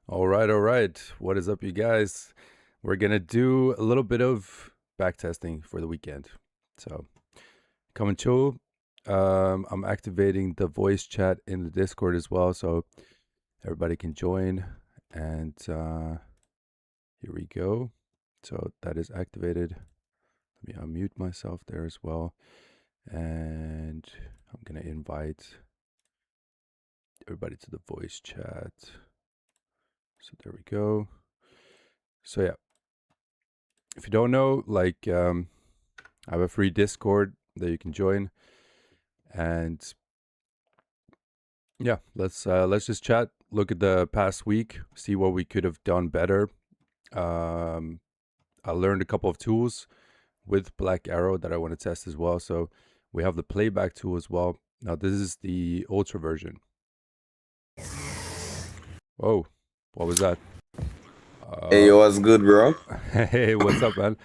All right, all right. What is up, you guys? We're gonna do a little bit of backtesting for the weekend. So come and chill. I'm activating the voice chat in the Discord as well, so everybody can join. And here we go. So that is activated. Let me unmute myself there as well. And I'm gonna invite everybody to the voice chat. So there we go. So yeah, if you don't know, I have a free Discord that you can join, and yeah, let's just chat. Look at the past week, see what we could have done better. Um, I learned a couple of tools with Black Arrow that I want to test as well. So we have the playback tool as well. Now this is the ultra version. Whoa, what was that? Hey, Uh, yo, what's good, bro? hey, what's up, man?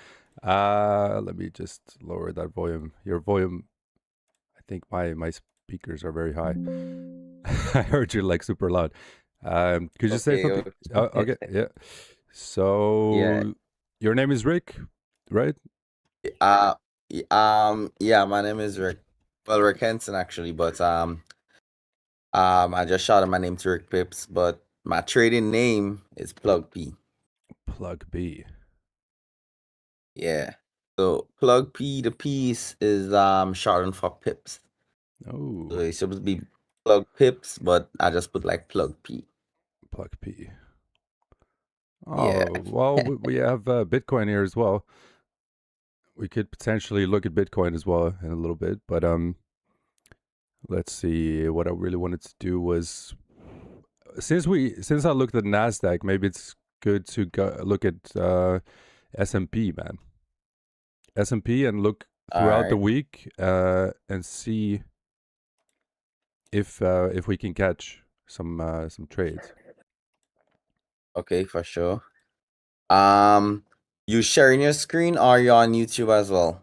Let me just lower that volume. Your volume, I think my speakers are very high. I heard you like super loud. Could you say Okay, something? okay. Okay, yeah. Yeah. So your name is Rick, right? Uh, yeah, my name is Rick. Well, Rick Henson actually, but I just shortened my name to Rick Pips, but my trading name is Plug P. Plug B. Yeah. So Plug P, the piece is shortened for Pips. So Oh, it's supposed to be Plug Pips, but I just put like Plug P. Plug P. Yeah. Oh, well, we have Bitcoin here as well. We could potentially look at Bitcoin as well in a little bit, but let's see. What I really wanted to do was since I looked at Nasdaq, maybe it's good to look at S&P, man. S&P and look All throughout the right. week and see if we can catch some trades. Okay, for sure. Um, you sharing your screen or you on YouTube as well?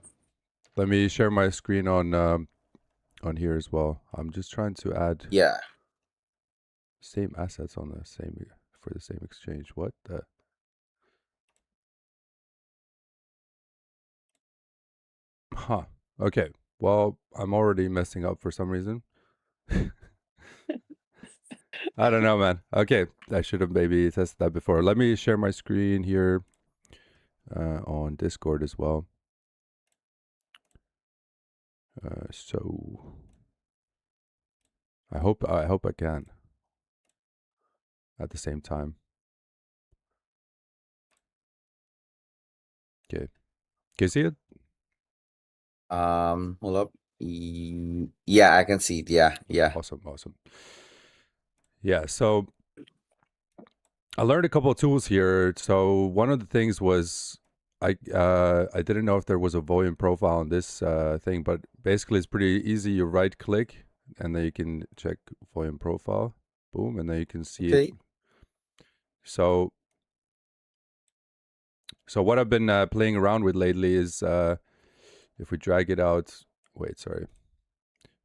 Let me share my screen on here as well. I'm just trying to add Yeah. same assets on the same for the same exchange. What the? Huh. Okay. Well, I'm already messing up for some reason. I don't know, man. Okay, I should have maybe tested that before. Let me share my screen here on Discord as well. So I hope I can at the same time. Okay. Can you see it? Hold up. Yeah, I can see it. Yeah, yeah. Awesome, awesome. Yeah, so I learned a couple of tools here. So one of the things was I didn't know if there was a volume profile on this thing, but basically it's pretty easy. You right click and then you can check volume profile. Boom, and then you can see it. Okay. So what I've been playing around with lately is if we drag it out. Wait, sorry.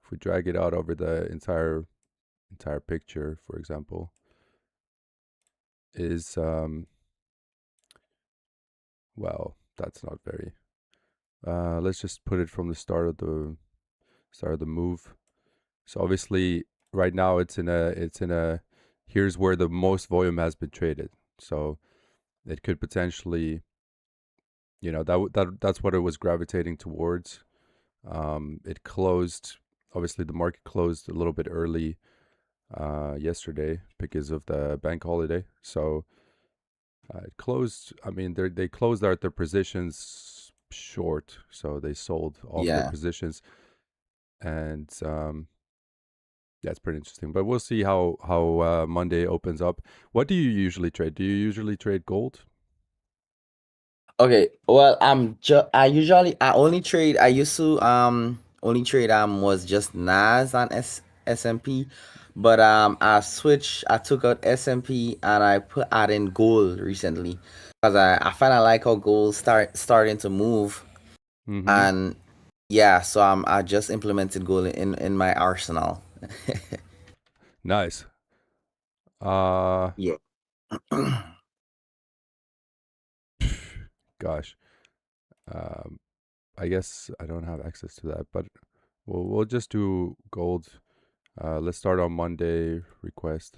If we drag it out over the entire picture, for example, is well, that's not very. Let's just put it from the start of the move. So obviously, right now it's in a here's where the most volume has been traded. So it could potentially, that's what it was gravitating towards. It closed. Obviously, the market closed a little bit early yesterday because of the bank holiday. So it closed. I mean, they closed out their positions short, so they sold off their Yeah. positions, and that's pretty interesting. But we'll see how Monday opens up. What do you usually trade? Do you usually trade gold? Okay. Well, I only trade. I used to only trade was just Nas on S&P, but I switched. I took out S&P and I put add in gold recently because I find I like how gold starting to move. Mm-hmm. And yeah, so I just implemented gold in my arsenal. Nice. Uh, Yeah. Gosh, um, I guess I don't have access to that, but we'll just do gold. Let's start on Monday. Request.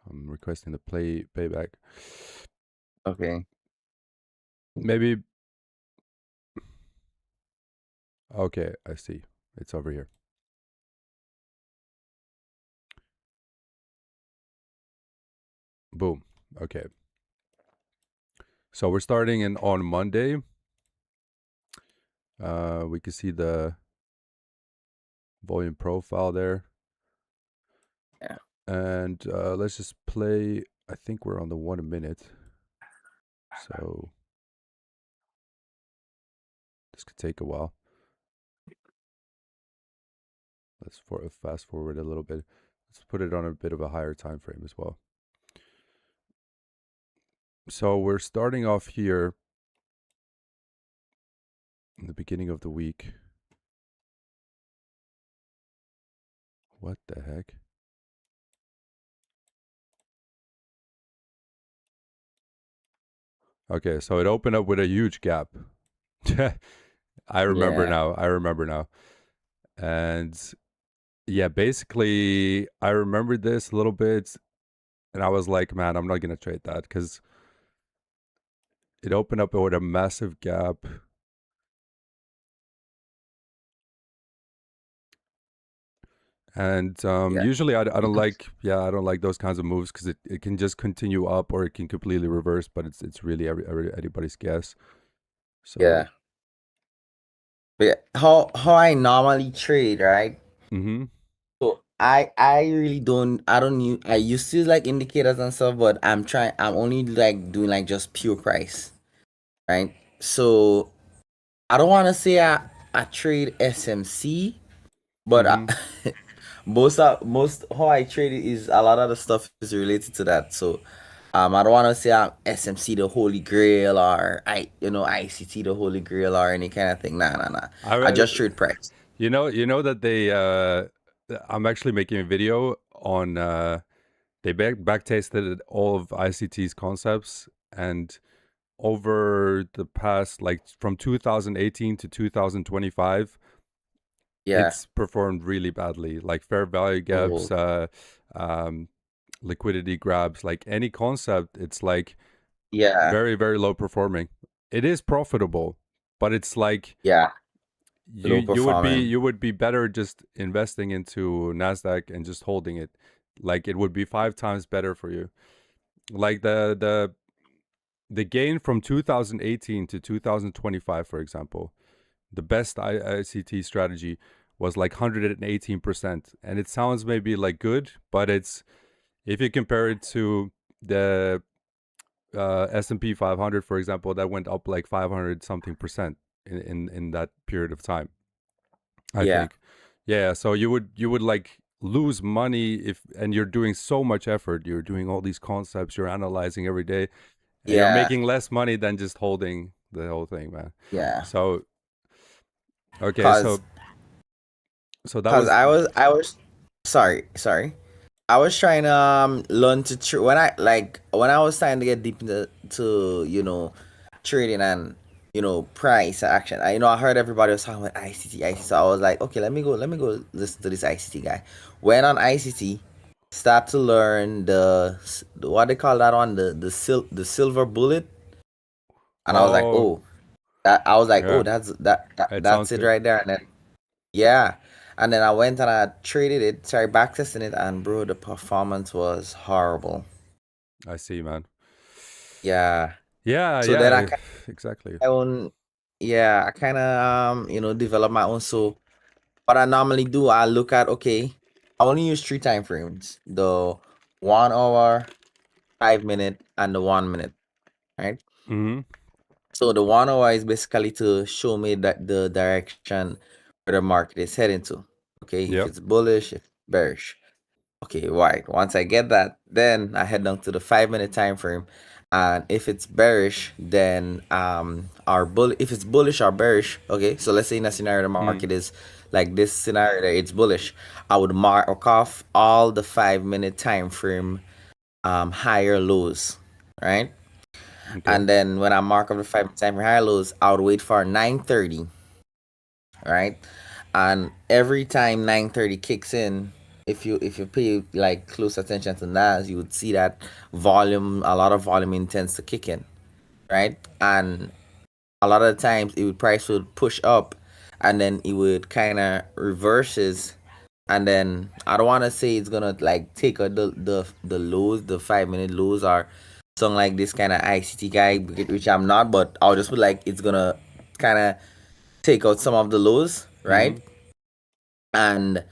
I'm requesting the payback. Okay. Maybe. Okay, I see. It's over here. Boom. Okay. So we're starting in on Monday. We can see the volume profile there. Yeah. And let's just play. I think we're on the 1 minute. So this could take a while. Let's fast forward a little bit. Let's put it on a bit of a higher time frame as well. So we're starting off here in the beginning of the week. What the heck? Okay, so it opened up with a huge gap. I remember Yeah. now. I remember now. And yeah, basically, I remembered this a little bit, and I was like, man, I'm not gonna trade that because it opened up with a massive gap. And Yeah. usually, I don't like, yeah, I don't like those kinds of moves because it can just continue up or it can completely reverse, but it's really anybody's guess. So, Yeah. But yeah, how I normally trade, right? mm-hmm, So I really don't I don't use I used to like indicators and stuff, but I'm only like doing like just pure price, right? So I don't want to say I trade SMC, but mm-hmm. most how I trade it is a lot of the stuff is related to that. So I don't want to say I'm SMC the holy grail or ICT the holy grail or any kind of thing. Nah, nah, nah. I I just trade price. you know that they I'm actually making a video on they back tested all of ICT's concepts, and over the past, like from 2018 to 2025, Yeah. it's performed really badly, like fair value gaps, Oh, um liquidity grabs, like any concept, it's like yeah. very low performing. It is profitable, but it's like Yeah. you Low performing. you would be better just investing into Nasdaq and just holding it. Like it would be 5 times better for you. Like the gain from 2018 to 2025, for example, the best ICT strategy was like 118%. And it sounds maybe like good, but it's, if you compare it to the S&P 500, for example, that went up like 500 something percent in that period of time, I Yeah. think. Yeah, so you would like lose money if, and you're doing so much effort, you're doing all these concepts, you're analyzing every day, and you're Yeah. making less money than just holding the whole thing, man. Yeah. So okay, Cause so that cause was I was sorry. I was trying to learn to when I was trying to get deep into trading and price action. I heard everybody was talking about ICT. So I was like, okay, let me go listen to this ICT guy. Went on ICT, start to learn what they call that one, the silver bullet, and I was like, oh oh, yeah, it that's sounds it good. right there. And then yeah. And then I went and I traded it, started backtesting it, and bro, the performance was horrible. I see, man. Yeah. Yeah, So then yeah, exactly. my own, yeah, I kind of, develop my own. So what I normally do, I look at, okay, I only use three time frames: the 1 hour, 5 minute, and the 1 minute, right? Mm-hmm. So the 1 hour is basically to show me that the direction where the market is heading to. Okay, if Yep. it's bullish, if it's bearish. Okay, right. Once I get that, then I head down to the 5 minute time frame. And if it's bearish, then our bull if it's bullish or bearish, okay. So let's say in a scenario the Mm. market is like this scenario that it's bullish, I would mark off all the 5 minute time frame higher lows, right? Okay. And then when I mark up the 5 minute time for higher lows, I would wait for 9:30, right? And every time 9:30 kicks in, if you pay like close attention to NAS, you would see that a lot of volume intends to kick in, right? And a lot of the times it would price would push up, and then it would kind of reverses, and then I don't want to say it's gonna like take the lows, the 5 minute lows, or something like this kind of ICT guy, which I'm not, but I'll just put like it's gonna kind of take out some of the lows, Mm-hmm. right? And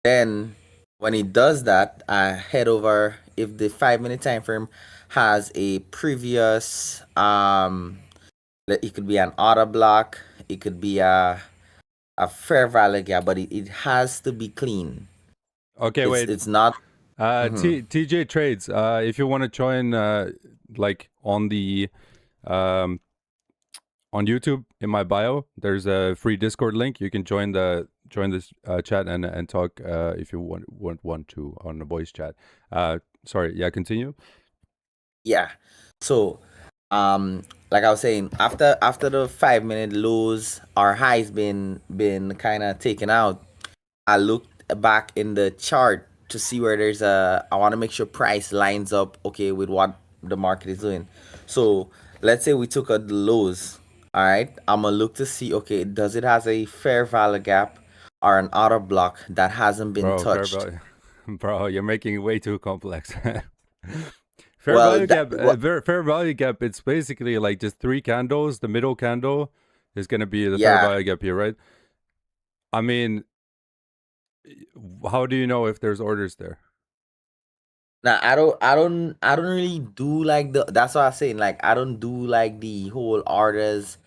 then when it does that, I head over if the 5 minute time frame has a previous it could be an order block, it could be a fair value gap, but it has to be clean. Okay, It's wait. it's not. Mhm. TJ Trades. If you want to join, like um on YouTube in my bio, there's a free Discord link. You can join this chat and talk if you want to on the voice chat. Sorry. Yeah. Continue. Yeah. So, like I was saying, after the 5 minute lows or highs been kind of taken out, I looked back in the chart to see where there's a. I want to make sure price lines up okay with what the market is doing. So let's say we took out the lows. All right, I'm gonna look to see okay, does it has a fair value gap or an order block that hasn't been Bro, fair touched? value. Bro, you're making it way too complex. Fair Well, value gap, fair value gap. It's basically like just three candles. The middle candle is gonna be the fair yeah. value gap here, right? I mean, how do you know if there's orders there? Now I don't really do like the. That's what I'm saying. Like I don't do like the whole orders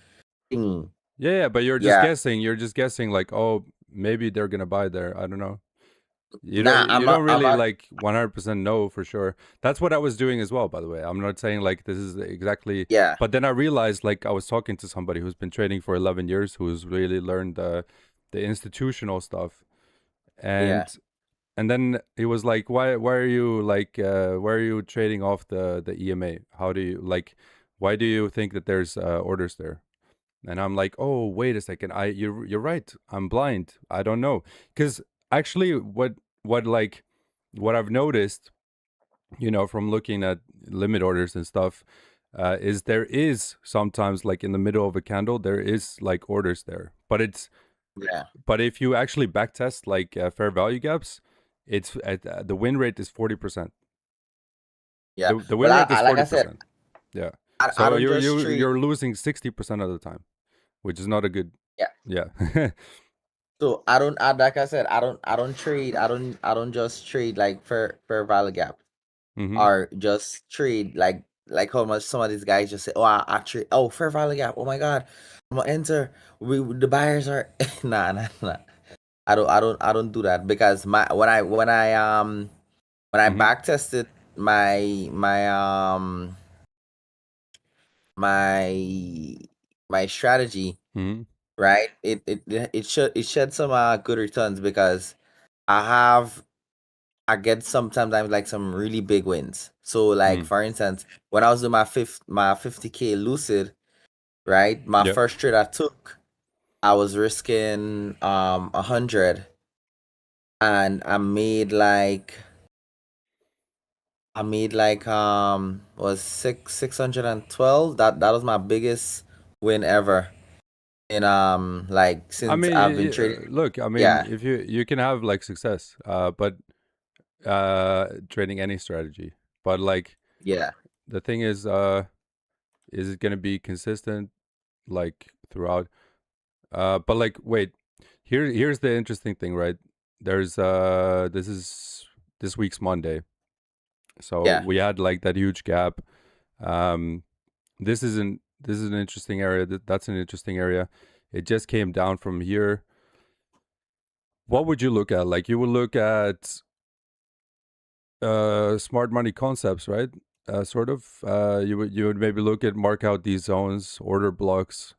thing. Yeah, but you're just Yeah. guessing. You're just guessing, like, oh, maybe they're gonna buy there. I don't know. Nah, You don't I'm really not. like 100% know for sure. That's what I was doing as well, by the way. I'm not saying like this is exactly, Yeah. but then I realized like I was talking to somebody who's been trading for 11 years, who's really learned the institutional stuff, Yeah. and then he was like, why are you like why are you trading off the EMA? How do you like why do you think that there's orders there? And I'm like, oh, wait a second. You're right. I'm blind. I don't know. Because actually, what I've noticed, from looking at limit orders and stuff, is there is sometimes like in the middle of a candle there is like orders there, Yeah. but if you actually backtest like fair value gaps, it's at the win rate is 40%. Yeah. The win Well, rate is like forty I said, percent. Yeah. I So don't just trade. you're losing 60% of the time, which is not a good. Yeah. Yeah. So I don't. Like I said, I don't trade. I don't just trade like fair value gap, Mm-hmm. or just trade like how much some of these guys just say, oh, I trade. Oh, fair value gap. Oh my god, I'm gonna enter. The buyers are nah. I don't do that because when I Mm-hmm. back tested my my my strategy, Mm-hmm. right? It shed some good returns because I have I get sometimes like some really big wins. So like Mm. for instance, when I was doing my 50K lucid, right? My Yep. first trade I took, I was risking 100, and I made like was 612. That was my biggest win ever in like I since mean, I've been trading. look, I mean, Yeah, if you can have like success, but trading any strategy, but like yeah, the thing is it gonna be consistent like throughout? But like, wait, here's the interesting thing, right? There's this is this week's Monday, so yeah. we had like that huge gap. Um, this is an interesting area. That's an interesting area. It just came down from here. What would you look at? Like you would look at smart money concepts, right? Sort of. You would maybe look at mark out these zones, order blocks,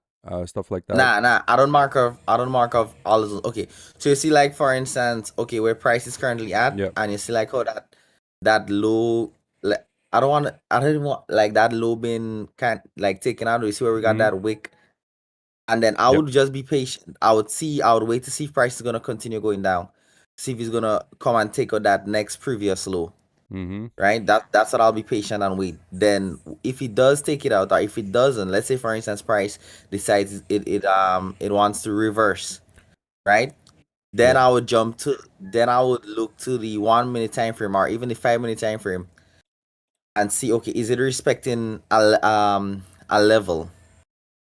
stuff like that. Nah. I don't mark off all of those. Okay, so you see, like for instance, okay, where price is currently at, Yeah. and you see like how that low, I don't want like that low bin can't like taken out. You see where we got Mm-hmm. that wick, and then I Yep. would just be patient. I would wait to see if price is gonna continue going down, see if he's gonna come and take out that next previous low. Mm-hmm. Right? That's what I'll be patient and wait. Then if he does take it out, or if it doesn't, let's say for instance, price decides it wants to reverse, right? Then Yep. I would look to the 1 minute time frame or even the 5 minute time frame and see, okay, is it respecting a level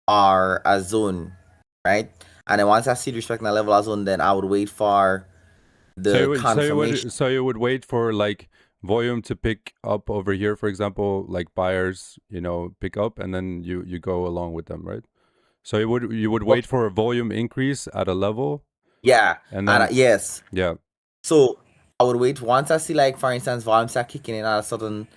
or a zone, right? And then once I see it respecting a level or zone, then I would wait for So the confirmation. you would wait for like volume to pick up over here, for example, like buyers, pick up, and then you go along with them, right? So you would wait Okay, for a volume increase at a level, yeah, and and then yes. yeah. So I would wait once I see, like, for instance, volume start kicking in at a certain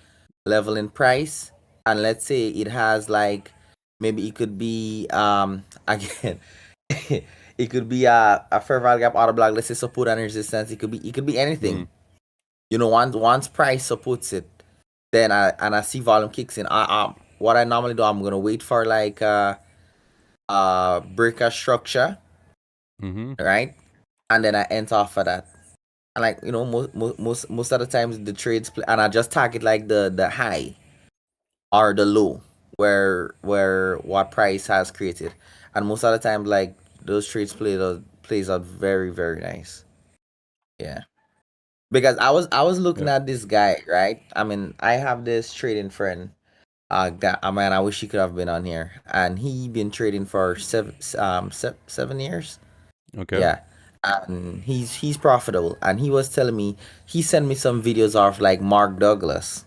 level in price, and let's say it has like maybe it could be again it could be a fair value gap auto block, let's say support and resistance. It could be Mm-hmm. anything. Once price supports it, then I see volume kicks in. What I normally do, I'm gonna wait for like breaker structure, Mm-hmm. right? And then I enter off of that. And like most of the times the trades play, and I just target like the high or the low where what price has created, and most of the time like those trades plays out very very nice. Yeah, because I was looking Yep. at this guy, right? I mean, I have this trading friend. Man, I wish he could have been on here, and he been trading for 7 years. Okay. Yeah. And he's profitable. And he was telling me, he sent me some videos of like Mark Douglas.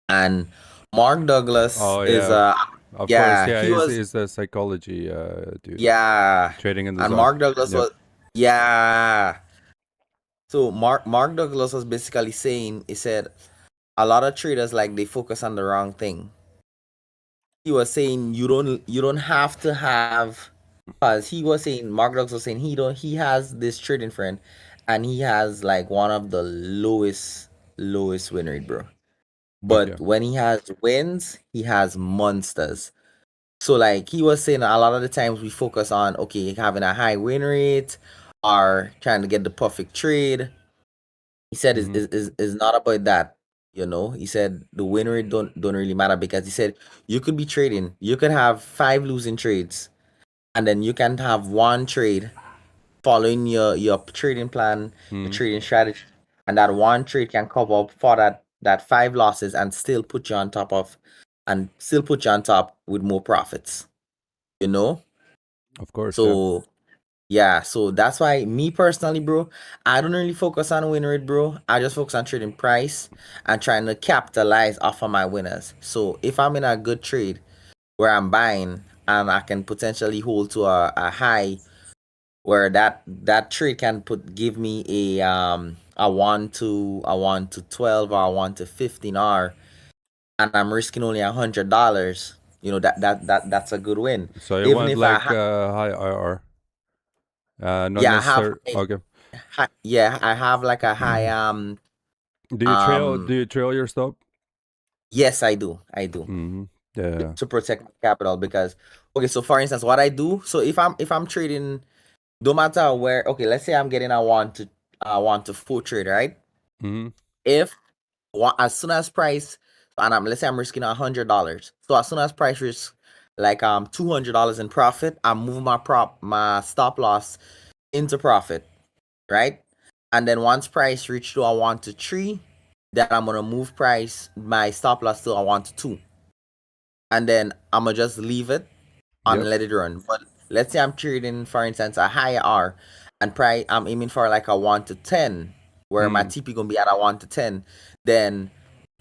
And Mark Douglas Oh is yeah. Of course, yeah, yeah. he was Is the psychology dude yeah. trading in the And zone? Mark Douglas Yep. was yeah. So Mark Douglas was basically saying, he said a lot of traders like they focus on the wrong thing. He was saying you don't have to have, because he was saying, Mark Douglas was saying, he has this trading friend, and he has like one of the lowest win rate, bro. Okay. But when he has wins, he has monsters. So like he was saying, a lot of the times we focus on, okay, having a high win rate or trying to get the perfect trade. He said Mm-hmm. is not about that. He said the win rate don't really matter, because he said you could be trading, you could have five losing trades, and then you can have one trade following your trading plan, your Mm-hmm. trading strategy, and that one trade can cover up for that five losses and still put you on top with more profits. You know? Of course, yeah. So yeah, so that's why me personally, bro, I don't really focus on win rate, bro. I just focus on trading price and trying to capitalize off of my winners. So if I'm in a good trade where I'm buying and I can potentially hold to a high where that trade can give me a 12 or a 1 to 15 R, and I'm risking only $100, that's a good win. So you Even want if I like high IR, not yeah, I have necessarily. Okay. I have like a high Do you trail? um Do you trail your stop? yes, I do Mm-hmm. Yeah. to protect my capital. Because okay, so for instance, what I do, so if I'm trading, no matter where, okay, let's say I'm getting a one to four trade, right? Mm-hmm. If as soon as price, and let's say I'm risking $100, so as soon as price risks like $200 in profit, I'm moving my stop loss into profit, right? And then once price reach to a 1 to 3, then I'm gonna move price my stop loss to a 1 to 2, and then I'm gonna just leave it and Yep. let it run. But let's say I'm trading, for instance, a higher R, and price I'm aiming for like a 1 to 10, where my Mm. TP gonna be at a 1 to 10. Then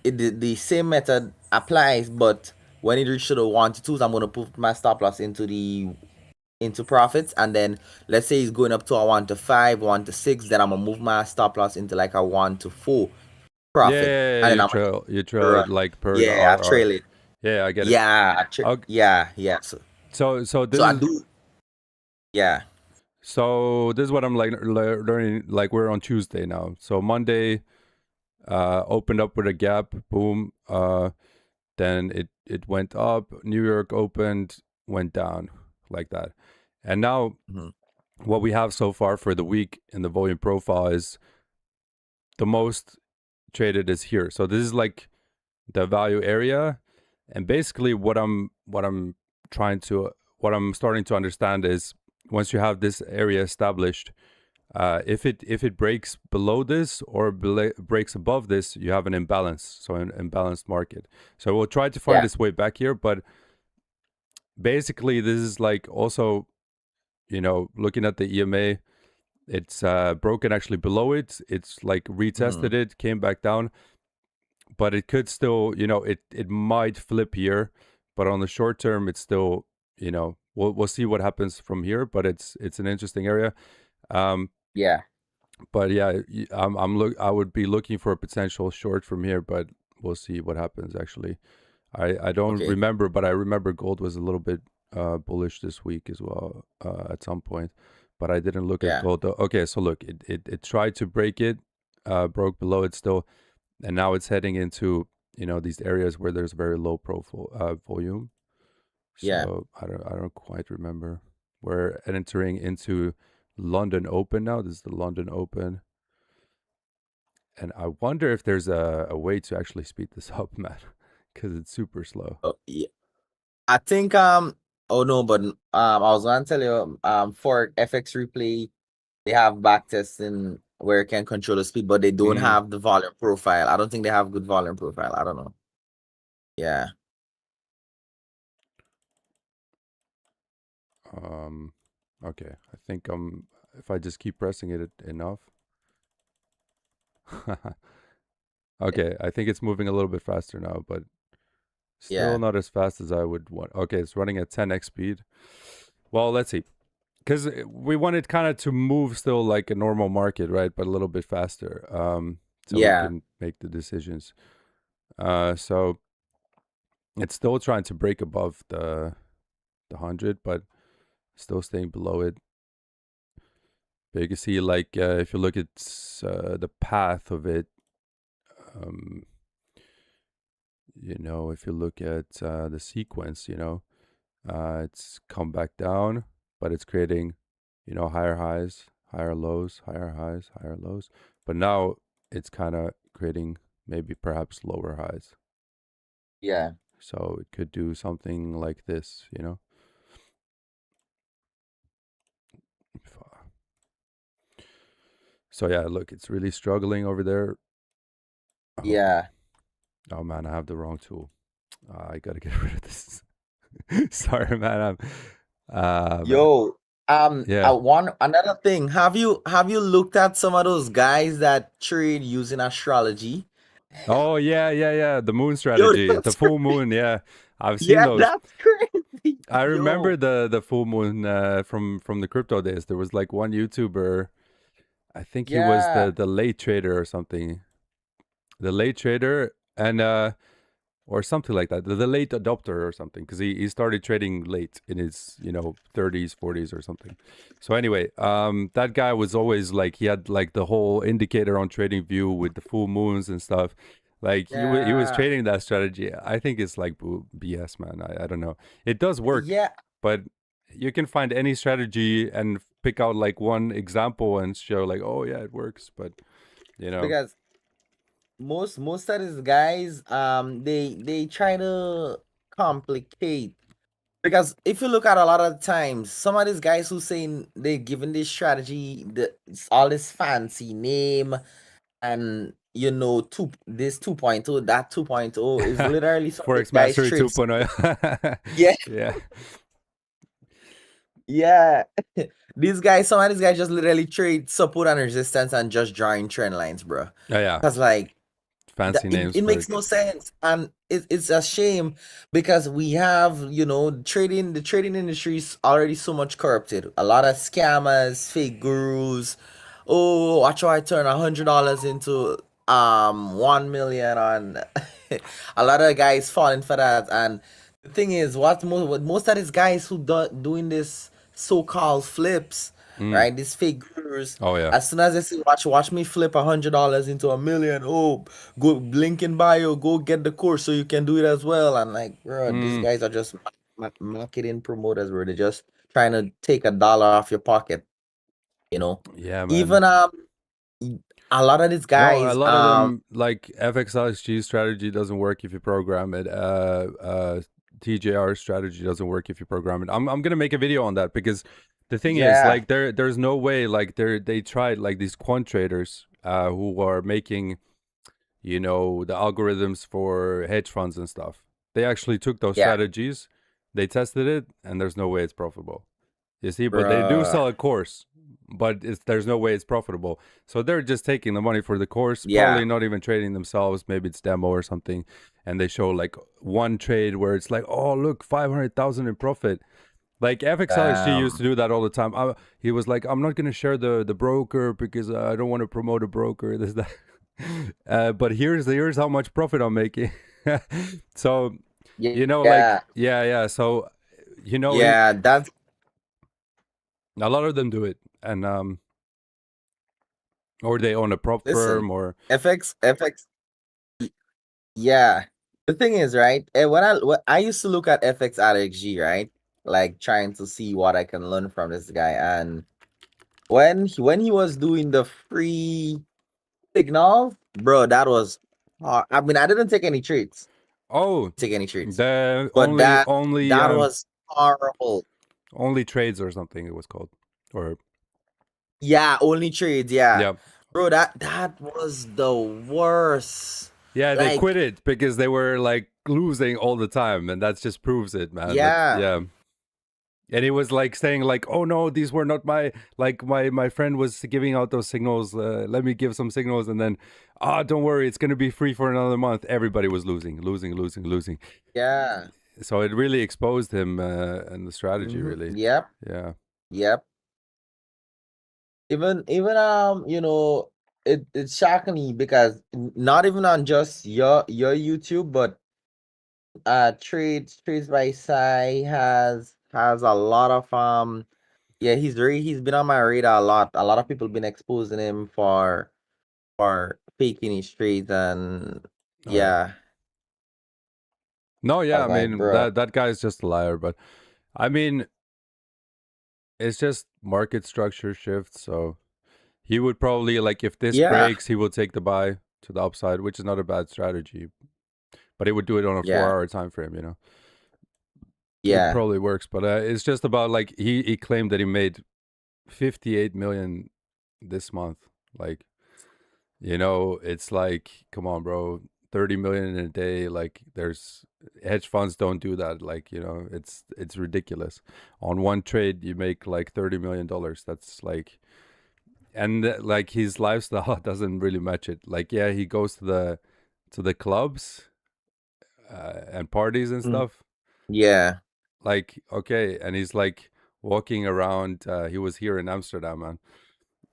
the same method applies, but when it reaches to the 1 to 2s, I'm gonna put my stop loss into profits, and then let's say it's going up to a 1 to 5, 1 to 6, then I'm gonna move my stop loss into like a 1 to 4 profit, Yeah, and then you I'm gonna trail it run. like per the Yeah, I RR. trail it. Yeah, I get it. Yeah, Okay. yeah. So this So I is do. Yeah. so this is what I'm like learning. Like we're on Tuesday now. So Monday, opened up with a gap, boom. Then it went up. New York opened, went down like that. And now Mhm. what we have so far for the week in the volume profile is the most traded is here. So this is like the value area, and basically trying to what I'm starting to understand is once you have this area established, if it breaks below this or breaks above this, you have an imbalance, so an imbalanced market. So we'll try to find Yeah. its way back here, but basically this is like also, looking at the EMA, it's broken actually below it. It's like retested Mhm. it, came back down, but it could still, it might flip here, but on the short term, it's still, we'll see what happens from here. But it's an interesting area. Um, Yeah. but yeah, I would be looking for a potential short from here, but we'll see what happens. Actually, I don't Okay. remember, but I remember gold was a little bit bullish this week as well at some point, but I didn't look at Yeah. gold though. Okay, so look, it tried to break it, broke below it still, and now it's heading into these areas where there's very low profile volume. Yeah. So I don't quite remember. We're entering into London Open now. This is the London Open, and I wonder if there's a way to actually speed this up, man, because it's super slow. Oh, yeah. I think oh no, but I was gonna tell you for FX replay they have back testing where it can control the speed, but they don't Mm, have the volume profile. I don't think they have good volume profile. I don't know. Yeah. um, okay. I think if I just keep pressing it enough. Okay, I think it's moving a little bit faster now, but still Yeah. not as fast as I would want. Okay, it's running at 10x speed. Well, let's see. Because we wanted kind of to move still like a normal market, right? But a little bit faster, so we Yeah. can make the decisions. So it's still trying to break above the 100, but still staying below it. But you can see, like, if you look at the path of it, um, if you look at the sequence, it's come back down, but it's creating, higher highs, higher lows, higher highs, higher lows. But now it's kind of creating maybe perhaps lower highs. Yeah. So it could do something like this. So yeah, look, it's really struggling over there. Oh, Yeah. oh man, I have the wrong tool. I gotta get rid of this. Sorry, man. But Yo, I yeah. want another thing. Have you looked at some of those guys that trade using astrology? Oh yeah, yeah, yeah. The moon Yo, strategy, the that's full moon. Yeah, I've seen yeah, those. that's crazy. I remember Yo, the full moon from the crypto days. There was like one YouTuber. I think he was yeah, the late trader or something. The late trader and or something like that. The late adopter or something, because he started trading late in his 30s, 40s or something. So anyway, that guy was always like he had like the whole indicator on trading view with the full moons and stuff. Like he was yeah, trading that strategy. I think it's like BS, man. I don't know. It does work, yeah. but you can find any strategy and pick out like one example and show like, oh yeah, it works. But you know, Because most of these guys, they try to complicate. Because if you look at a lot of times, some of these guys who saying they given this strategy, all this fancy name, and this 2.0, that 2.0 is literally some of these Forex guys Mastery trades. 2.0. Yeah, Yeah. yeah. These guys, some of these guys just literally trade support and resistance and just drawing trend lines, bro. Yeah, yeah. Because like Fancy names, it but makes no sense, and it's a shame because we have trading the trading industry is already so much corrupted. A lot of scammers, fake gurus. Oh, watch how I turn $100 into 1 million on. A lot of guys falling for that, and the thing is, what most of these guys who doing this so-called flips, right? These fake gurus. Oh yeah. As soon as they say, watch me flip $100 into 1 million. Oh, go link in bio, go get the course so you can do it as well. And like, bro, these Mm. guys are just marketing promoters where they're just trying to take $1 off your pocket, you know. Yeah, man. Even a lot of these No, a guys, lot of them like FXLXG strategy doesn't work if you program it. TJR strategy doesn't work if you program it. I'm gonna make a video on that because the thing is yeah, like there's no way like they tried like these quant traders who are making the algorithms for hedge funds and stuff. They actually took those yeah, strategies, they tested it, and there's no way it's profitable. You see, but they do bruh, sell a course, but there's no way it's profitable. So they're just taking the money for the course, yeah, probably not even trading themselves. Maybe it's demo or something, and they show like one trade where it's like, oh look, 500,000 in profit. Like FXLXG used to do that all the time. He was like, I'm not gonna share the broker because I don't want to promote a broker. This that. But here's how much profit I'm making. So like yeah, yeah. So he yeah. That's a lot of them do it, and or they own a prop listen, firm, or FX. Yeah. The thing is, right? When I used to look at FX at XG, right? Like trying to see what I can learn from this guy. And when he was doing the free signal, bro, that was hard. I mean, I didn't take any trades. oh, Take any trades. the But only that was horrible. only trades or something it was called, or Yeah, only trades, yeah. yeah. Bro, that was the worst. Yeah, they Like, quit it because they were like losing all the time, and that just proves it, man. That's yeah, yeah. And he was like saying like, "Oh no, these were not my friend was giving out those signals. Let me give some signals." And then, don't worry, it's gonna be free for another month. Everybody was losing. yeah. So it really exposed him and the strategy, really. Yep, Yeah. yep. Even it's shocking me because not even on just your YouTube, but trades by Sai has a lot of yeah, he's been on my radar a lot. A lot of people been exposing him for faking his trades, and Oh yeah. yeah, No, I yeah. was I like, mean bro, that guy's just a liar, but I mean it's just market structure shift. So he would probably like if this yeah, breaks, he will take the buy to the upside, which is not a bad strategy. But he would do it on a yeah, 4 hour time frame. It yeah, probably works, but it's just about like he claimed that he made 58 million this month. Like it's like come on, bro, 30 million in a day. Like there's hedge funds don't do that. Like it's ridiculous. On one trade, you make like $30 million. That's like and like his lifestyle doesn't really match it. Like yeah, he goes to the clubs and parties and mm, stuff. yeah, Like okay, and he's like walking around. He was here in Amsterdam, man,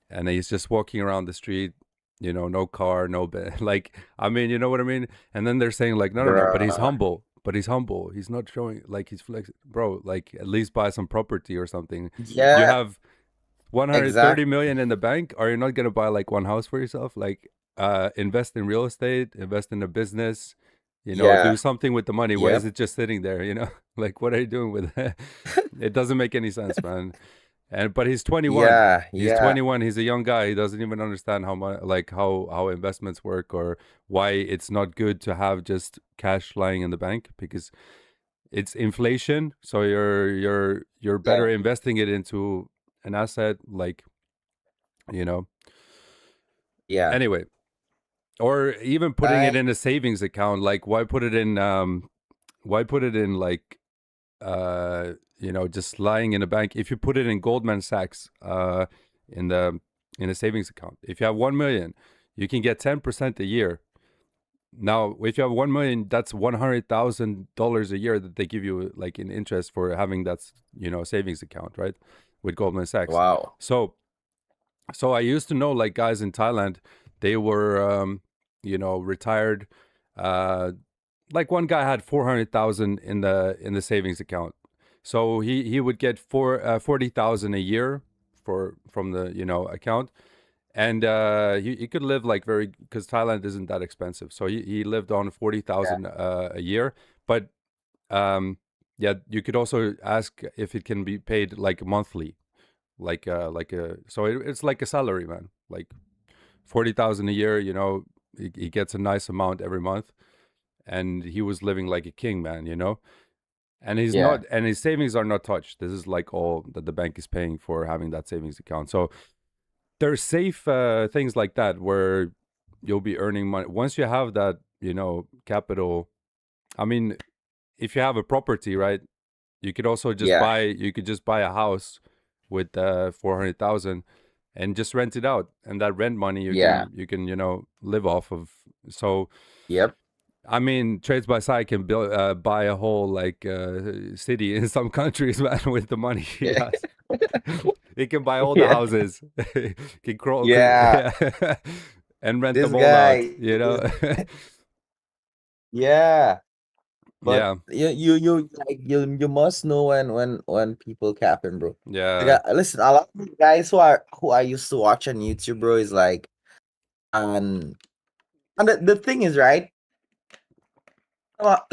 and he's just walking around the street. No car, no bed. Like I mean, you know what I mean. And then they're saying like, no, but he's bro, humble. But he's humble. He's not showing like he's flex, bro. Like at least buy some property or something. You yeah, have 130 exact, million in the bank. Are you not gonna buy like one house for yourself? Like, invest in real estate, invest in a business. Do yeah, something with the money. Why is yep, it just sitting there? Like what are you doing with it? It doesn't make any sense, man. But he's 21. yeah, He's yeah, 21. He's a young guy. He doesn't even understand how much, like how investments work or why it's not good to have just cash lying in the bank because it's inflation. So you're yeah, better investing it into an asset like you know. yeah. Anyway, or even putting it I in a savings account. Like why put it in like just lying in a bank? If you put it in Goldman Sachs in the in a savings account, if you have 1 million, you can get 10% a year. Now if you have 1 million, that's $100,000 a year that they give you like in interest for having that savings account, right, with Goldman Sachs. wow, So I used to know like guys in Thailand, they were retired. uh like one guy had 400,000 in the savings account. So he would get 40,000 a year from the account, and he could live like very, because Thailand isn't that expensive, so he lived on 40,000 a year. But yeah, you could also ask if it can be paid like monthly, like a so it's like a salary, man. Like 40,000 a year, he gets a nice amount every month, and he was living like a king, man. And he's Yeah. not, and his savings are not touched. This is like all that the bank is paying for having that savings account. So there's safe things like that where you'll be earning money once you have that, capital. I mean, if you have a property, right? You could also just Yeah. buy. You could just buy a house with 400,000 and just rent it out, and that rent money Yeah. you can live off of. So Yep. I mean, Trades by Side can build buy a whole like city in some countries, man, with the money he Yeah. has. He can buy all the Yeah. houses. Can crawl, Yeah. yeah, and rent This them all out. guy You is, know, yeah. But yeah, you like you must know when people capping, bro. yeah. Like, listen, a lot of the guys who I used to watch on YouTube, bro, is like, and the thing is, right?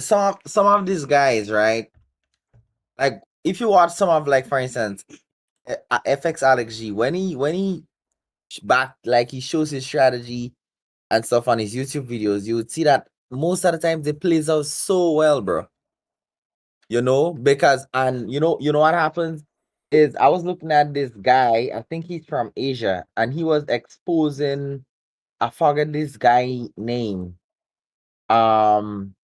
Some of these guys, right? Like, if you watch some of, like, for instance, FX Alex G, when he back, like, he shows his strategy and stuff on his YouTube videos, you would see that most of the time it plays out so well, bro. Because, and you know what happens is, I was looking at this guy. I think he's from Asia, and he was exposing. I forget this guy name. Um,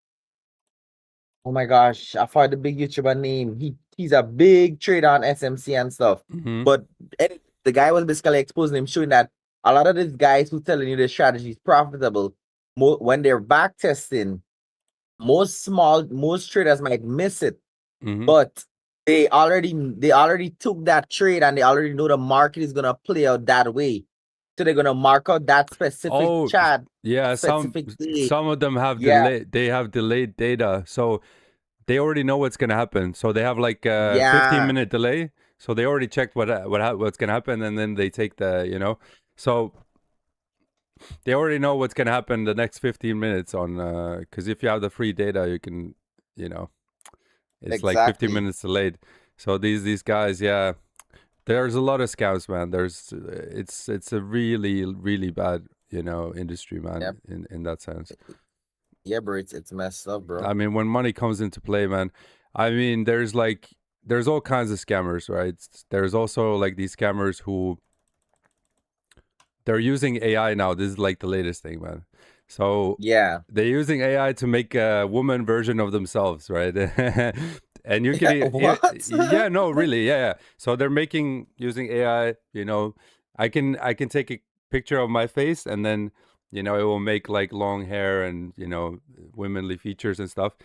oh my gosh, I forgot the big YouTuber name. He's a big trader on SMC and stuff. Mm-hmm. But the guy was basically exposing him, showing that a lot of these guys who telling you the strategy is profitable, when they're back testing, most traders might miss it, Mm-hmm. but they already took that trade, and they already know the market is gonna play out that way. So they're gonna mark out that specific Oh, chart, yeah. specific day. Some of them have Yeah, delayed. They have delayed data, so they already know what's gonna happen. So they have like a yeah, 15-minute delay. So they already checked what's gonna happen, and then they take So they already know what's gonna happen the next 15 minutes on. Because if you have the free data, you can, you know, it's like 15 exactly. minutes delayed. So these guys, yeah, there's a lot of scams, man. It's a really really bad industry, man. Yep. In that sense. Yeah, bro, it's messed up, bro. I mean, when money comes into play, man, I mean, there's all kinds of scammers, right? There's also like these scammers who they're using AI now. This is like the latest thing, man. So Yeah. they're using AI to make a woman version of themselves, right? And you can, Yeah, what? yeah, no, really, yeah, yeah. So they're using AI. I can take a picture of my face, and then it will make like long hair and womanly features and stuff.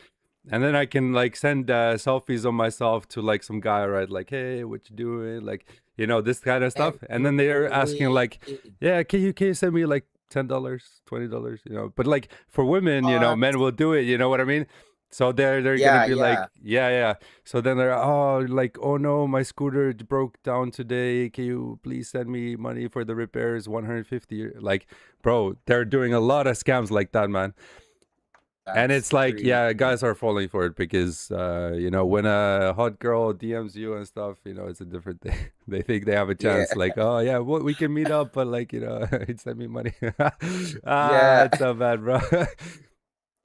And then I can like send selfies of myself to like some guy, right? Like, hey, what you doing? Like, this kind of stuff. And then they're No asking way. like, yeah, can you send me like $10, $20? But like for women, What? men will do it. You know what I mean? So they're gonna Yeah, be like, yeah. yeah, yeah. So then they're like, oh no, my scooter broke down today. Can you please send me money for the repairs? 150. Like, bro, they're doing a lot of scams like that, man. And That's it's like, crazy. yeah, guys are falling for it because, when a hot girl DMs you and stuff, it's a different thing. They think they have a Yeah. chance. Like, oh yeah, well, we can meet up, but like, he'd send me money. Yeah. It's so bad, bro.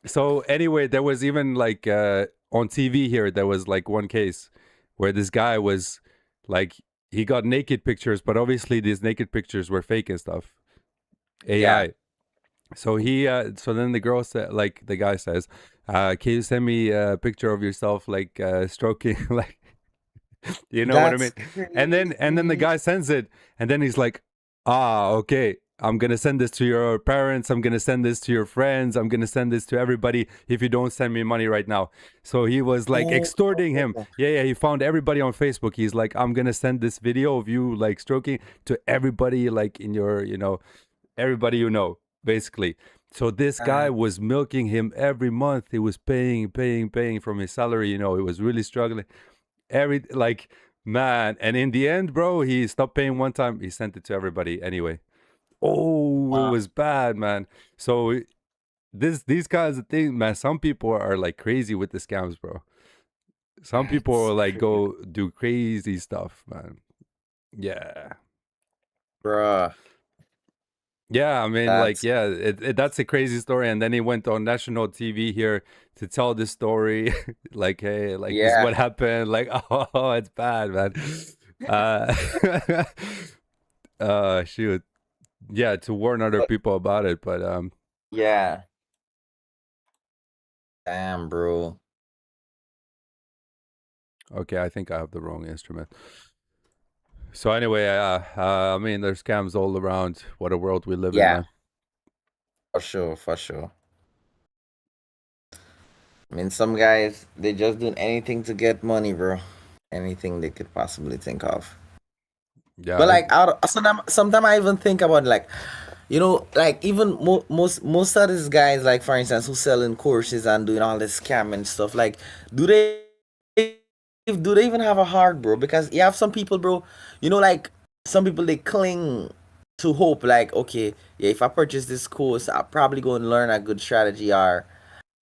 So anyway, there was even like on TV here, there was like one case where this guy was like, he got naked pictures, but obviously these naked pictures were fake and stuff, Yeah. AI. So so then the girl said, like the guy says, can you send me a picture of yourself like stroking, like, you know what I mean? That's And then the crazy. guy sends it, and then he's like, okay, I'm gonna send this to your parents, I'm gonna send this to your friends, I'm gonna send this to everybody if you don't send me money right now. So he was like Oh, extorting him. Yeah, yeah, he found everybody on Facebook. He's like, I'm gonna send this video of you like stroking to everybody, like in your, everybody basically. So this guy that, was milking him every month. He was paying from his salary. He was really struggling. Every like Man, and in the end, bro, he stopped paying one time. He sent it to everybody anyway. Oh, it Wow. was bad, man. So these kinds of things, man. Some people are like crazy with the scams, bro. Some people That's will like crazy, go do crazy stuff, man. Yeah. bruh. Yeah, I mean, like, That's yeah, that's a crazy story. And then he went on national TV here to tell this story, like, hey, like this is yeah. what happened. Like, oh, it's bad, man. Uh, shoot, yeah, to warn other But people about it. But yeah. Damn, bro. okay, I think I have the wrong instrument. So anyway, I mean, there's scams all around. What a world we live in, Yeah, man. for sure, for sure. I mean, some guys, they just doing anything to get money, bro. Anything they could possibly think of. Yeah, But like, sometimes I even think about like, like even most of these guys, like for instance, who selling courses and doing all this scam and stuff. Like, do they do they even have a heart, bro? Because you have some people, bro. Like some people they cling to hope. Like, okay, yeah, if I purchase this course, I'll probably go and learn a good strategy, or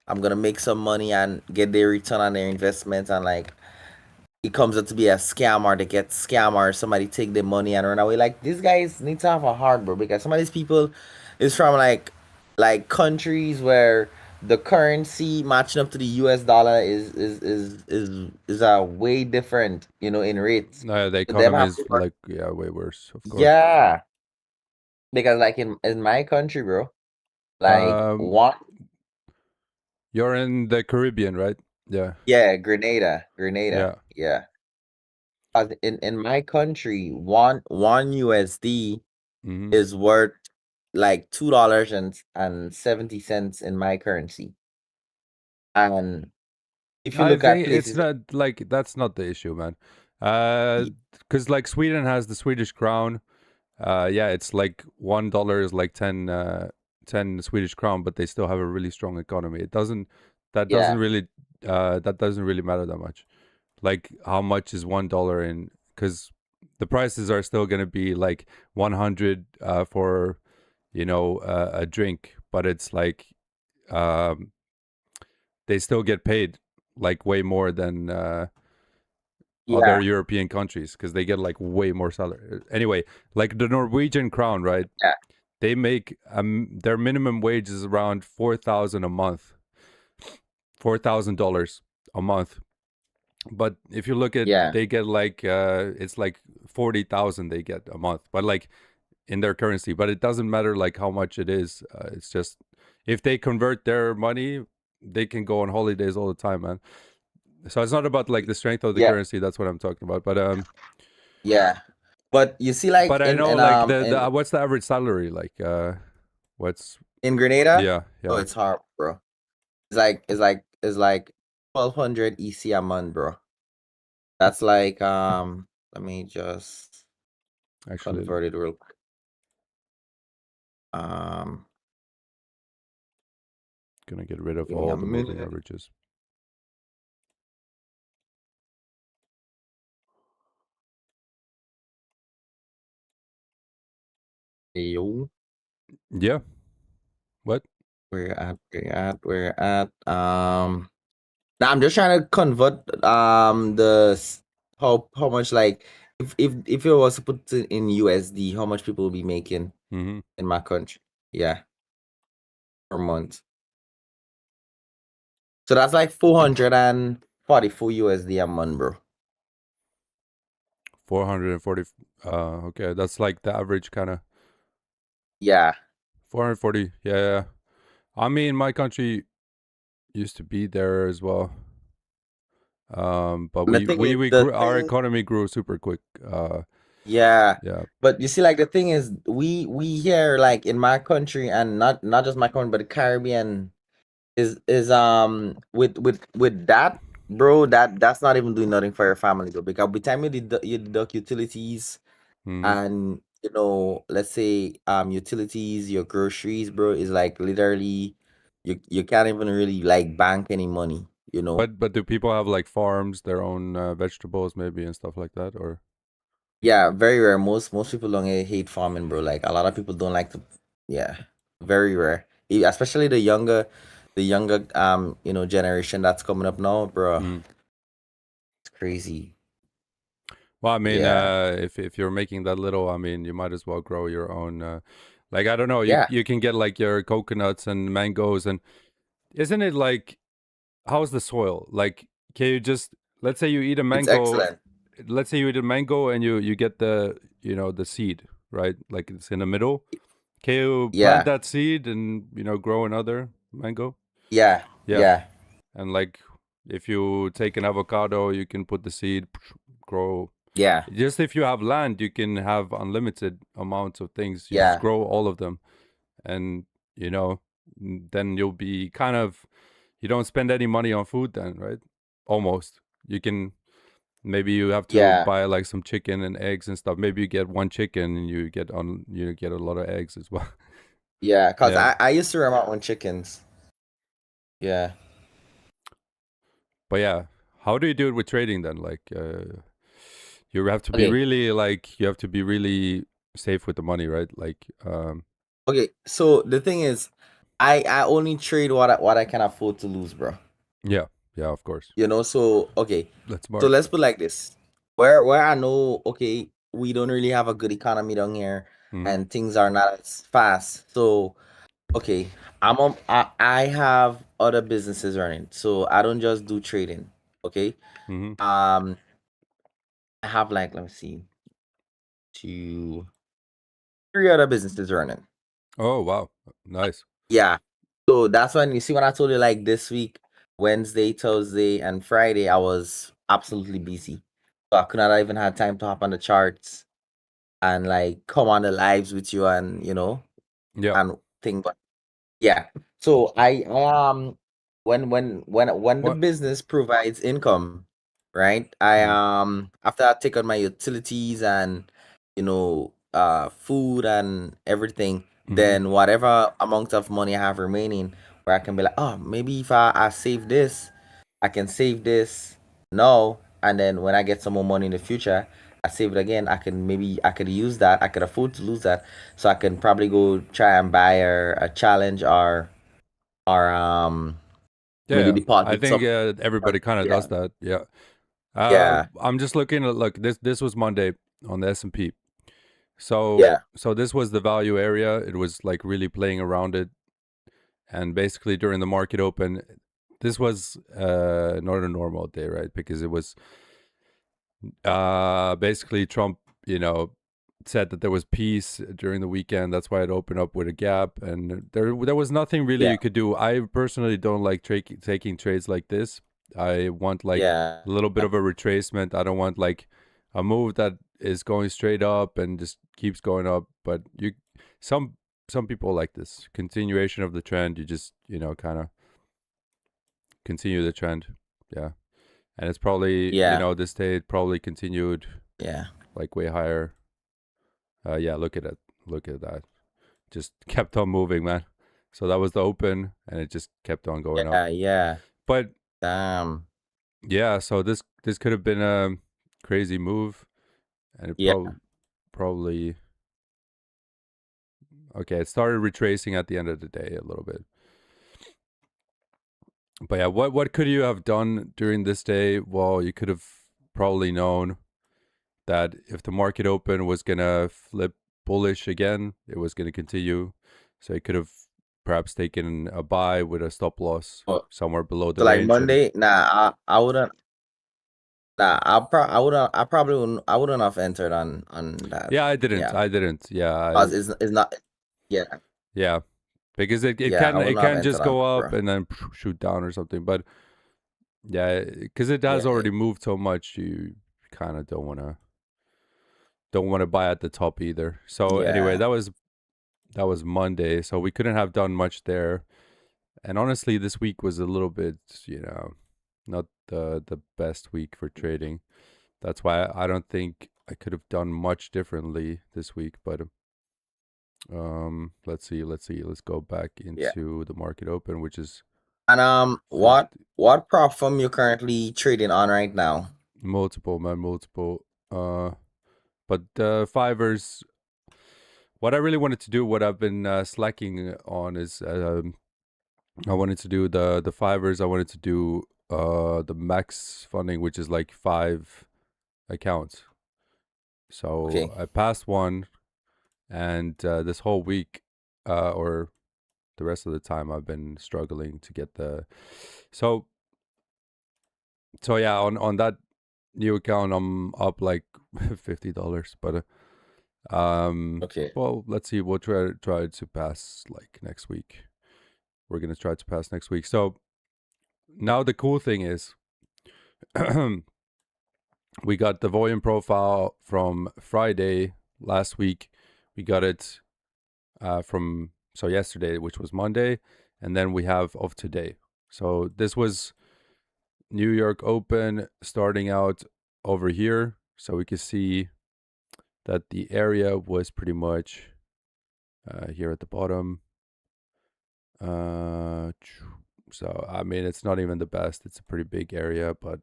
I'm gonna make some money and get their return on their investment, and like it comes out to be a scam, or they get scam, or somebody take their money and run away. Like these guys need to have a heart, bro, because some of these people is from like countries where the currency matching up to the US dollar is a way different, in rates. the So them economy have is to work. like, yeah, way worse, of course. Yeah, because like in my country, bro, like Um, one, you're in the Caribbean, right? Yeah, yeah, Grenada, yeah. yeah. In my country, one USD Hmm. is worth like $2.70 in my currency. And if you I look at think it's places, not like that's not the issue, man. y- Because like Sweden has the Swedish crown. Yeah, it's like $1 is like 10 Swedish crown, but they still have a really strong economy. It doesn't that doesn't yeah, really that doesn't really matter that much. Like how much is $1 in? Because the prices are still gonna be like 100 for a drink, but it's like um they still get paid like way more than other yeah, European countries because they get like way more salary. Anyway, like the Norwegian crown, right? yeah, They make their minimum wage is around 4,000 a month, $4,000 a month. But if you look at, yeah, they get like it's like 40,000 they get a month, but like in their currency. But it doesn't matter like how much it is. It's just if they convert their money, they can go on holidays all the time, man. So it's not about like the strength of the yeah, currency. That's what I'm talking about. yeah. But you see, like But I in know in like um the in what's the average salary like? What's in Grenada, yeah, oh, yeah. it's hard, bro. It's like 1,200 EC a month, bro. That's like let me just Actually, convert it real quick. Um, gonna get rid of Give me a all the moving minute. averages. Yo, Yeah. What? we're at. Now I'm just trying to convert how much, like, if it was to put it in USD, how much people will be making Mm-hmm. in my country. Yeah, per month. So that's like 444 USD a month, bro. 440. Okay, that's like the average kind of Yeah. 440. Yeah, yeah. I mean, my country used to be there as well. But And the we thing we is, we the grew, our thing, economy grew super quick. yeah. Yeah. But you see, like the thing is, we here, like in my country, and not just my country, but the Caribbean, is with that, bro, that's not even doing nothing for your family, though, because by the time you deduct utilities, Mm-hmm. and let's say utilities, your groceries, bro, is like literally you can't even really like bank any money. you know. But do people have like farms, their own vegetables maybe and stuff like that, or? Yeah, very rare. Most people don't hate farming, bro. Like a lot of people don't like to. Yeah, very rare. Especially the younger generation that's coming up now, bro. Mm. It's crazy. Well, I mean, Yeah, if you're making that little, I mean, you might as well grow your own. Like I don't know, yeah. you can get like your coconuts and mangoes, and isn't it like how's the soil? Like, can you just let's say you eat a It's mango, excellent. let's say you eat a mango and you get the the seed, right? Like it's in the middle. Can you plant Yeah, that seed and grow another mango? yeah, Yeah, yeah, and like if you take an avocado, you can put the seed, grow. yeah, Just if you have land, you can have unlimited amounts of things. You just yeah, grow all of them, and you know, then you'll be kind of you don't spend any money on food then, right? Almost. You can maybe you have to yeah, buy like some chicken and eggs and stuff. Maybe you get one chicken and you get a lot of eggs as well. yeah. Cause Yeah. I used to rear my own chickens. Yeah. But yeah, how do you do it with trading then? Like you have to be Okay. really like you have to be really safe with the money, right? Like Okay. So the thing is, I only trade what I can afford to lose, bro. yeah. Yeah, of course. So okay. That's So smart. let's put like this. Where I know, okay, we don't really have a good economy down here Mhm. and things are not as fast. So okay, I have other businesses running. So I don't just do trading. Okay. Mhm. Um I have like, let me see, two, three other businesses running. Oh, wow. Nice. Yeah. So that's when you see when I told you like this week, Wednesday, Thursday, and Friday, I was absolutely busy. So I could not even have time to hop on the charts and like come on the lives with you and Yeah. and think. But yeah. So when the What? business provides income, right? I Mhm. after I take out my utilities and food and everything, Mhm. then whatever amount of money I have remaining, where I can be like, oh, maybe if I save this, I can save this now, and then when I get some more money in the future, I save it again. I could use that. I could afford to lose that, so I can probably go try and buy a challenge or Yeah, maybe yeah. depart I with think some. everybody kind of does Yeah, that. Yeah. yeah, I'm just looking at look. This was Monday on the S&P. So yeah, this was the value area. It was like really playing around it, and basically during the market open, this was not a normal day, right? Because it was basically Trump, said that there was peace during the weekend. That's why it opened up with a gap, and there was nothing really yeah, you could do. I personally don't like taking trades like this. I want like yeah, a little bit of a retracement. I don't want like a move that is going straight up and just keeps going up. But some some people like this continuation of the trend. You just kind of continue the trend. Yeah, and it's probably yeah, this day it probably continued yeah, like way higher. Yeah, look at it. Look at that. Just kept on moving, man. So that was the open, and it just kept on going up. yeah, yeah. But Damn. yeah, so this could have been a crazy move, and it Yeah, probably okay. It started retracing at the end of the day a little bit. But yeah, what could you have done during this day? Well, you could have probably known that if the market open was gonna flip bullish again, it was gonna continue. So you could have perhaps taken a buy with a stop loss oh, somewhere below the so like range. And Monday, nah, I wouldn't. Nah, I wouldn't. I probably wouldn't. I wouldn't have entered on that. yeah, I didn't. Yeah, I didn't. Yeah, cause it's not. Yeah, yeah, because it yeah. I can wouldn't it have can entered just on go that, up bro. and then shoot down or something. But yeah, because it has Yeah, already moved so much, you kind of don't want to buy at the top either. So anyway, yeah, that was Monday, so we couldn't have done much there. And honestly, this week was a little bit, not the best week for trading. That's why I don't think I could have done much differently this week. But let's see. Let's go back yeah, into the market open, which is And for what prop firm you currently trading on right now? multiple, man, multiple. Uh, but Fivers. What I really wanted to do, what I've been slacking on, is I wanted to do the Fivers. I wanted to do the max funding, which is like 5 accounts. So Okay. I passed one, and this whole week, or the rest of the time, I've been struggling to get the. So yeah, on that new account, I'm up like $50, but Okay. well, let's see. We'll try to pass like next week. We're gonna try to pass next week. So now the cool thing is, we got the volume profile from Friday last week. We got it from yesterday, which was Monday, and then we have of today. So this was New York Open starting out over here. So we can see that the area was pretty much here at the bottom. So I mean, it's not even the best. It's a pretty big area, but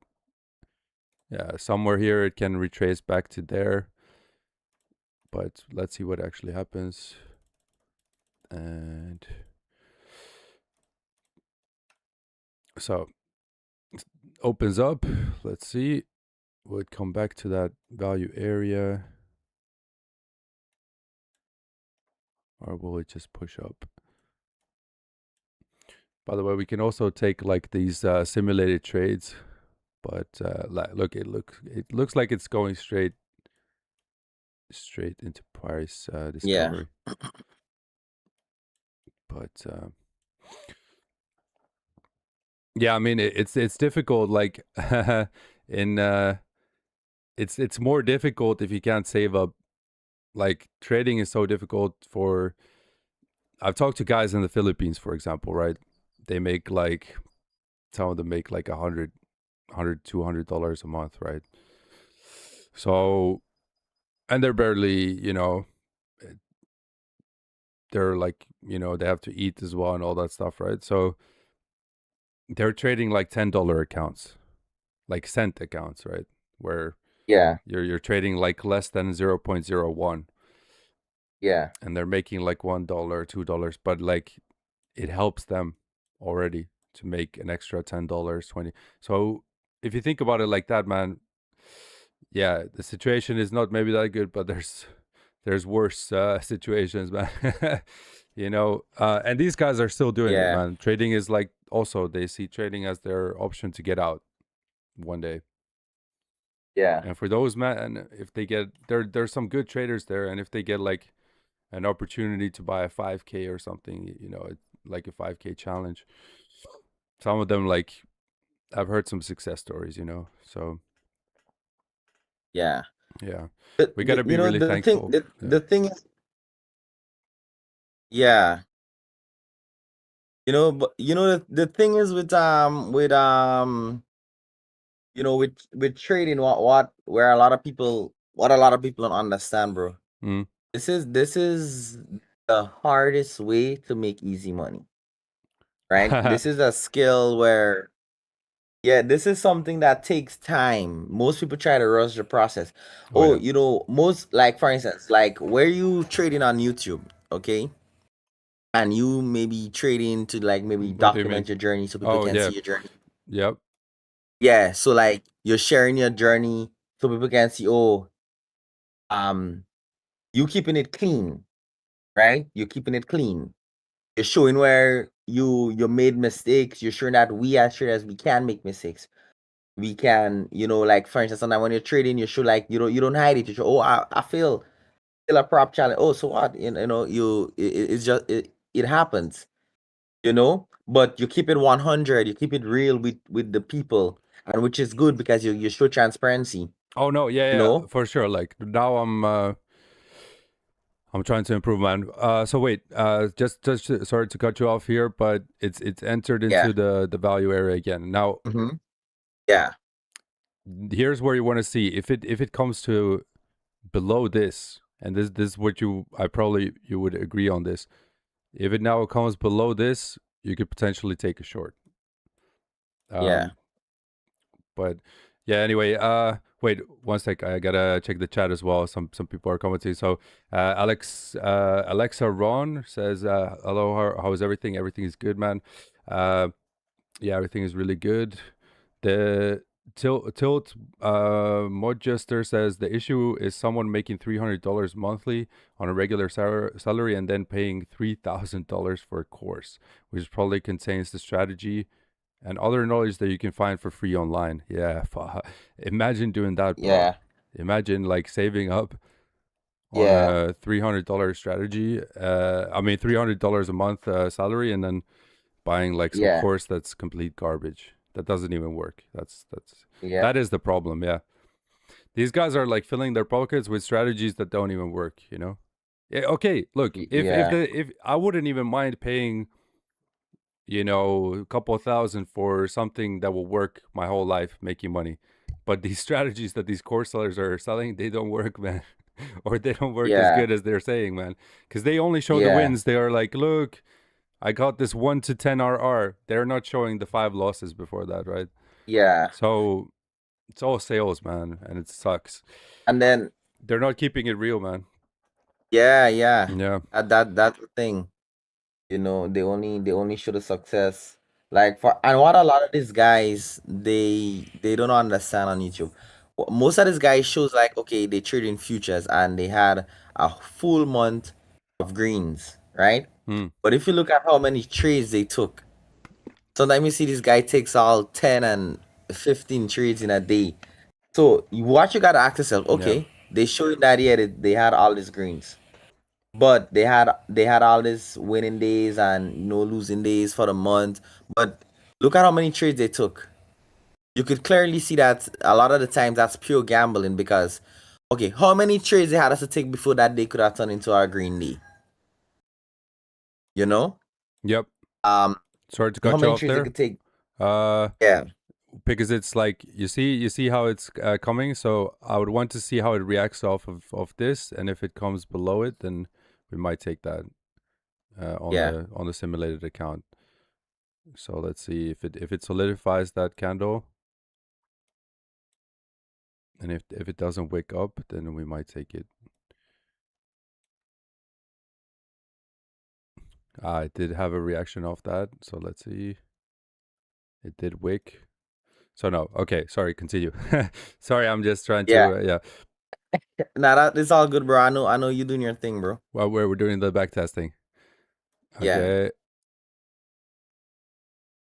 yeah, somewhere here it can retrace back to there. But let's see what actually happens. And so it opens up. Let's see. Will it come back to that value area? Or will it just push up? By the way, we can also take like these simulated trades, but look, it looks like it's going straight into price Yeah. discovery. But yeah, I mean it's difficult. Like in it's more difficult if you can't save up. Like trading is so difficult for. I've talked to guys in the Philippines, for example, right? They make like some of them make like $100-$200 a month, right? So, and they're barely, they're like, they have to eat as well and all that stuff, right? So they're trading like $10 accounts, like cent accounts, right? Where Yeah. you're trading like less than 0.01, Yeah. and they're making like $1, $2, but like it helps them already to make an extra $10, 20. So if you think about it like that, man, yeah, the situation is not maybe that good, but there's worse situations, man. And these guys are still doing it, Yeah. man. Trading is like, also they see trading as their option to get out one day. Yeah. And for those, man, if they get there's some good traders there, and if they get like an opportunity to buy a 5K or something, like a 5K challenge, some of them, like, I've heard some success stories, so Yeah. yeah, The, we got to be you know really the thing thankful. Yeah. the thing is, yeah. But the thing is with trading, what where a lot of people what a lot of people don't understand, bro. Mm. This is the hardest way to make easy money, right? This is a skill where, yeah, this is something that takes time. Most people try to rush the process. Oh Oh, yeah. most, like, for instance, like where you trading on YouTube, okay? And you maybe trading to, like, maybe What do you mean? document your journey so people Oh can yeah. see your journey. Yep. Yeah, so like you're sharing your journey so people can see, oh, um, you keeping it clean, right? You're keeping it clean. You're showing where you made mistakes. You're showing that we as traders, we can make mistakes. We can, like, for instance, sometimes when you're trading, you show, like, you don't hide it. You show, oh, I feel a prop challenge. Oh, so what? It's just, it happens, but you keep it 100. You keep it real with the people, and which is good because you show transparency. Oh no, yeah, You yeah, know, for sure. Like now I'm trying to improve, man. So wait, just sorry to cut you off here, but it's entered yeah, into the value area again. Now, mm-hmm. Yeah, here's where you want to see if it comes to below this, and this is what you would agree on this. If it now comes below this, you could potentially take a short. Yeah. Um, but yeah, anyway, wait one sec. I gotta check the chat as well. Some people are commenting. So Alexa Ron says, hello, how is everything? Everything is good, man. Uh, yeah, everything is really good. The Tilt Modjester says the issue is someone making $300 monthly on a regular salary and then paying $3,000 for a course, which probably contains the strategy and other knowledge that you can find for free online. Yeah, imagine doing that, bro. Yeah. Imagine like saving up on Yeah. a $300 strategy. I mean $300 a month salary, and then buying like some Yeah. course that's complete garbage that doesn't even work. Yeah. That is the problem. Yeah, these guys are like filling their pockets with strategies that don't even work. You know. Yeah. Okay. Look, Yeah. if I wouldn't even mind paying, a couple of thousand for something that will work my whole life making money, but these strategies that these course sellers are selling, they don't work, man. Or they don't work as Yeah. good as they're saying, man, because they only show the Yeah. wins. They are like, look, I got this 1 to 10 RR. They're not showing the 5 losses before that, right? Yeah. So it's all sales, man, and it sucks. And then They're not keeping it real, man. yeah, yeah. Yeah. That's the thing. They only show the success. Like for and what a lot of these guys they don't understand on YouTube. Most of these guys shows like okay, they trade in futures and they had a full month of greens, right? Hmm. But if you look at how many trades they took, sometimes you see this guy takes all 10 and 15 trades in a day. So what you gotta ask yourself, Yeah. okay, they showed that yeah they had all these greens. But they had all these winning days and no losing days for the month. But look at how many trades they took. You could clearly see that a lot of the times that's pure gambling because okay, how many trades they had us to take before that day could have turned into our green day? You know? Yep. Um Sorry to how cut you many off trades they there. could take? Uh, Yeah, because it's like you see how it's coming. So I would want to see how it reacts off of this, and if it comes below it, then we might take that on yeah, the simulated account. So let's see if it solidifies that candle, and if it doesn't wake up, then we might take it. It did have a reaction off that, so let's see. It did wick. So no, okay, sorry, continue. Sorry, I'm just trying yeah. to yeah. Nah, it's all good, bro. I know you doing your thing, bro. Well, we're doing the back testing. Yeah. Okay,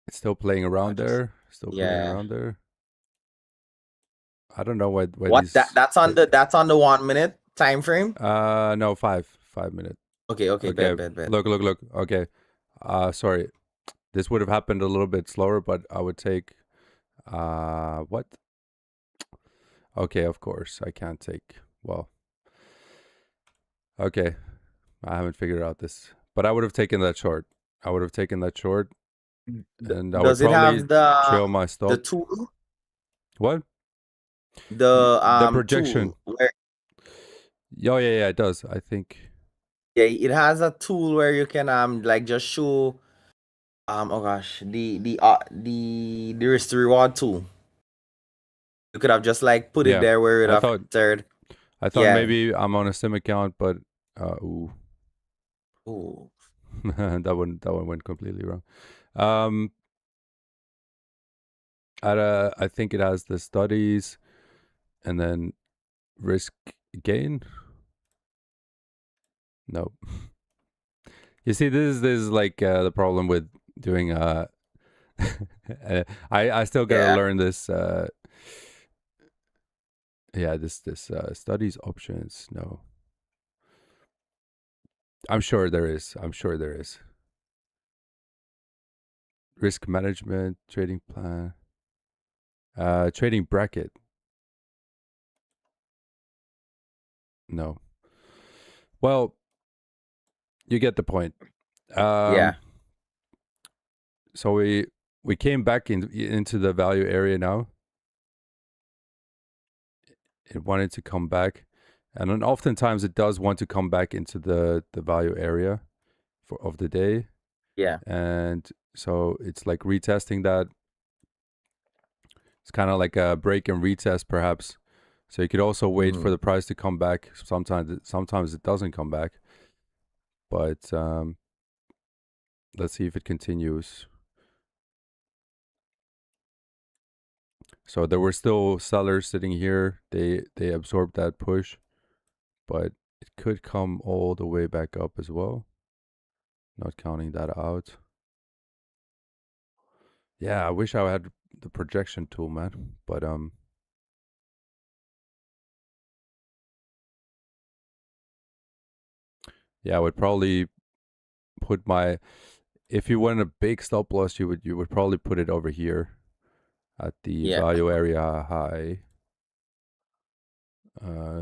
it's still playing I around just there. Still playing yeah. around there. I don't know why What that these. that's on the 1 minute time frame? No, 5 minute. Okay, okay, Okay, bet. look. Okay, sorry. This would have happened a little bit slower, but I would take. What? Okay, of course I can't take. Well, okay, I haven't figured out this, but I would have taken that short. I would have taken that short, and I would Does it probably have the trail my the stop. tool? What? The The projection. tool where Oh yeah, it does. I think. yeah, it has a tool where you can like just show oh gosh, the risk to reward tool. You could have just like put it Yeah, there where it I have thought entered. I thought Yeah. maybe I'm on a sim account, but ooh, Ooh. that one went completely wrong. Um, I think it has the studies and then risk gain. No, you see, this is like the problem with doing I still gotta Yeah. learn this. Yeah, this studies options. No, I'm sure there is. I'm sure there is risk management, trading plan, trading bracket. No. Well, you get the point. Yeah. So we came back into the value area now. It wanted to come back, and then oftentimes it does want to come back into the value area of the day, Yeah. and so it's like retesting that. It's kind of like a break and retest, perhaps. So you could also wait for Mm. the price to come back. Sometimes it doesn't come back, but let's see if it continues. So there were still sellers sitting here. They absorbed that push, but it could come all the way back up as well. Not counting that out. Yeah, I wish I had the projection tool, man. But yeah, I would probably put my, if you want a big stop loss, you would probably put it over here at the Yeah. value area high.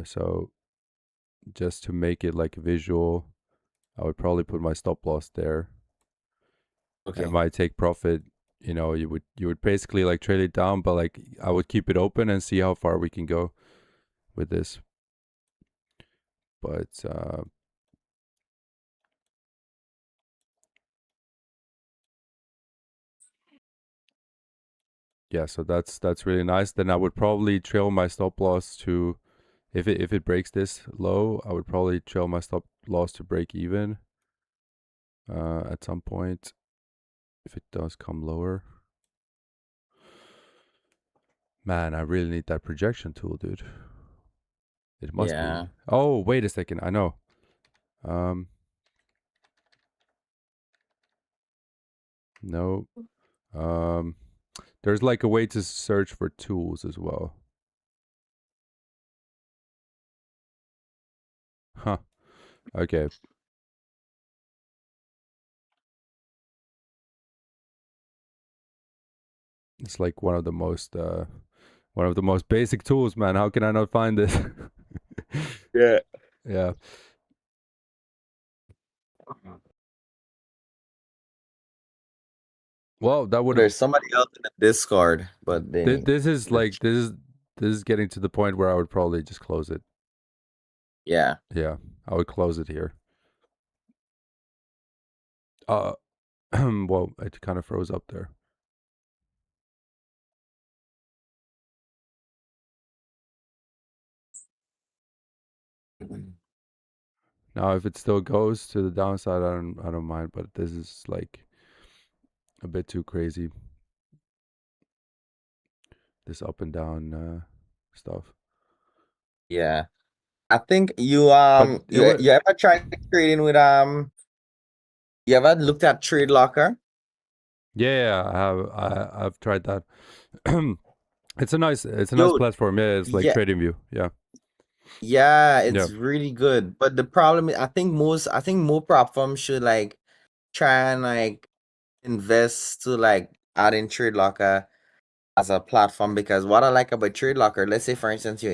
So just to make it like visual, I would probably put my stop loss there, and Okay. my take profit. You would basically like trade it down, but like I would keep it open and see how far we can go with this. But yeah, so that's really nice. Then I would probably trail my stop loss to, if it breaks this low, I would probably trail my stop loss to break even at some point if it does come lower. Man, I really need that projection tool, dude. It must be. Yeah. Oh, wait a second. I know. Um, no. Um, there's like a way to search for tools as well. Huh. Okay. It's like one of the most basic tools, man. How can I not find this? Yeah. Yeah. Well, that would have. There's somebody else in the Discord, but they This is the like this is getting to the point where I would probably just close it. yeah. Yeah, I would close it here. Uh, well, it kind of froze up there. Now, if it still goes to the downside, I don't mind. But this is like a bit too crazy. This up and down stuff. Yeah. I think you But it you would. you ever tried trading with you ever looked at Trade Locker? Yeah, I have. I've tried that. It's a nice Yo, platform. Yeah, it's like yeah, Trading View. Yeah, yeah, yeah. it's really good. But the problem is I think more platforms should like try and like invest to like add in Trade Locker as a platform because what I like about Trade Locker, let's say for instance you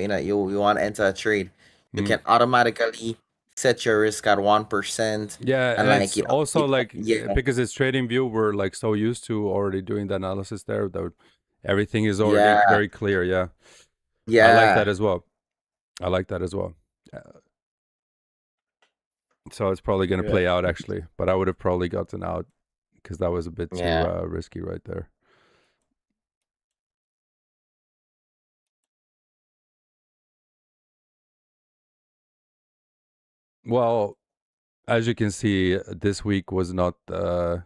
want to enter a trade, you Mm. can automatically set your risk at 1% Yeah, and and like it's also like yeah, because it's Trading View, we're like so used to already doing the analysis there that everything is already yeah, very clear. Yeah, I like that yeah, as well. I like that as well. So it's probably going to yeah, play out actually, but I would have probably gotten out because that was a bit too yeah, risky right there. Well, as you can see, this week was not not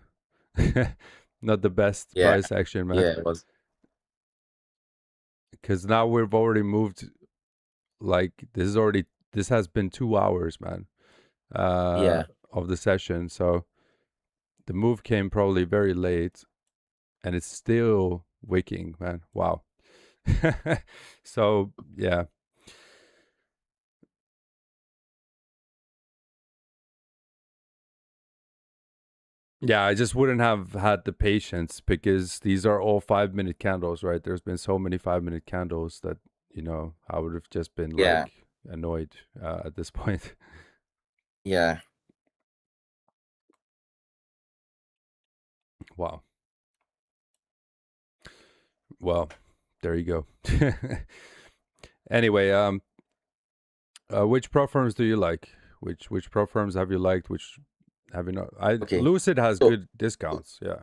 the best yeah, price action, man. yeah, it was Because now we've already moved. Like this has been 2 hours, man, yeah, of the session. So the move came probably very late, and it's still wicking, man. Wow. So yeah, yeah. I just wouldn't have had the patience because these are all 5 minute candles, right? There's been so many 5 minute candles that I would have just been yeah, like annoyed at this point. yeah, Wow. Well, there you go. Anyway, which prop firms do you like? Which prop firms have you liked? Which have you not? I okay. Lucid has So good discounts. Yeah.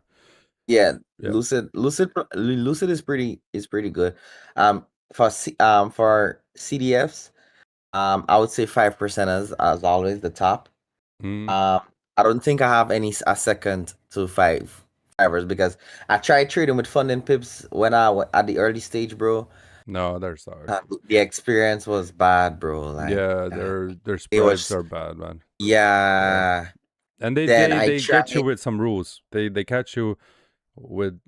Yeah, Yeah. Lucid is pretty good. For CDFs, I would say 5% as always the top. Mm, Um, I don't think I have a second to fivers because I tried trading with funding pips when at the early stage, bro. no, they're sorry. The experience was bad, bro. Like Yeah, uh, their it spreads was, are bad, man. Yeah. yeah. And Then I they get you tried, with some rules. They catch you with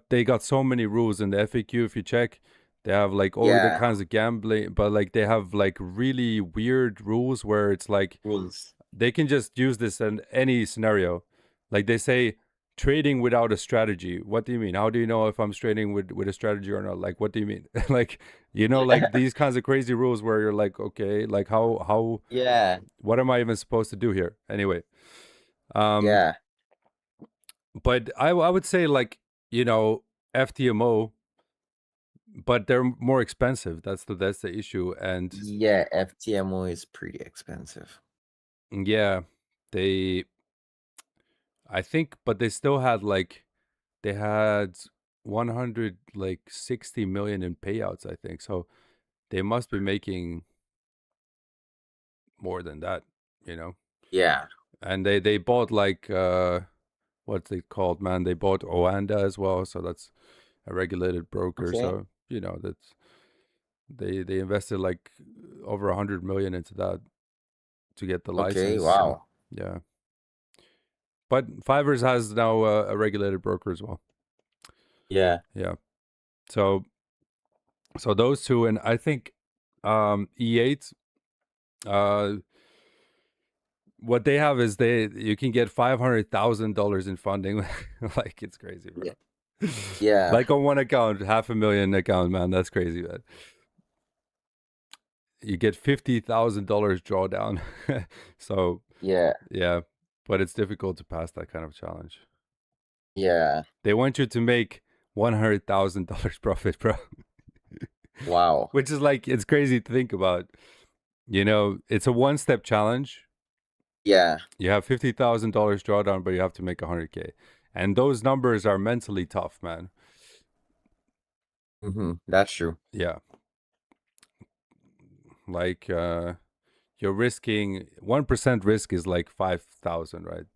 they got so many rules in the FAQ. If you check, they have like all the yeah, kinds of gambling, but like they have like really weird rules where it's like rules. they can just use this in any scenario. Like they say, trading without a strategy. What do you mean? How do you know if I'm trading with a strategy or not? Like, what do you mean? Like, like these kinds of crazy rules where you're like, okay, like how Yeah, what am I even supposed to do here? Anyway, um, yeah, but I would say like FTMO, but they're more expensive. That's the issue, and yeah. FTMO is pretty expensive. yeah, they I think, but they still had like they had 100 like 60 million in payouts, I think. So they must be making more than that, you know. Yeah. And they bought like what's it called, man? They bought Oanda as well, so that's a regulated broker. Okay. So that's they invested like over 100 million into that to get the Okay. license. So Wow. yeah, but Fivers has now a regulated broker as well. Yeah. Yeah. So those two, and I think E8 uh what they have is you can get $500,000 in funding. Like it's crazy, bro. Yeah. Yeah. Like on one account, 500,000 account, man. That's crazy, man. You get $50,000 drawdown. So Yeah. yeah, but it's difficult to pass that kind of challenge. Yeah. They want you to make $100,000 profit, bro. Wow. Which is like it's crazy to think about. It's a one-step challenge. Yeah. You have $50,000 drawdown, but you have to make 100K, and those numbers are mentally tough, man. That's true. Yeah, like you're risking 1% risk is like 5,000, right?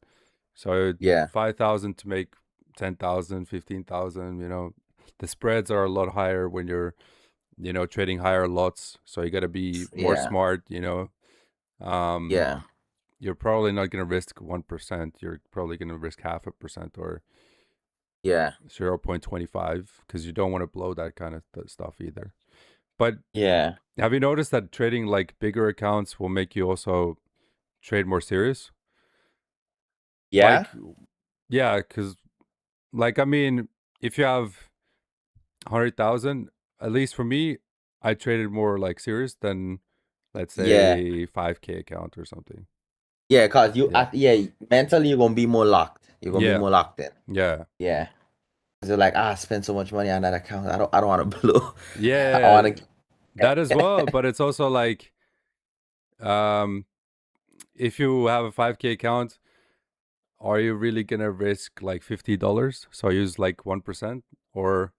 So Yeah. 5,000 to make 10,000, 15,000. The spreads are a lot higher when you're trading higher lots. So you got to be more Yeah. smart. Um, Yeah. you're probably not going to risk 1%. You're probably going to risk 0.5% or Yeah. 0.25 because you don't want to blow that kind of stuff either. But Yeah. have you noticed that trading like bigger accounts will make you also trade more serious? Yeah. Like, yeah, because like I mean, if you have 100,000, at least for me, I traded more like serious than let's Yeah. say 5K account or something. Yeah. Cause Yeah, mentally you're gonna be more locked. You're gonna be yeah, more locked in. yeah, Yeah. 'Cause you're like, I spent so much money on that account. I don't want to blow. I yeah. want That as well, to. but it's also like um if you have a 5K account, are you really gonna risk like $50? So use like 1%, or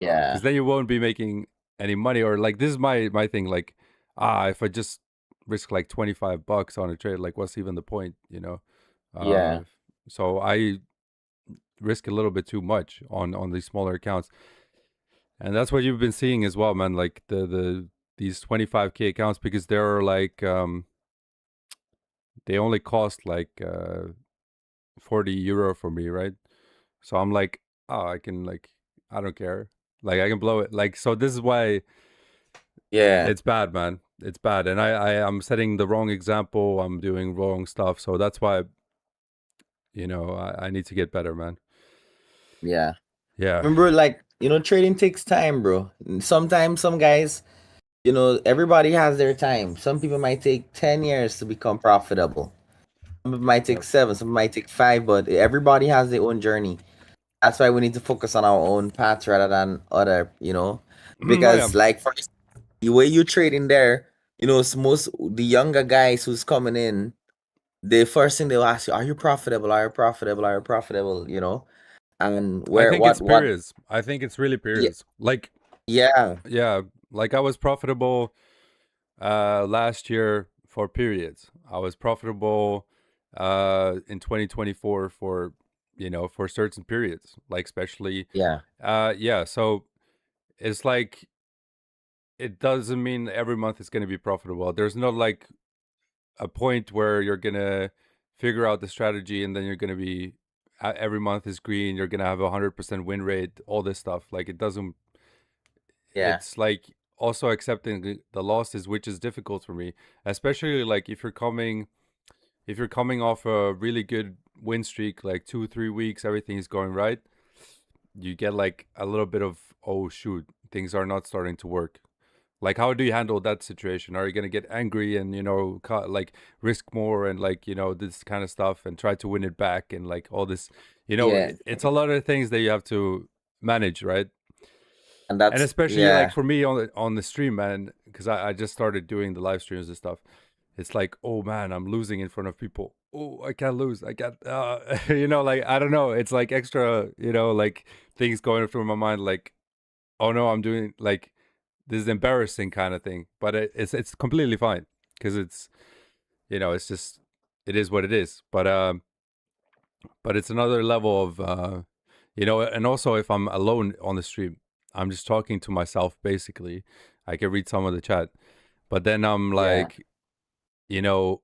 Yeah. because then you won't be making any money. Or like this is my thing. Like, if I just risk like $25 on a trade, like what's even the point? Yeah. So I risk a little bit too much on these smaller accounts, and that's what you've been seeing as well, man. Like these 25K accounts, because they're like they only cost like 40 euro for me, right? So I'm like, oh, I can like, I don't care. Like I can blow it. Like, so this is why Yeah. it's bad, man. It's bad. And I'm setting the wrong example. I'm doing wrong stuff. So that's why, I need to get better, man. Yeah. Yeah. Remember, like, trading takes time, bro. Sometimes some guys, everybody has their time. Some people might take 10 years to become profitable. Some people might take Yep. 7, some might take 5, but everybody has their own journey. That's why we need to focus on our own paths rather than other, Oh, yeah. because like for the way you trade in there, most the younger guys who's coming in, the first thing they'll ask you, are you profitable? Are you profitable? Are you profitable? And I where think it's what periods. I think it's really yeah, periods. Like, yeah, yeah, like I was profitable last year for periods. I was profitable in 2024 for, for certain periods, like especially yeah, yeah, so it's like it doesn't mean every month is going to be profitable. There's not like a point where you're going to figure out the strategy and then you're going to be every month is green, you're going to have 100% win rate, all this stuff. Like it doesn't, yeah, it's like also accepting the losses, which is difficult for me, especially like if you're coming off a really good win streak, like 2 3 weeks, everything is going right, you get like a little bit of, oh shoot, things are not starting to work. Like how do you handle that situation? Are you going to get angry and like risk more and like this kind of stuff and try to win it back and like all this, yeah. it's a lot of things that you have to manage, right? And And that's especially like yeah, for me on the stream, man, because I just started doing the live streams and stuff. It's like, oh man, I'm losing in front of people. Oh, I can't lose. I can't, like I don't know. It's like extra, like things going through my mind. Like, oh no, I'm doing like this is embarrassing kind of thing. But it's completely fine because it's just it is what it is. But it's another level of and also if I'm alone on the stream, I'm just talking to myself basically. I can read some of the chat, but then I'm yeah, like, you know,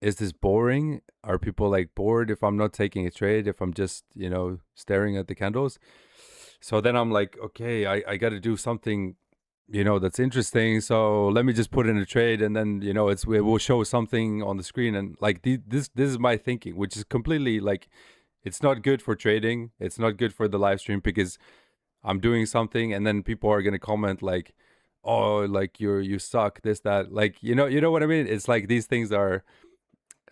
is this boring? Are people like bored if I'm not taking a trade, if I'm just staring at the candles? So then I'm like, okay, I got to do something that's interesting, so let me just put in a trade, and then it will show something on the screen, and like this is my thinking, which is completely like, it's not good for trading, it's not good for the live stream, because I'm doing something and then people are going to comment like, oh, like you suck, this that, like you know what I mean. It's like these things are,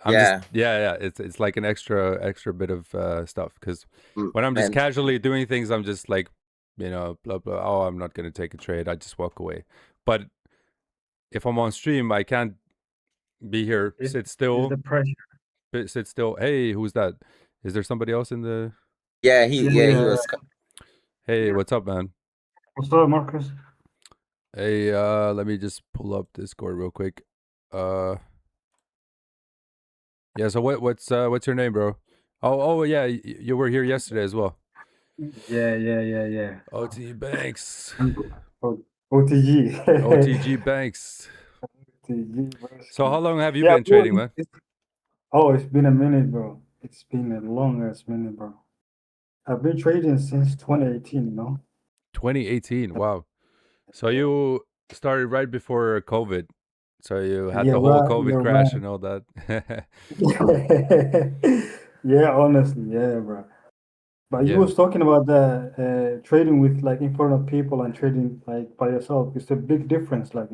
I'm just, yeah. yeah, it's like an extra bit of stuff, because when I'm just And casually doing things, I'm just like, blah blah, oh, I'm not going to take a trade, I just walk away. But if I'm on stream, I can't be here, It is the pressure. sit still. Hey, who's that? Is there somebody else in the, yeah, Yeah, he yeah. was hey, Yeah. what's up, man? What's up, Marcus? Hey, let me just pull up Discord real quick. Yeah, so what's your name, bro? Oh yeah, you were here yesterday as well. Yeah. OT Banks. O- OTG. OTG Banks. OTG, So how broski. long have you Yeah, been bro. trading, man? It's been a minute, bro. It's been a long ass minute, bro. I've been trading since 2018, 2018. Wow. So you started right before COVID. So you had Yeah, the whole right. COVID You're crash right. and all that. Yeah, honestly, yeah, bro. But you Yeah. was talking about the trading with like in front of people and trading like by yourself. It's a big difference, like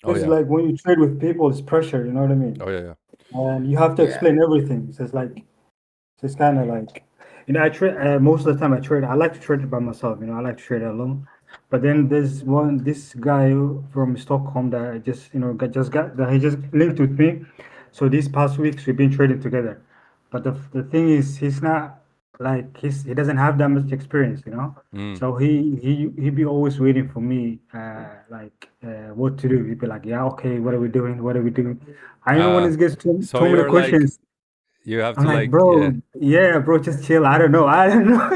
Oh because yeah. like when you trade with people, it's pressure. You know what I mean? Oh yeah. And you have to yeah, explain everything. So it's kind of like I trade most of the time. I like to trade by myself. I like to trade alone. But then there's this guy from Stockholm that I just got that he just linked with me. So these past weeks we've been trading together. But the thing is, he's not like he doesn't have that much experience. Mm. So he be always waiting for me, what to do. He'd be like, yeah, okay, what are we doing? What are we doing? I know when Uh it gets so too many you're like, questions. you have I'm to like, like, yeah. bro, yeah, bro, just chill. I don't know. I don't know.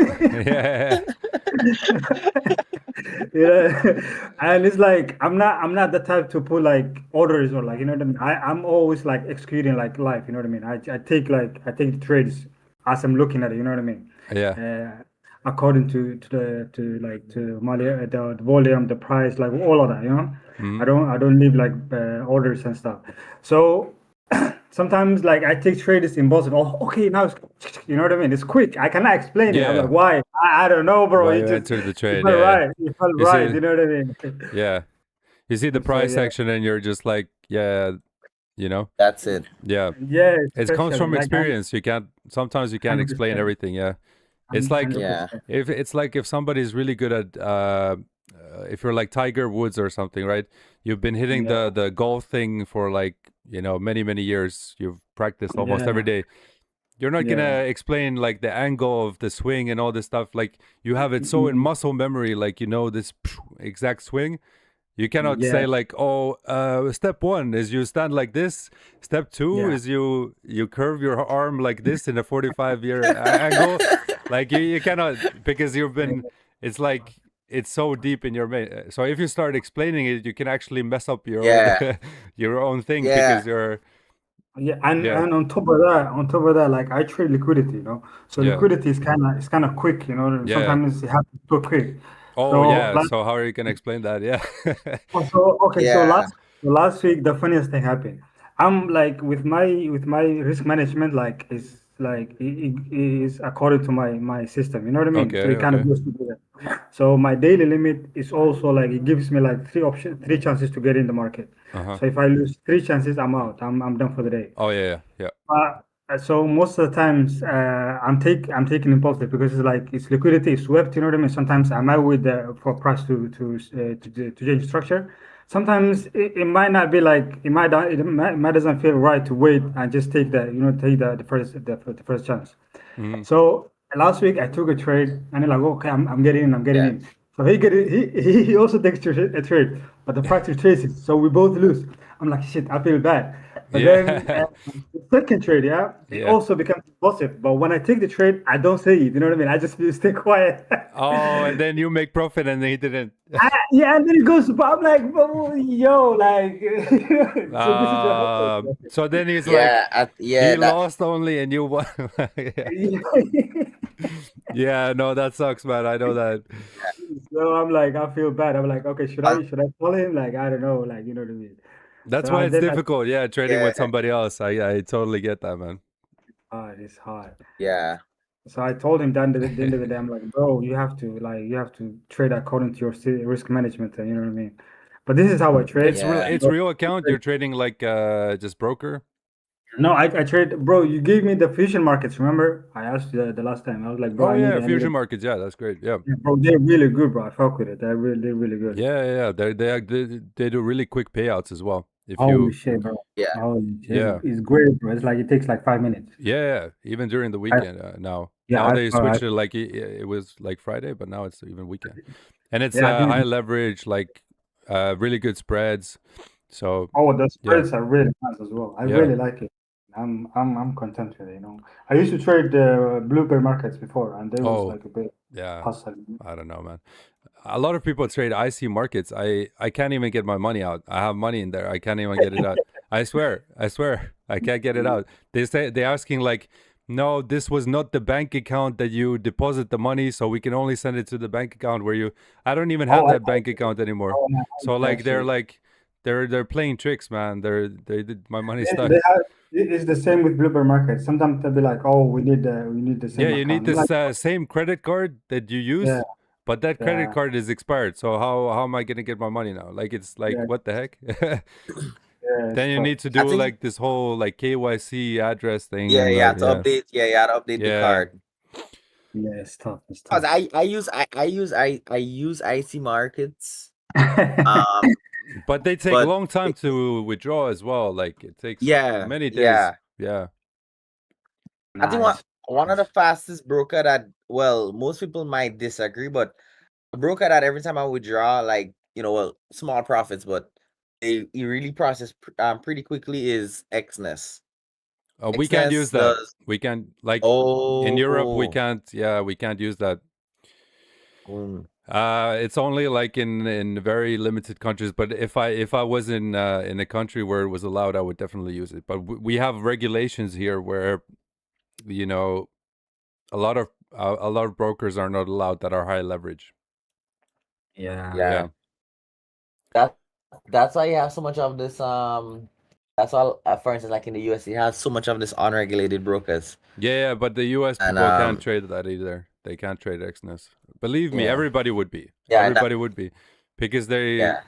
Yeah. And it's like I'm not the type to put like orders or like what I mean. I'm always like executing like life. You know what I mean. I take the trades as I'm looking at it. You know what I mean. Yeah. According to the volume, the price, like all of that. I Mm. don't leave like orders and stuff. So sometimes like I take trades impulsive. Oh, okay, now you know what I mean. It's quick. I cannot explain it. I'm like, Yeah. why? I don't know, bro. Why It you just entered the it trade? felt Yeah. right. It felt You right. see, You know what I mean? yeah. You see the So price yeah, section and you're just like, yeah, you know? that's it. Yeah. yeah, It comes especially from like I'm experience. Sometimes you can't explain 100%, everything. Yeah. It's like, hundred Yeah, percent. if it's like if somebody's really good at, if you're like Tiger Woods or something, right? You've been hitting the golf thing for like, many, many years. You've practiced almost every Yeah, day. You're not Yeah. gonna explain like the angle of the swing and all this stuff. Like you have it so in muscle memory, like you know this exact swing. You cannot Yeah. say like, oh, step 1 is you stand like this. Step 2 Yeah. is you curve your arm like this in a 45-year angle. Like you cannot, because you've been. It's like it's so deep in your brain. So if you start explaining it, you can actually mess up your Yeah. own your own thing Yeah. because you're Yeah, and yeah on top of that, like I trade liquidity, you know. So yeah. liquidity is kind of quick, you know. Yeah. Sometimes it happens so quick. Oh So yeah. So how are you gonna explain that? Yeah. so okay, so Yeah. last week the funniest thing happened. I'm like with my risk management, like it is according to my system. You know what I mean? So Okay. it kind of Okay. goes together. So my daily limit is also like it gives me like three chances to get in the market. Uh-huh. So if I lose three chances, I'm out. I'm done for the day. Oh yeah. Yeah. So most of the times, I'm taking impulsive because it's like it's liquidity, it's swept. You know what I mean? Sometimes I might wait for price to change structure. Sometimes it might not be like it might doesn't feel right to wait and just take the first chance. Mm-hmm. So last week I took a trade and I'm like, okay, I'm getting in, I'm getting Yeah. in. So he also takes a trade, but the price retraces, so we both lose. I'm like, shit, I feel bad. But then Yeah. the second trade, yeah, it Yeah. also becomes impulsive. But when I take the trade, I don't say it. You know what I mean? I just stay quiet. Oh, and then you make profit, and he didn't. Yeah, and then it goes. But I'm like, oh, yo, like, so this is the So then he's Yeah. like, Yeah. he That. lost only, and you won. Yeah. whole. Yeah, no, that sucks, man. I know that. So I'm like, I feel bad. I'm like, okay, should I call him? Like, I don't know, like, you know what I mean. That's So why and it's then difficult. Yeah, trading Yeah. with somebody else. I totally get that, man. it's hard. Yeah. So I told him that at the end of the day, I'm like, bro, you have to trade according to your risk management, you know what I mean? But this is how I trade. It's real. Yeah. It's So, real account. You're trading like just broker. no, I trade, bro. You gave me the fusion markets. Remember, I asked you the last time. I was like, bro, Oh yeah, I need fusion markets. Yeah, that's great. Yeah. bro. They're really good, bro. I fuck with it. They're really good. Yeah. They do really quick payouts as well. If Holy you shit, bro. Yeah. Holy shit. Yeah. It's great, bro. It's like it takes like 5 minutes. Yeah, even during the weekend now. Yeah, Now I- they I- switched it like it was like Friday, but now it's even weekend. And it's Yeah, I think- high leverage, like really good spreads. So Oh, the spreads are really nice as well. I Yeah. really like it. I'm content with it, you know. I used to trade the blueberry markets before, and they was Oh. like a bit yeah, hustle. I don't know, man. A lot of people trade IC markets. I can't even get my money out. I have money in there. I can't even get it out. I swear, I can't get it out. They're asking like, no, this was not the bank account that you deposit the money, so we can only send it to the bank account where you. I don't even have Oh, I- that bank account anymore. Oh, man, So like that's they're it. like they're playing tricks, man. They did my money stuck. It's the same with blueberry markets. Sometimes they'll be like, "Oh, we need the same." Yeah, you need account. this same credit card that you use, Yeah. but that credit Yeah. card is expired. So how am I gonna get my money now? Like it's like Yeah. what the heck? Yeah, Then you tough. need to do think- like this whole like KYC address thing. Yeah. and, You have like, to update. Yeah. You have to update the Yeah. card. Yeah, it's tough. It's Cause tough. I use IC markets. But they take But a long time to withdraw as well. Like it takes Yeah. many days. Yeah. Yeah. I think one of the fastest broker that, well, most people might disagree, but a broker that every time I withdraw, like, well, small profits, but he really process pretty quickly is Xness. We can't use that. does- We can't like Oh, in Europe we can't. Yeah, we can't use that. It's only like in very limited countries. But if I was in a country where it was allowed, I would definitely use it. But we have regulations here where, a lot of brokers are not allowed that are high leverage. Yeah. Yeah. That's why you have so much of this. That's why, for instance, like in the US, you have so much of this unregulated brokers. Yeah, but the US And, people can't trade that either. They can't trade Xness. Believe me, Yeah. everybody would be. Yeah, Everybody would be, because Yeah,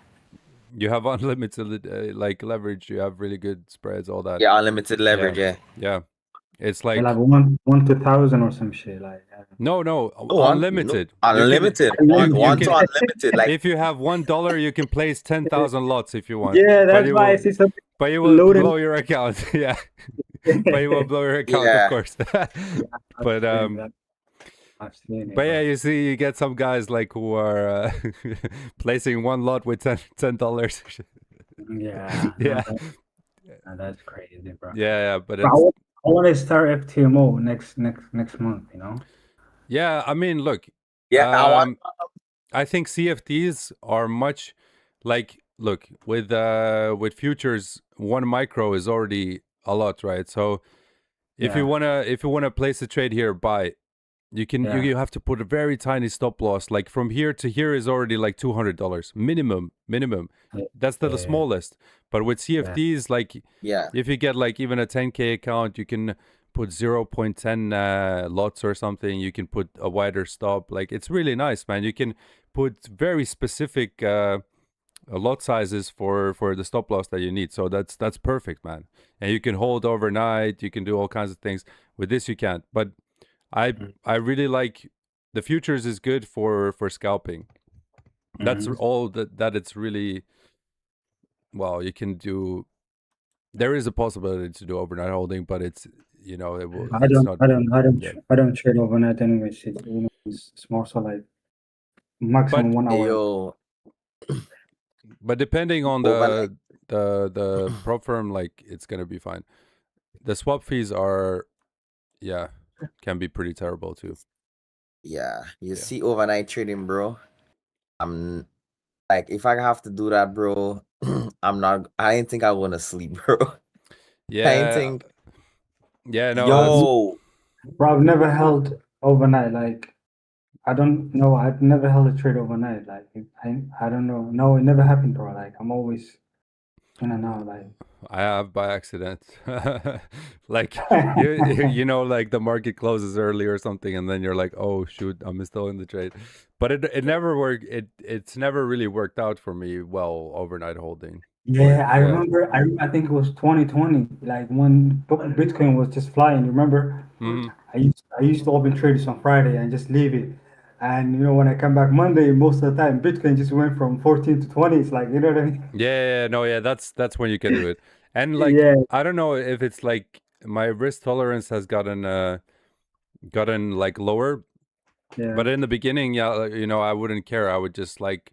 you have unlimited like leverage. You have really good spreads, all that. yeah, unlimited leverage. Yeah. Yeah. It's like Like 1 to 1,000 or some shit. Like no, Oh, unlimited. Unlimited. You One can- to unlimited. Like If you have $1, you can place 10,000 lots if you want. yeah, But that's you why I will- see some But you will loaded- blow your account. Yeah. but you won't blow your account, of Yeah. course. I've But seen that. I've seen it, But yeah, bro. you see, you get some guys like who are placing one lot with $10. Yeah, Yeah, that's crazy, bro. yeah, but But it's I want to start FTMO next month. You know. yeah. I mean, look, Yeah, I want. I think CFDs are much like look with futures. 1 micro is already a lot, right? So if you wanna place a trade here, buy. You have to put a very tiny stop loss. Like from here to here is already like $200 minimum. That's the smallest. But with CFDs, like Yeah. if you get like even a 10K account, you can put 0.10 lots or something. You can put a wider stop. Like it's really nice, man. You can put very specific lot sizes for the stop loss that you need. So that's perfect, man. And you can hold overnight. You can do all kinds of things. With this, you can't. But I really like the futures is good for scalping. That's all that it's really well. You can do. There is a possibility to do overnight holding, but it's you know it will. It's not. Yeah. I don't trade overnight anyways. It's more so like maximum But 1 hour. Yo, but depending on overnight. the prop firm, like it's gonna be fine. The swap fees are, yeah, can be pretty terrible too. Yeah, you Yeah. see overnight trading, bro. I'm like, if I have to do that, bro, I'm not. I didn't think I want to sleep, bro. I Yeah. didn't think. Yeah. No. Yo, Bro, I've never held overnight. Like I don't know. I've never held a trade overnight. Like I don't know. No, it never happened, bro. Like I'm always in and out. Like I have by accident. Like you know, like the market closes early or something, and then you're like, oh shoot, I'm still in the trade. But it never worked. It's never really worked out for me well overnight holding. yeah, I remember. I think it was 2020. Like when Bitcoin was just flying. You remember? Mhm. I used to open trades on Friday and just leave it. And you know when I come back Monday, most of the time Bitcoin just went from 14 to 20. It's like you know what I mean? Yeah, no, yeah, that's when you can do it. And like Yeah, I don't know if it's like my risk tolerance has gotten like lower, yeah, but in the beginning, yeah, you know, I wouldn't care. I would just like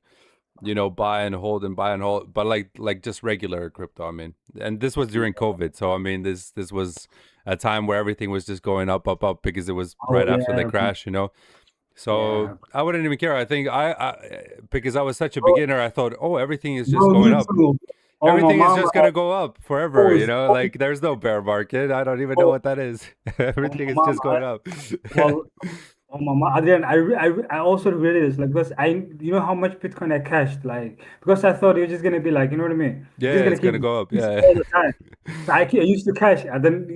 you know, buy and hold and buy and hold, but like just regular crypto. I mean, and this was during COVID, so I mean, this was a time where everything was just going up because it was oh right after the yeah, crash, you know. So yeah. I wouldn't even care. I think I because I was such a Bro, beginner, I thought, oh, everything is just bro, going me up. too. Oh my Everything is mama, just gonna go up forever, you always, know. Like there's no bear market. I don't even know oh, what that is. oh Everything my is just mama. going up. Well, oh my mama. Adrian, I also realized like because you know how much Bitcoin I cashed like because I thought it was just gonna be like you know what I mean. It's just Yeah, gonna it's keep gonna go up. increasing Yeah. all the time. So I used to cash and then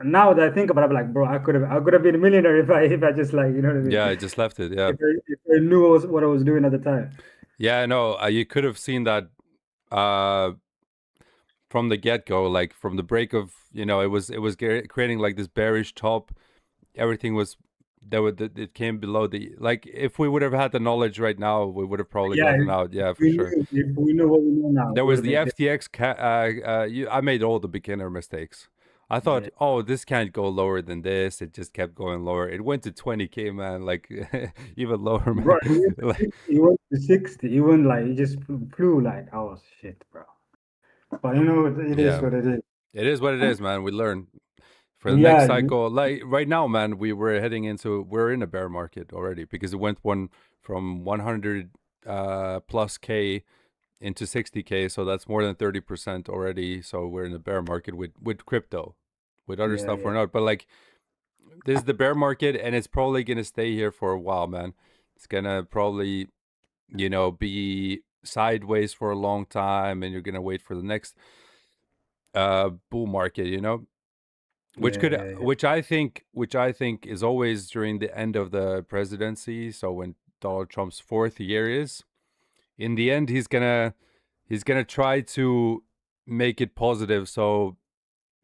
now that I think about it, I'm like bro, I could have been a millionaire if I just like you know what I Yeah, mean. I just left it. Yeah. If I knew what I was doing at the time. Yeah, no, you could have seen that uh from the get-go, like from the break of, you know, it was creating like this bearish top. Everything was it came below the, like if we would have had the knowledge right now, we would have probably Yeah, gotten out. Yeah, if for sure. we knew what we know now, There we would was have the been FTX. I made all the beginner mistakes. I thought, dead. oh, this can't go lower than this. It just kept going lower. It went to 20K, man. Like even lower, man. Bro, he went to Like, 60. He went to 60. He went like he just flew like oh shit, bro. But you know it is yeah, what it is. it is what it is, man. We learn for the next Yeah, cycle. Like right now, man, we're in a bear market already because it went from 100 plus K into 60K, so that's more than 30% already. So we're in a bear market with crypto. With other yeah, stuff, we're yeah. not. But like this is the bear market, and it's probably gonna stay here for a while, man. It's gonna probably, you know, be sideways for a long time, and you're gonna wait for the next bull market, you know, which could Yeah, yeah. which I think is always during the end of the presidency. So when Donald Trump's fourth year is, in the end, he's gonna try to make it positive. So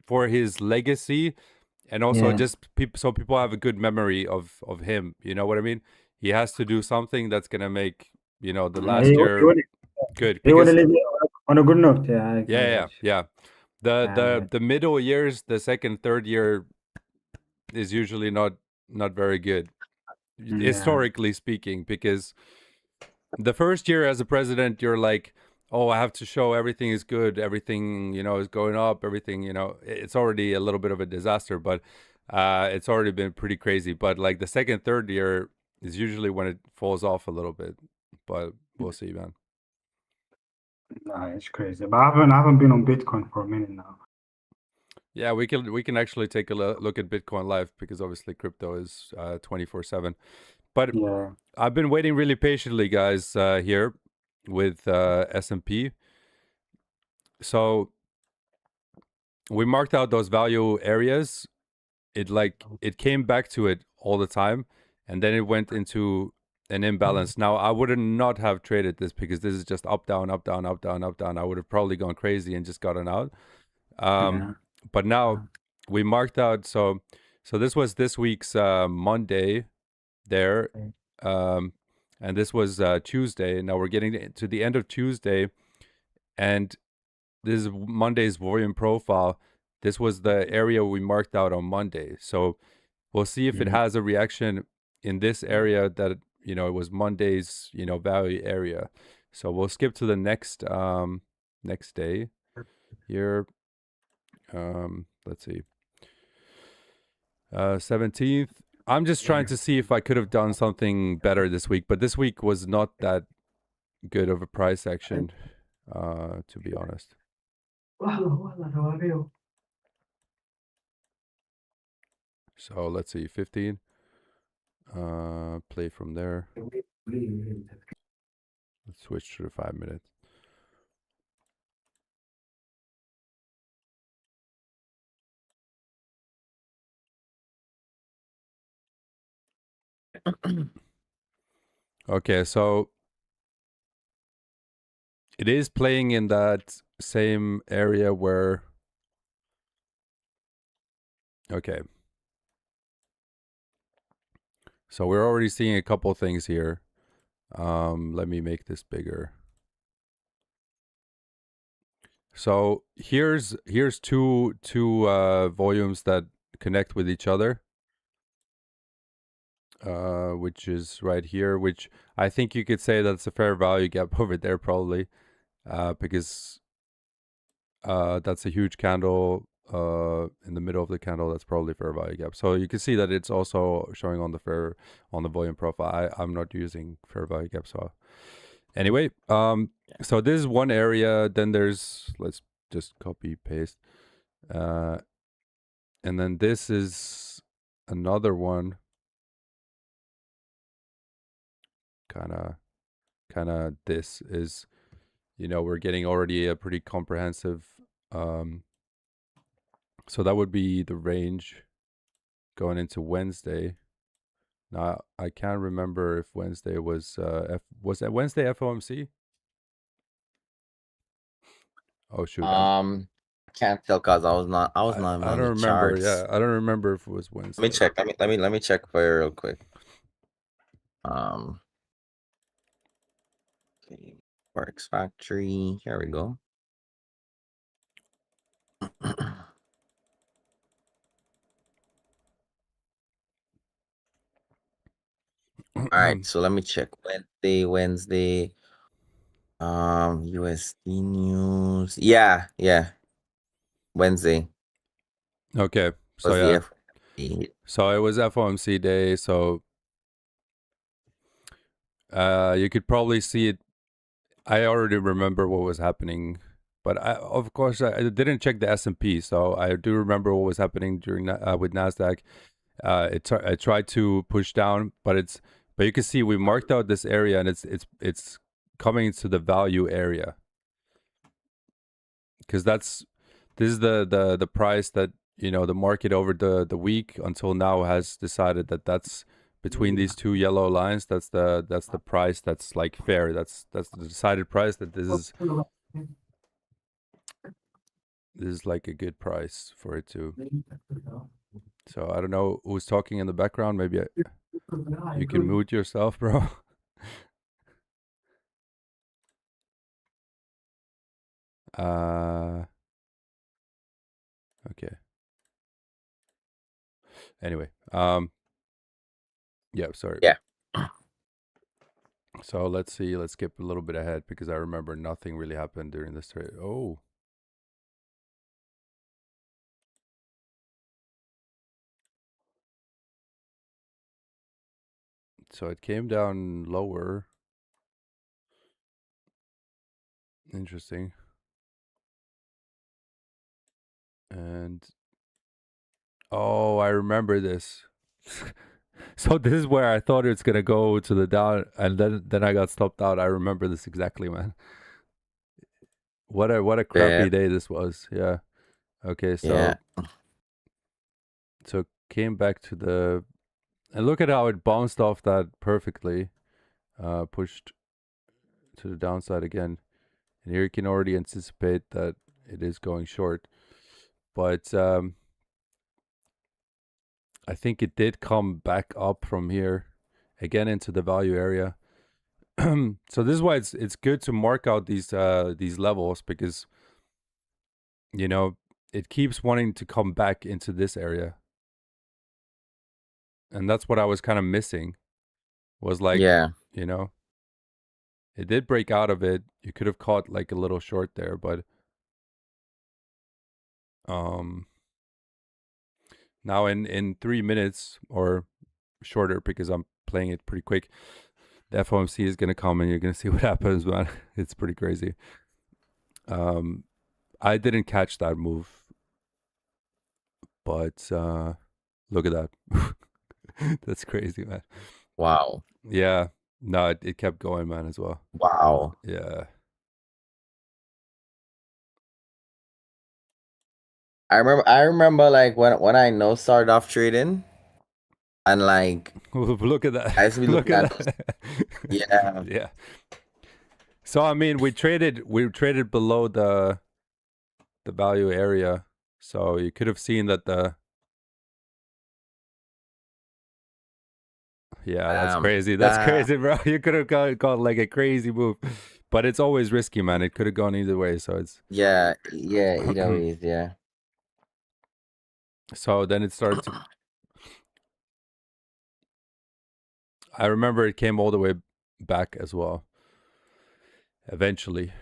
for his legacy, and also Yeah. just so people have a good memory of him. You know what I mean? He has to do something that's gonna make, you know, the He, last he, year would, good he would because leave it on a good note. Yeah, I yeah, got yeah, you. yeah. The middle years, the second, third year is usually not very good, historically speaking, because the first year as a president, you're like, oh, I have to show everything is good, everything, is going up, everything, it's already a little bit of a disaster, but it's already been pretty crazy. But like the second, third year is usually when it falls off a little bit, but we'll see, man. Nah, it's crazy. But I haven't been on Bitcoin for a minute now. Yeah, we can actually take a look at Bitcoin live, because obviously crypto is 24/7. But Yeah. I've been waiting really patiently, guys, here with S&P. So we marked out those value areas. It came back to it all the time, and then it went into an imbalance. Now, I would not have traded this, because this is just up, down, up, down, up, down, up, down. I would have probably gone crazy and just gotten out. But now we marked out. So this was this week's Monday there, and this was Tuesday. Now we're getting to the end of Tuesday, and this is Monday's volume profile. This was the area we marked out on Monday. So we'll see if it has a reaction in this area that, it was Monday's, value area. So we'll skip to the next day here. Let's see. 17th. I'm just trying to see if I could have done something better this week, but this week was not that good of a price action, to be honest. So let's see, 15. Play from there. Let's switch to the 5 minutes. Okay, so it is playing in that same area where... Okay. So we're already seeing a couple things here. Let me make this bigger. So here's two volumes that connect with each other, which is right here, which I think you could say that's a fair value gap over there, probably, because that's a huge candle in the middle of the candle. That's probably fair value gap. So you can see that it's also showing on the volume profile. I'm not using fair value gap, so anyway, so this is one area. Then there's, let's just copy paste, and then this is another one. Kind of this is, we're getting already a pretty comprehensive, so that would be the range going into Wednesday. Now I can't remember if Wednesday was was that Wednesday FOMC? Oh shoot. Can't tell because I was not I on don't the remember. charts. Yeah, I don't remember if it was Wednesday. Let me check. Let me check for you real quick. Okay, Forex Factory. Here we go. All right, so let me check. Wednesday. USD news. Yeah. Wednesday. Okay, so yeah. So it was FOMC day. So you could probably see it. I already remember what was happening, but of course I didn't check the S&P, so I do remember what was happening during with Nasdaq. I tried to push down, but you can see we marked out this area, and it's coming to the value area, because this is the price that the market over the week until now has decided that's between these two yellow lines. That's the price that's like fair. That's the decided price that this is like a good price for it to. So I don't know who's talking in the background. Maybe you can mute yourself, bro. Okay. Anyway, yeah, sorry. Yeah. So let's see. Let's skip a little bit ahead because I remember nothing really happened during this trade. Oh, so it came down lower. Interesting. And oh, I remember this. So this is where I thought it's gonna go to the down, and then I got stopped out. I remember this exactly, man. What a Yeah. crappy day this was. Yeah. Okay, Yeah. so came back to the, and look at how it bounced off that perfectly. Pushed to the downside again, and here you can already anticipate that it is going short. But I think it did come back up from here again into the value area. So this is why it's good to mark out these levels, because it keeps wanting to come back into this area, and that's what I was kind of missing. Was like, Yeah. it did break out of it. You could have caught like a little short there, but now in 3 minutes or shorter, because I'm playing it pretty quick, the FOMC is gonna come and you're gonna see what happens, man. It's pretty crazy. I didn't catch that move, but look at that. That's crazy, man. Wow. Yeah. No, it kept going, man, as well. Wow. Yeah. I remember like when I know started off trading, and like Look at that. I used to be Look looking at at those. that. Yeah. Yeah. So I mean, we traded below the value area, so you could have seen that yeah, that's crazy. That's crazy, bro. You could have got like a crazy move, but it's always risky, man. It could have gone either way, so it's Yeah, either ways, yeah. so then it started to. I remember it came all the way back as well. Eventually,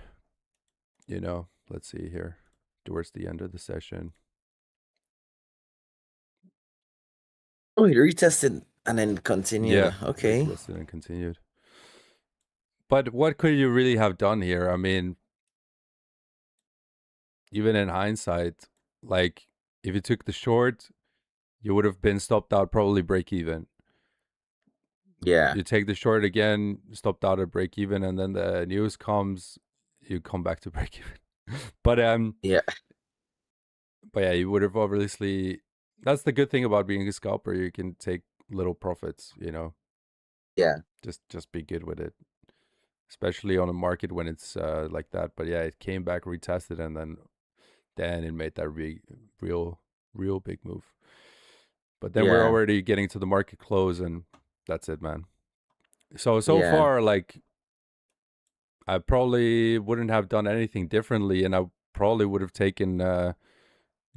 let's see here, towards the end of the session. Oh, you retested and then continued. Yeah, Okay. retested and continued. But what could you really have done here? I mean, even in hindsight, like if you took the short, you would have been stopped out, probably break even. Yeah. You take the short again, stopped out at break even, and then the news comes, you come back to break even. But Yeah. but yeah, you would have obviously. That's the good thing about being a scalper. You can take little profits. Yeah. Just be good with it, especially on a market when it's like that. But yeah, it came back, retested, and then it made that real big move. But then we're Yeah. already getting to the market close, and that's it, man. So Yeah. far, like, I probably wouldn't have done anything differently, and I probably would have taken the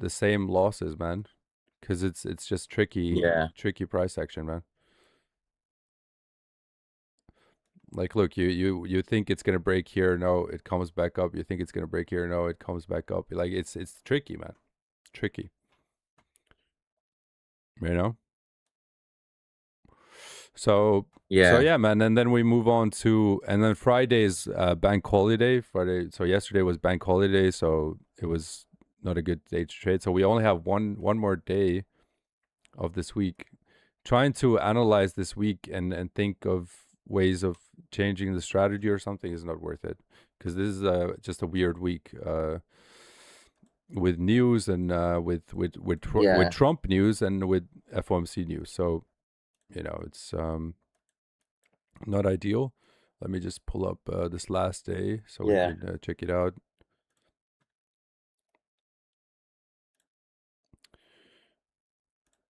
same losses, man, because it's just tricky price action, man. Like, look, you think it's gonna break here, no, it comes back up. You think it's gonna break here, no, it comes back up. Like, it's tricky, man. Tricky, you know. So Yeah. man, and then we move on to, and then Friday's bank holiday. Friday, so yesterday was bank holiday, so it was not a good day to trade. So we only have one more day of this week. Trying to analyze this week and think of ways of changing the strategy or something is not worth it, because this is just a weird week with news and with Trump news and with FOMC news. So it's not ideal. Let me just pull up this last day so we can check it out.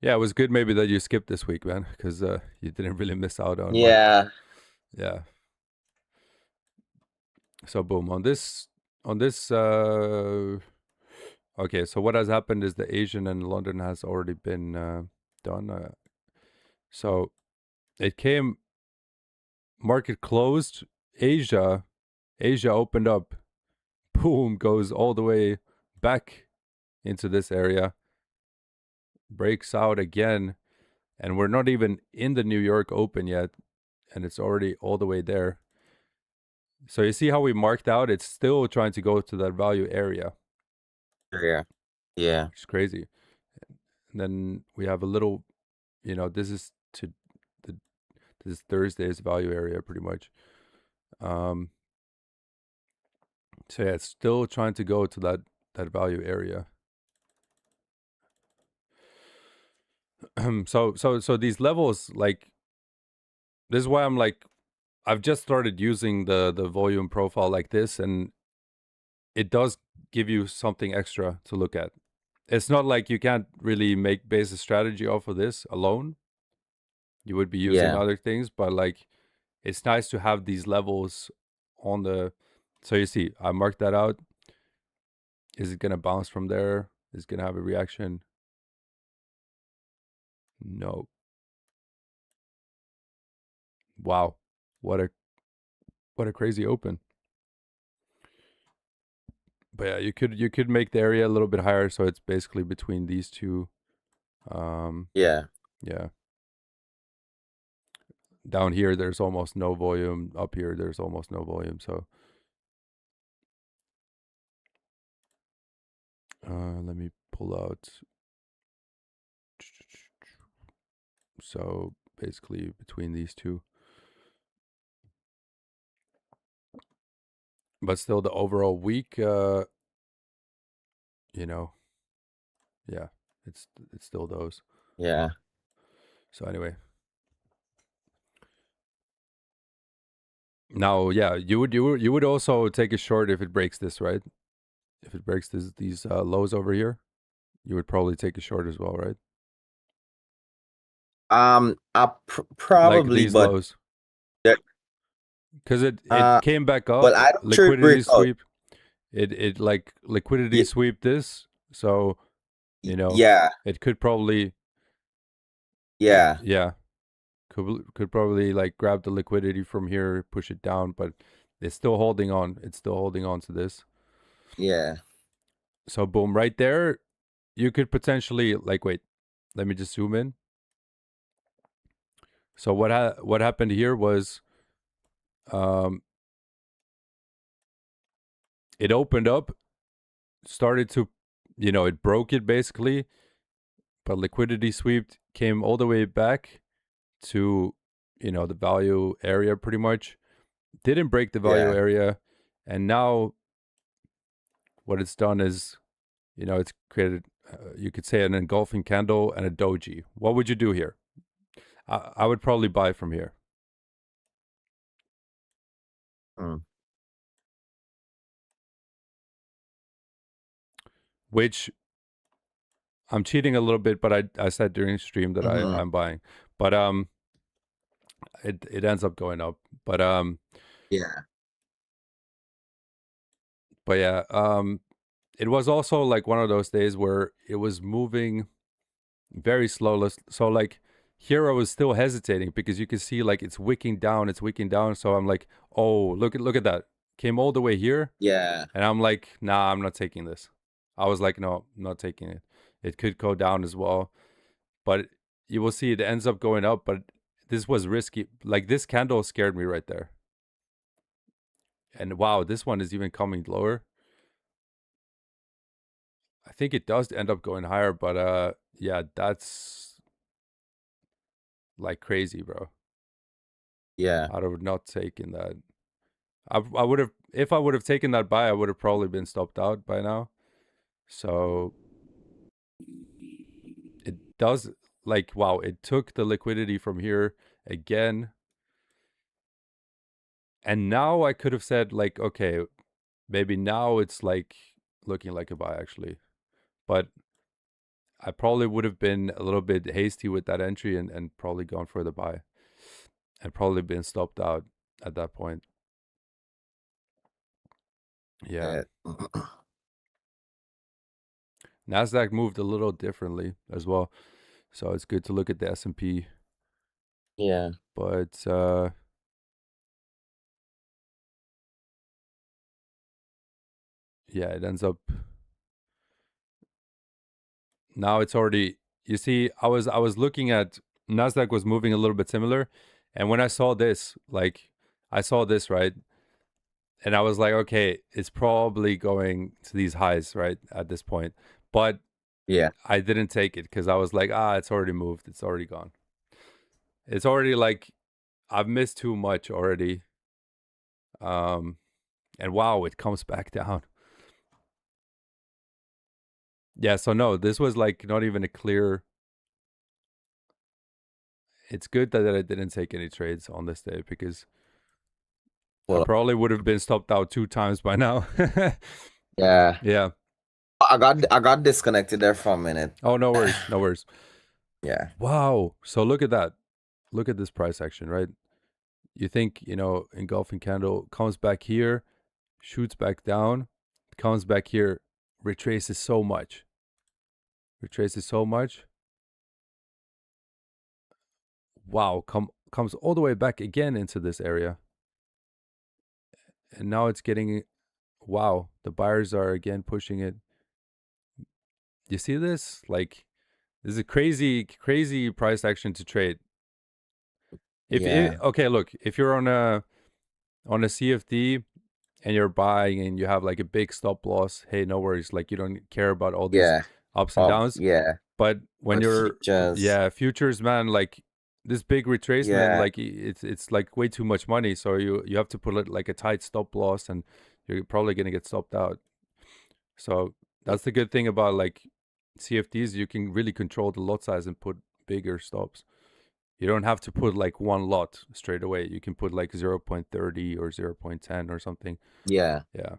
Yeah, it was good maybe that you skipped this week, man, because you didn't really miss out on much. Yeah. So boom, on this Okay, so what has happened is the Asian and London has already been done. So it came, market closed, Asia opened up, boom, goes all the way back into this area, breaks out again, and we're not even in the New York Open yet, and it's already all the way there. So you see how we marked out? It's still trying to go to that value area. Yeah. Yeah. It's crazy. And then we have a little, this is this is Thursday's value area pretty much. So yeah, it's still trying to go to that value area. So these levels, like, this is why I'm like, I've just started using the volume profile like this, and it does give you something extra to look at. It's not like you can't really base a strategy off of this alone. You would be using Yeah. other things, but like, it's nice to have these levels on the. So you see, I marked that out. Is it gonna bounce from there? Is it gonna have a reaction? No. Wow, what a crazy open. But yeah, you could make the area a little bit higher, so it's basically between these two. Yeah. Yeah. Down here, there's almost no volume. Up here, there's almost no volume. So, let me pull out. So basically between these two. But still, the overall week, yeah, it's still those. Yeah. So anyway, now, yeah, you would also take a short if it breaks this, right? If it breaks these lows over here, you would probably take a short as well, right? Like Probably, these but lows, that, because it uh, came back well, up, I don't trade liquidity breakout. sweep. It like liquidity Yeah. sweep this, so Yeah. it could probably, Yeah. yeah, could probably like grab the liquidity from here, push it down, but it's still holding on. It's still holding on to this. Yeah. So boom, right there, you could potentially, like, wait, let me just zoom in. So what happened here was, it opened up, started to, it broke it basically, but liquidity swept, came all the way back to, the value area pretty much. Didn't break the value Yeah. area, and now what it's done is, it's created, you could say, an engulfing candle and a doji. What would you do here? I would probably buy from here. Mm. Which, I'm cheating a little bit, but I said during stream that I'm buying. But it ends up going up. But Yeah. yeah, it was also like one of those days where it was moving very slow. So like, here I was still hesitating because you can see like it's wicking down. So I'm like, oh, look at that. Came all the way here. Yeah. And I'm like, nah, I'm not taking this. I was like, no, I'm not taking it. It could go down as well. But you will see it ends up going up. But this was risky. Like, this candle scared me right there. And wow, this one is even coming lower. I think it does end up going higher, but yeah, that's like crazy, bro. Yeah. I would not taken that. I would have, if I would have taken that buy, I would have probably been stopped out by now. So it does, like, wow, it took the liquidity from here again. And now I could have said, like, okay, maybe now it's like looking like a buy actually. But I probably would have been a little bit hasty with that entry and probably gone for the buy and probably been stopped out at that point. Yeah. Nasdaq moved a little differently as well, so it's good to look at the S&P. Yeah. But yeah, it ends up now it's already. You see, I was looking at Nasdaq was moving a little bit similar, and when I saw this, like I saw this right, and I was like, okay, it's probably going to these highs right at this point, but Yeah. I didn't take it because I was like, it's already moved, it's already gone, it's already like I've missed too much already. And wow, it comes back down. Yeah, so no, this was like not even a clear. It's good that I didn't take any trades on this day because I Well, probably would have been stopped out 2 times by now. yeah. Yeah. I got disconnected there for a minute. Oh, no worries. No worries. Yeah. Wow. So look at that. Look at this price action, right? You think, engulfing candle comes back here, shoots back down, comes back here, retraces so much. Wow, comes all the way back again into this area. And now it's getting, wow, the buyers are again pushing it. You see this? Like, this is a crazy, crazy price action to trade. Yeah. Okay, look, if you're on a CFD and you're buying and you have like a big stop loss, hey, no worries. Like, you don't care about all these Yeah. ups and downs. Yeah. But when But you're futures. futures, man, like this big retracement, Yeah. like it's like way too much money. So you have to put it like a tight stop loss, and you're probably gonna get stopped out. So that's the good thing about like CFDs. You can really control the lot size and put bigger stops. You don't have to put like one lot straight away. You can put like 0.30 or 0.10 or something. Yeah. Yeah.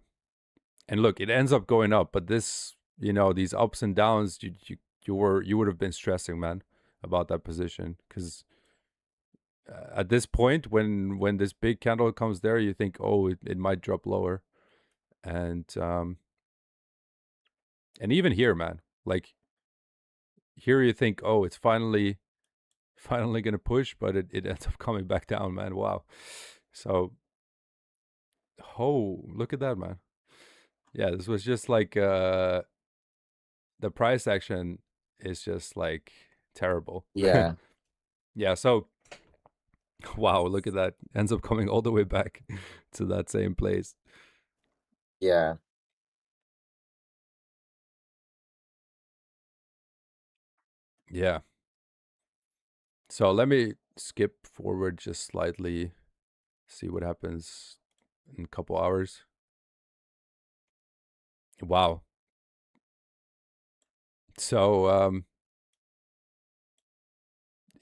And look, it ends up going up, but this, these ups and downs, you would have been stressing, man, about that position, because at this point, when this big candle comes there, you think, oh, it might drop lower, and even here, man, like here you think, oh, it's finally gonna push, but it ends up coming back down, man. Wow. So, oh, look at that, man. Yeah, this was just like the price action is just like terrible. Yeah. Yeah, so wow, look at that. Ends up coming all the way back to that same place. Yeah. Yeah. So let me skip forward just slightly, see what happens in a couple hours. Wow. So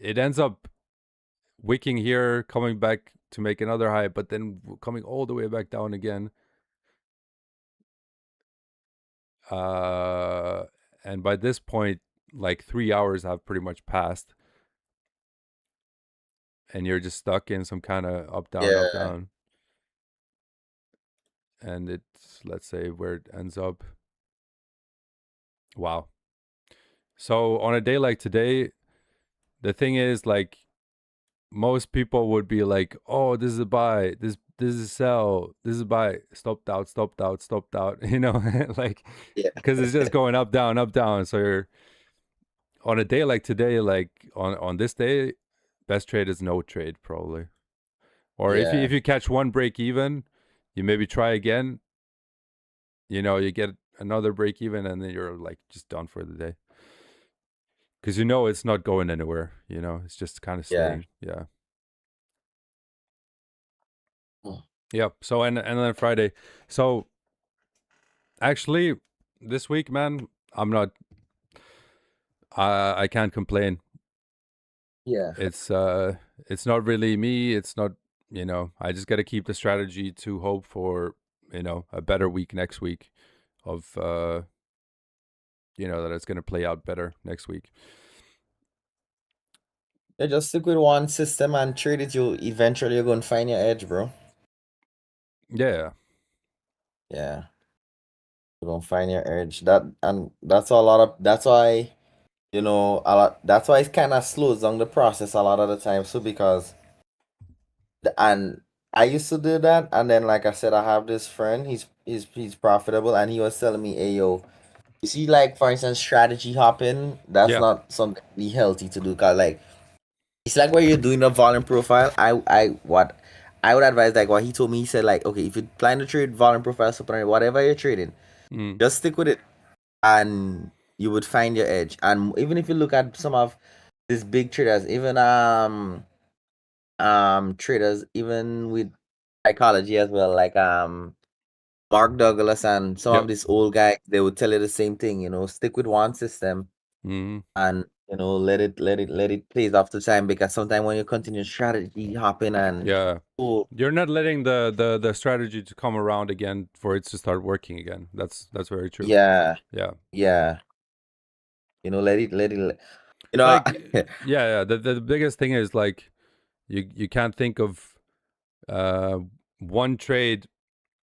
it ends up wicking here, coming back to make another high, but then coming all the way back down again. And by this point, like 3 hours have pretty much passed, and you're just stuck in some kind of up Yeah. down, and it's, let's say, where it ends up. Wow. So on a day like today, the thing is, like, most people would be like, oh, this is a buy, this is a sell, this is a buy, stopped out, like, Yeah. because it's just going up down. So you're on a day like today, like on this day, best trade is no trade probably. Or if Yeah. you catch one break even, you maybe try again. You get another break even, and then you're like just done for the day. Because it's not going anywhere. It's just kind of Yeah. staying. Yeah. Mm. Yep. So and then Friday. So actually, this week, man, I'm not. I can't complain. Yeah. It's not really me. It's not. I just got to keep the strategy to hope for a better week next week, of that it's gonna play out better next week. Yeah, just stick with one system and trade it. You eventually you're gonna find your edge, bro. Yeah. Yeah. You don't find your edge. That's a lot of that's why a lot that's why it kind of slows down the process a lot of the time. So because and I used to do that, and then like I said, I have this friend. He's profitable, and he was telling me, "Hey yo, you see, like for instance, strategy hopping. That's Yeah. not something really healthy to do. Cause like it's like when you're doing a volume profile. What I would advise, like what he told me. He said like, okay, if you plan to trade volume profile, super, whatever you're trading, Mm. just stick with it, and you would find your edge. And even if you look at some of these big traders, even traders, even with psychology as well, like Mark Douglas and some of Yep. these old guys, they would tell you the same thing. Stick with one system, Mm. and let it plays off the time, because sometimes when you continue strategy hopping and Yeah. oh You're not letting the strategy to come around again for it to start working again. That's very true. yeah, Yeah. yeah, let it you know Like yeah, the biggest thing is like you can't think of uh one trade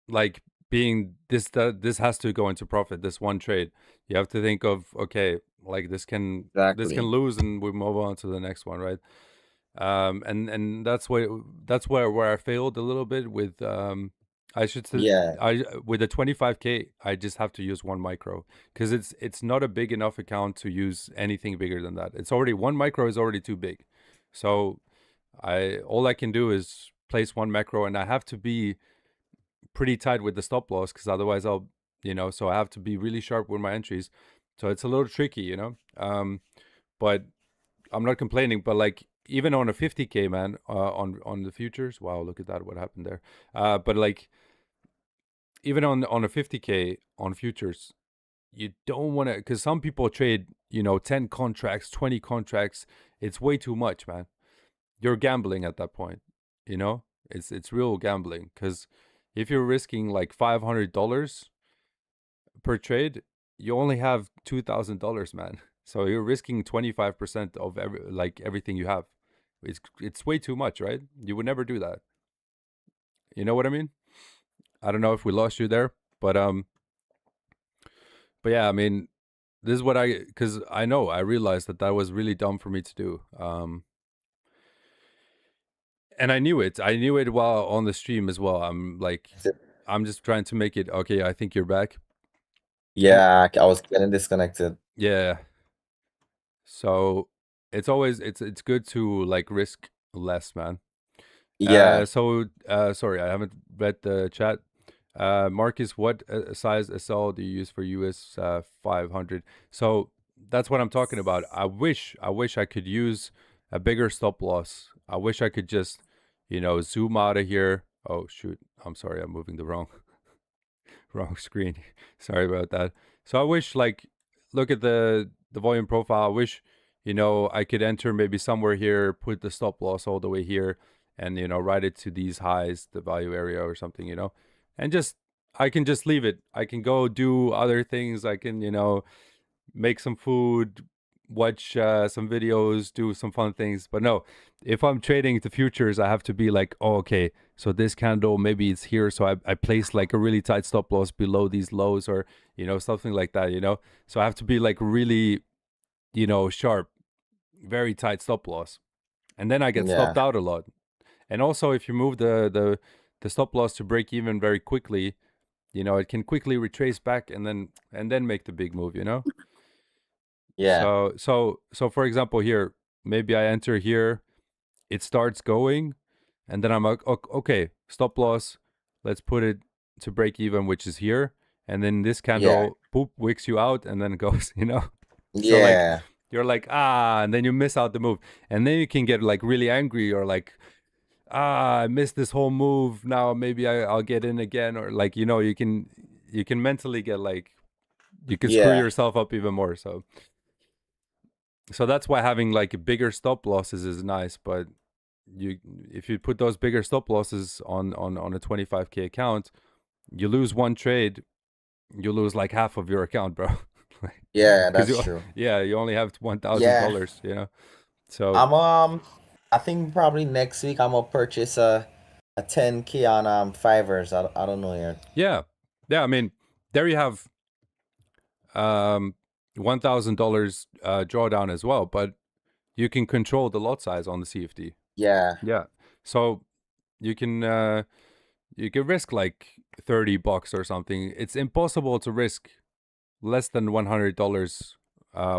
like being this has to go into profit, this one trade. You have to think of, okay, like this can exactly. lose and we move on to the next one, right? And that's where I failed a little bit with I should say Yeah, I with the 25K I just have to use one micro because it's not a big enough account to use anything bigger than that. It's already one micro is already too big. So I all I can do is place one macro, and I have to be pretty tight with the stop loss because otherwise so I have to be really sharp with my entries. So it's a little tricky. But I'm not complaining. But like even on a 50K, man, on the futures, wow, look at that, what happened there. But like even on a 50K on futures, you don't want to, because some people trade 10 contracts, 20 contracts. It's way too much, man. You're gambling at that point. It's real gambling because if you're risking like $500 per trade, you only have $2,000, man. So you're risking 25% of everything you have. It's way too much, right? You would never do that. You know what I mean? I don't know if we lost you there, but yeah, I mean, this is what because I realized that was really dumb for me to do. And I knew it. I knew it while on the stream as well. I'm just trying to make it okay. I think you're back. And yeah. I was getting disconnected. yeah, so it's good to like risk less, man. Yeah. Sorry, I haven't read the chat. Marcus, what size SL do you use for US 500? So that's what I'm talking about. I wish I could use a bigger stop loss. I wish I could just, zoom out of here. Oh shoot, I'm sorry, I'm moving the wrong wrong screen. Sorry about that. So I wish, like, look at the volume profile. I wish, I could enter maybe somewhere here, put the stop loss all the way here, and write it to these highs, the value area or something, and just I can just leave it. I can go do other things. I can, make some food, watch some videos, do some fun things. But no, if I'm trading the futures, I have to be like, oh, okay, so this candle, maybe it's here. So I place like a really tight stop loss below these lows, or, something like that. So I have to be like really, sharp, very tight stop loss. And then I get Yeah. stopped out a lot. And also, if you move the stop loss to break even very quickly, it can quickly retrace back and then make the big move. Yeah. So for example, here, maybe I enter here, it starts going, and then I'm like, okay, stop loss, let's put it to break even, which is here, and then this Yeah. candle, poop, wicks you out, and then it goes. So like, Yeah. you're like, and then you miss out the move, and then you can get like really angry, or like, I missed this whole move. Now maybe I'll get in again, or like, you can mentally get like, you can screw Yeah. yourself up even more. So that's why having like bigger stop losses is nice. But if you put those bigger stop losses on a 25K account, you lose one trade, you lose like half of your account, bro. Yeah, Because that's true. you only have $1,000, Yeah. So I'm I think probably next week I'm gonna purchase a 10K on Fivers. I don't know yet. yeah, I mean, there you have $1,000 drawdown as well, but you can control the lot size on the CFD. Yeah. Yeah, so you can risk like $30 or something. It's impossible to risk less than $100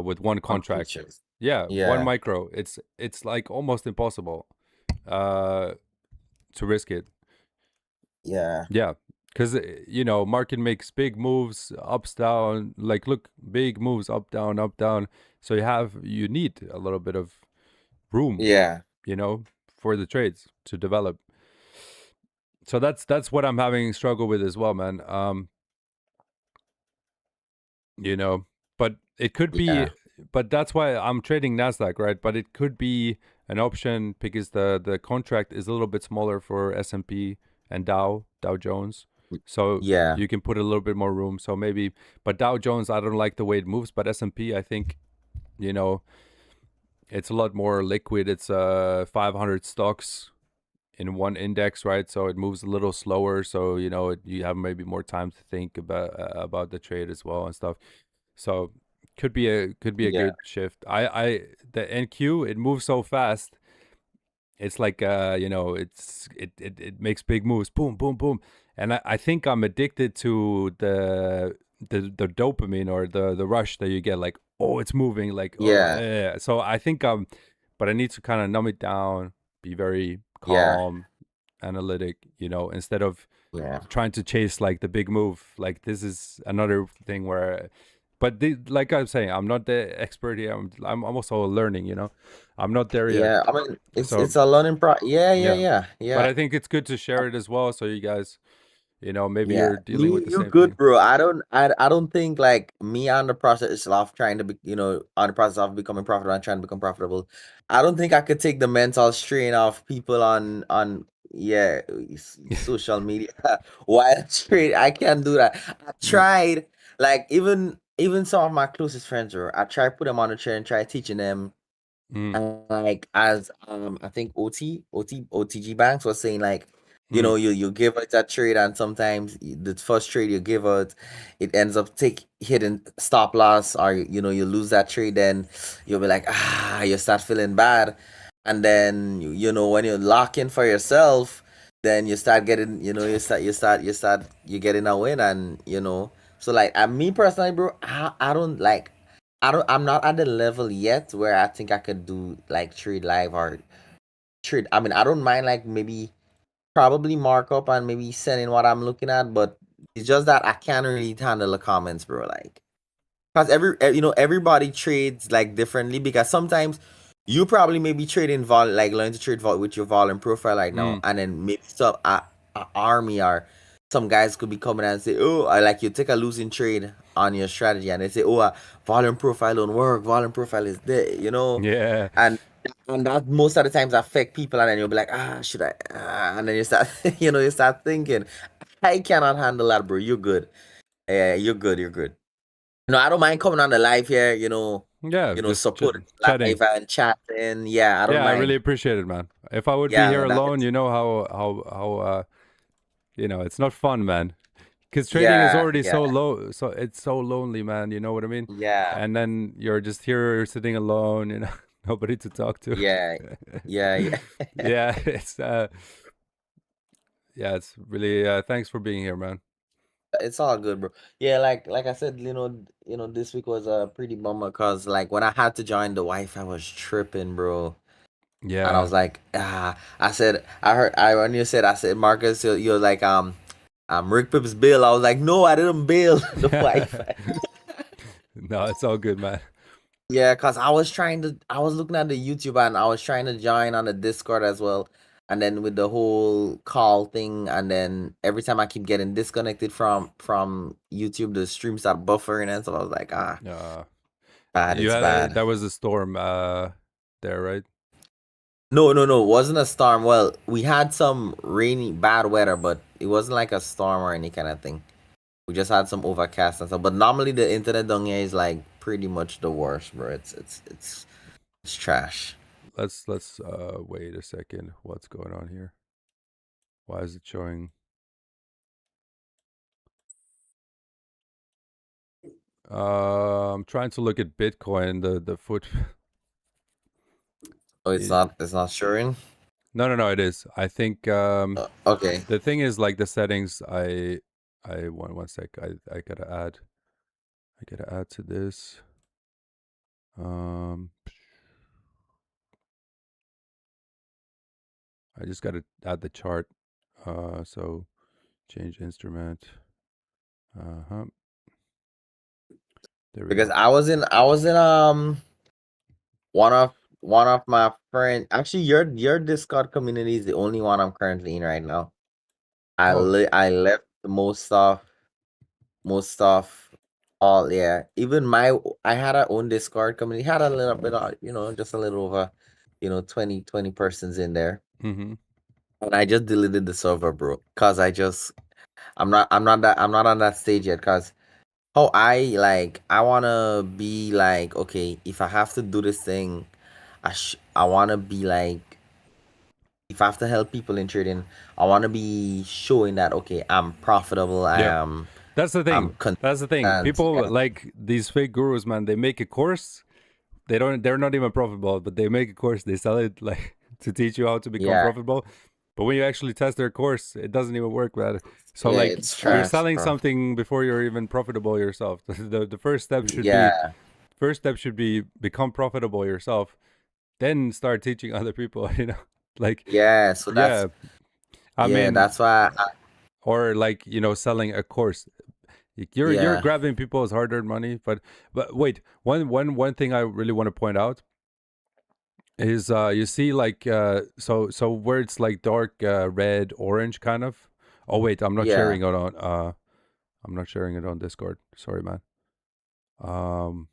with one On contract. futures. Yeah, one Yeah. micro. It's like almost impossible to risk it. Yeah. Yeah, because market makes big moves, ups, down. Like look, big moves, up, down, up, down. So you need a little bit of room, Yeah. for the trades to develop. So that's what I'm having struggle with as well, man. But it could be, Yeah. but that's why I'm trading Nasdaq, right? But it could be an option because the contract is a little bit smaller for S&P and Dow Jones, so Yeah. you can put a little bit more room. So maybe, but Dow Jones, I don't like the way it moves, but S&P, I think, it's a lot more liquid. It's 500 stocks in one index, right? So it moves a little slower. So you have maybe more time to think about the trade as well and stuff. So could be a Yeah. good shift. The NQ, it moves so fast. It's like it makes big moves, boom, boom, boom, and I think I'm addicted to the dopamine or the rush that you get. Like, oh, it's moving, like, oh, Yeah. yeah. So I think but I need to kind of numb it down, be very Yeah. calm, analytic, instead of Yeah. trying to chase like the big move. Like this is another thing where, but like I'm saying, I'm not the expert here. I'm also learning. I'm not there yet. Yeah. I mean, So it's a learning Yeah. Yeah. yeah, Yeah. but Yeah. I think it's good to share it as well. So you guys, maybe Yeah, you're dealing with the you same good, thing. bro. I don't think like me on the process of trying to be, on the process of becoming profitable and trying to become profitable. I don't think I could take the mental strain of people on yeah social media while trade. I can't do that. I Mm, tried like even some of my closest friends, bro. I tried put them on the chair and try teaching them. mm, And like as I think OTG Banks was saying like mm. you give out that trade and sometimes the first trade you give out it ends up hitting stop loss or you lose that trade, then you'll be like you start feeling bad, and then when you lock in for yourself, then you start getting you getting a win, and so like me personally, bro, I don't like I'm not at the level yet where I think I could do like trade live or trade. I mean, I don't mind like maybe probably mark up and maybe send in what I'm looking at, but it's just that I can't really handle the comments, bro. Like, because everybody trades like differently, because sometimes you probably maybe trading like learn to trade vol with your volume profile right now, Mm. and then maybe some army or some guys could be coming and say, oh, I like you take a losing trade on your strategy, and they say, oh, volume profile don't work, volume profile is there, Yeah, and that most of the times affect people, and then you'll be like, should I? And then you start, you start thinking, I cannot handle that, bro. You're good. Yeah, you're good. You're good. No, I don't mind coming on the live here, yeah. Just support chatting. live and chatting. Yeah, I don't Yeah, I really mind. appreciate it, man. If I would be Yeah, here man. alone, you know how it's not fun, man. Because trading is Yeah, already yeah, so low, so it's so lonely, man. You know what I mean? yeah, And then you're just here sitting alone, nobody to talk to. yeah, yeah, yeah. Yeah, it's really thanks for being here, man. It's all good, bro. Yeah, like I said, this week was a pretty bummer because like when I had to join the Wi-Fi was tripping, bro. And I Yeah. was like, I said, when you said, I said, Marcus, you're like, Rick Pips Bill. I was like, no, I didn't bail the Wi-Fi. No, it's all good, man. Yeah, cause I was looking at the YouTube and I was trying to join on the Discord as well. And then with the whole call thing, and then every time I keep getting disconnected from YouTube, the stream start buffering, and so I was like, Uh, bad, you it's had bad. that was a storm there, right? No, no, no, it wasn't a storm. Well, we had some rainy, bad weather, but it wasn't like a storm or any kind of thing. We just had some overcast and stuff. But normally the internet down here is like pretty much the worst, bro. It's trash. Let's wait a second. What's going on here? Why is it showing? I'm trying to look at Bitcoin. The foot. Oh, it- it's not showing. no, it is. I think Okay. the thing is like the settings. I one sec. I gotta add to this. I just gotta add the chart. So change instrument. Huh. There we Because go. I was in one of my friends. Actually, your Discord community is the only one I'm currently in right now. Oh. I left most stuff all, yeah. Even I had our own Discord community. Had a little bit of, just a little over, 20 persons in there. Mm-hmm. And I just deleted the server, bro. Cause I'm not on that stage yet. Cause how I wanna be like, okay, if I have to do this thing, I wanna be like, if I have to help people in trading, I wanna be showing that, okay, I'm profitable. Yep. That's the I'm thing. That's the thing. consistent. People Yeah. like these fake gurus, man. They make a course. They're not even profitable, but they make a course. They sell it like to teach you how to become Yeah. profitable. But when you actually test their course, it doesn't even work, man. So Yeah, like it's you're trash, selling bro. something before you're even profitable yourself. The Yeah. first step should be become profitable yourself, then start teaching other people. Like Yeah. So yeah, I mean, that's why or like selling a course. You're yeah. grabbing people's hard-earned money, but wait, one thing I really want to point out is you see like so where it's like dark red orange kind of. Oh wait, I'm not Yeah. sharing it on I'm not sharing it on Discord. Sorry, man. Um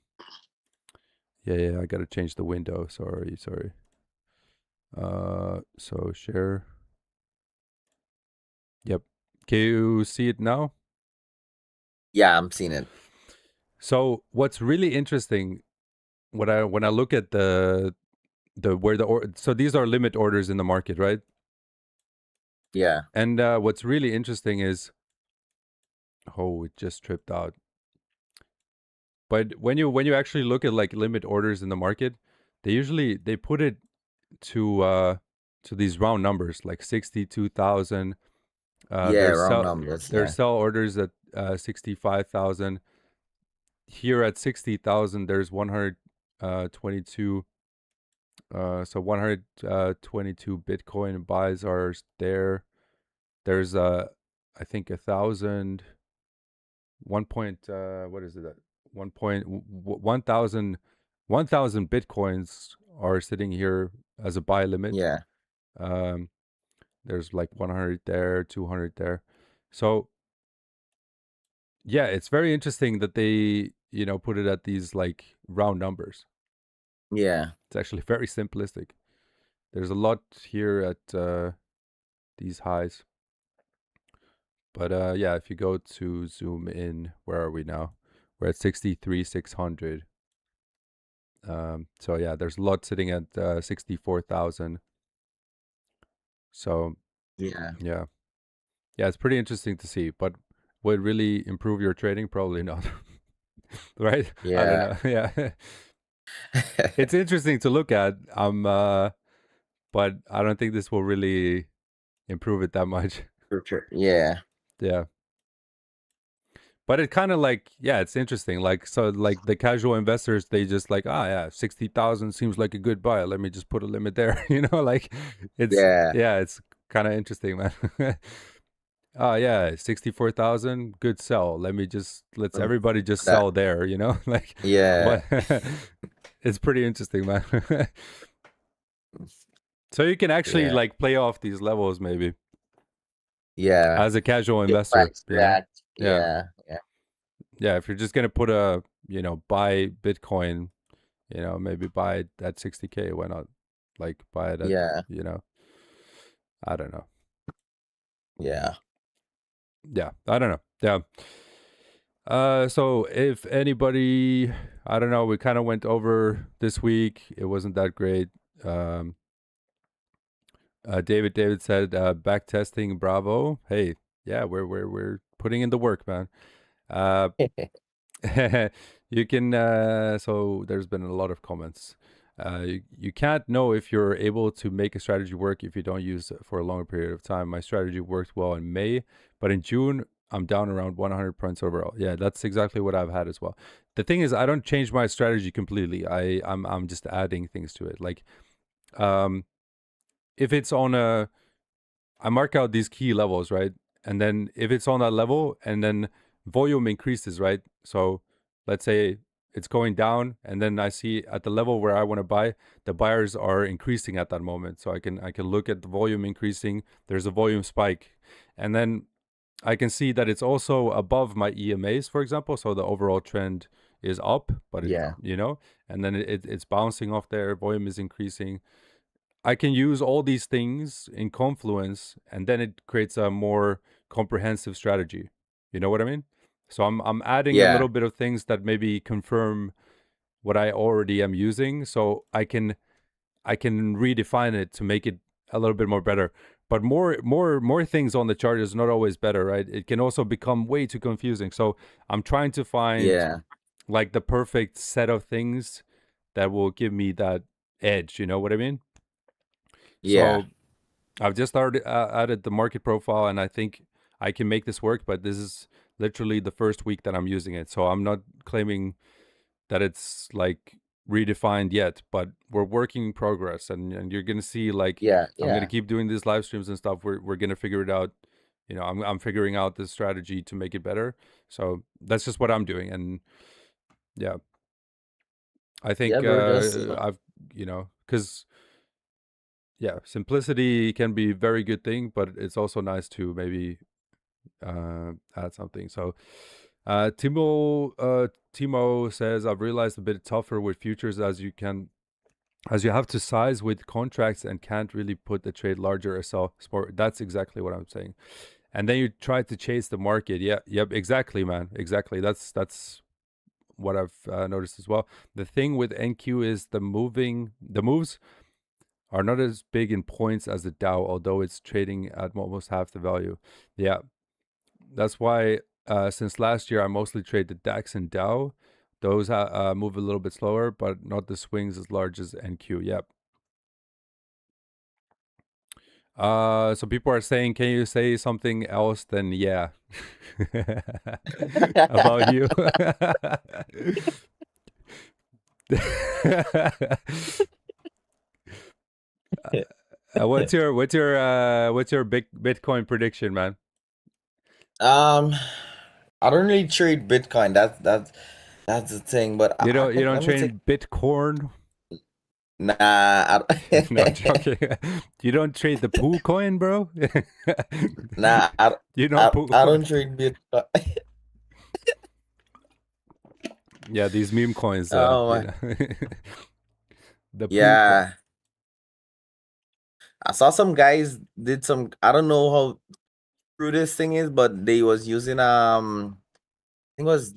yeah, I gotta change the window. Sorry. So share. Yep. Can you see it now? Yeah, I'm seeing it. So what's really interesting when I look at the where so these are limit orders in the market, right? Yeah. And what's really interesting is, oh, it just tripped out. But when you actually look at like limit orders in the market, they put it to these round numbers like 62,000. Yeah, wrong numbers. Their Yeah. sell orders at 65,000. Here at 60,000, there's 122. So 122 Bitcoin buys are there. There's I think 1,000, 1 point what is it? 1,000 Bitcoins are sitting here as a buy limit. Yeah. Um, there's like 100 there, 200 there. So yeah, it's very interesting that they put it at these like round numbers. Yeah. It's actually very simplistic. There's a lot here at these highs. But yeah, if you go to zoom in, where are we now? We're at 63,600. So yeah, there's a lot sitting at 64,000. So Yeah. yeah, it's pretty interesting to see. But would it really improve your trading? Probably not. Right? I don't Yeah. know. Yeah, it's interesting to look at. But I don't think this will really improve it that much. Yeah. Yeah. But it kind of like, yeah, it's interesting. Like, so like the casual investors, they just like, yeah, 60,000 seems like a good buy. Let me just put a limit there. Like Yeah. it's kind of interesting, man. Oh yeah, 64,000, good sell. Let's Mm, everybody just That sell there, like yeah. what it's pretty interesting, man. So you can actually Yeah. like play off these levels maybe Yeah. as a casual Your investor, price react. Yeah. Yeah. Yeah. Yeah, if you're just gonna put a, buy Bitcoin, maybe buy it at 60K. Why not? Like buy it at, Yeah. I don't know. Yeah. Yeah, I don't know. Yeah. So if anybody, I don't know, we kind of went over this week. It wasn't that great. Um, David said, back testing, bravo. Hey, yeah, we're putting in the work, man. Uh, You can so there's been a lot of comments. You can't know if you're able to make a strategy work if you don't use it for a longer period of time. My strategy worked well in May, but in June I'm down around 100 points overall. Yeah, that's exactly what I've had as well. The thing is, I don't change my strategy completely. I'm just adding things to it. Like, if it's on a, I mark out these key levels, right? And then if it's on that level and then volume increases, right? So let's say it's going down and then I see at the level where I want to buy, the buyers are increasing at that moment. So I can look at the volume increasing. There's a volume spike. And then I can see that it's also above my EMAs, for example. So the overall trend is up, but it, Yeah. and then it's bouncing off there. Volume is increasing. I can use all these things in confluence, and then it creates a more comprehensive strategy. You know what I mean? So I'm adding a Yeah. little bit of things that maybe confirm what I already am using, so I can redefine it to make it a little bit more better. But more things on the chart is not always better, right? It can also become way too confusing. So I'm trying to find Yeah. like the perfect set of things that will give me that edge. You know what I mean? Yeah. So I've just started added the market profile, and I think I can make this work. But this is literally the first week that I'm using it, so I'm not claiming that it's like redefined yet. But we're working in progress, and you're gonna see like Yeah. I'm gonna Yeah. keep doing these live streams and stuff. We're gonna figure it out. I'm figuring out this strategy to make it better. So that's just what I'm doing, and yeah, I Yeah, think bro. Just I've because yeah, simplicity can be a very good thing, but it's also nice to maybe add something. So Timo says, I've realized a bit tougher with futures as you have to size with contracts and can't really put the trade larger or sell sport. That's exactly what I'm saying. And then you try to chase the market. Yeah, yep, exactly, man. Exactly. That's what I've noticed as well. The thing with NQ is the moves are not as big in points as the Dow, although it's trading at almost half the value. Yeah, that's why since last year I mostly trade the DAX and Dow. Those move a little bit slower, but not the swings as large as NQ. Yep. So people are saying, can you say something else than yeah about you? What's your big Bitcoin prediction, man? I don't really trade Bitcoin. That's the thing. But You I don't you think don't let me take. trade Bitcoin? Nah. I, No, I'm joking. You don't trade the poo coin, bro? nah. You know poo I coin? don't trade Bitcoin. Yeah, these meme coins. Oh my. The poo coin. Yeah. I saw some guys did some. I don't know how true this thing is, but they was using I think it was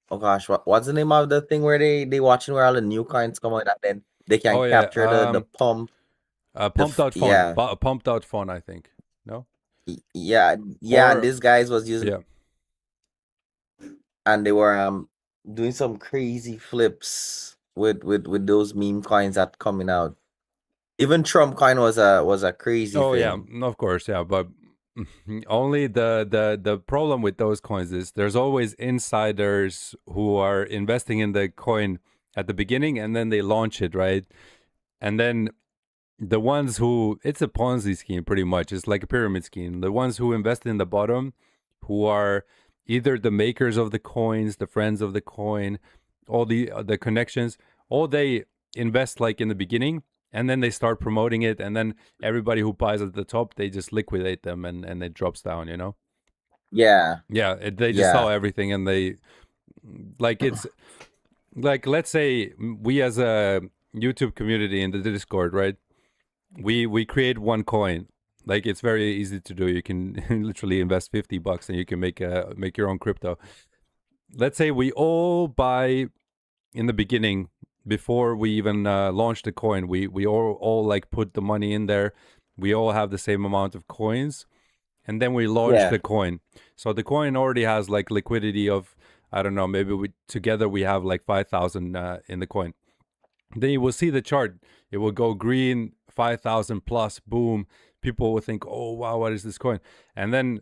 oh gosh, what's the name of the thing where they watching where all the new coins come out and then they can Oh yeah, capture the pump pumped out fun. yeah. Pumped out fun, I think. No? Yeah, and Or these guys was using yeah. and they were doing some crazy flips with those meme coins that coming out. Even Trump coin was a crazy Oh yeah, thing. of course, yeah, but only the problem with those coins is there's always insiders who are investing in the coin at the beginning and then they launch it, right? And then the ones who, it's a Ponzi scheme pretty much. It's like a pyramid scheme. The ones who invest in the bottom, who are either the makers of the coins, the friends of the coin, all the connections, all they invest like in the beginning, and then they start promoting it, and then everybody who buys at the top, they just liquidate them, and it drops down. Yeah. Yeah, they just Yeah. saw everything, and they like it's like, let's say we as a YouTube community in the Discord, right? We create one coin. Like, it's very easy to do. You can literally invest $50 and you can make your own crypto. Let's say we all buy in the beginning before we even launch the coin. We all like put the money in there. We all have the same amount of coins, and then we launch Yeah. the coin. So the coin already has like liquidity of, I don't know, maybe we together we have like 5,000 in the coin. Then you will see the chart. It will go green, 5,000 plus, boom. People will think, oh wow, what is this coin? And then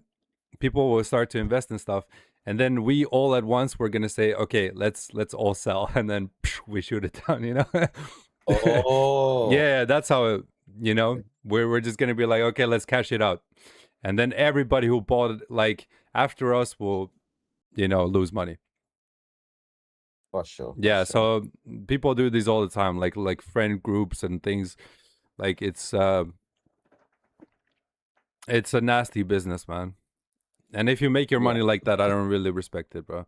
people will start to invest in stuff. And then we all at once we're gonna say, okay, let's all sell, and then we shoot it down. Oh, Yeah, that's how it, we're just gonna be like, okay, let's cash it out, and then everybody who bought it like after us will, lose money. for sure. For Yeah, sure. so people do these all the time, like friend groups and things. Like it's a nasty business, man. And if you make your money Yeah. like that, I don't really respect it, bro.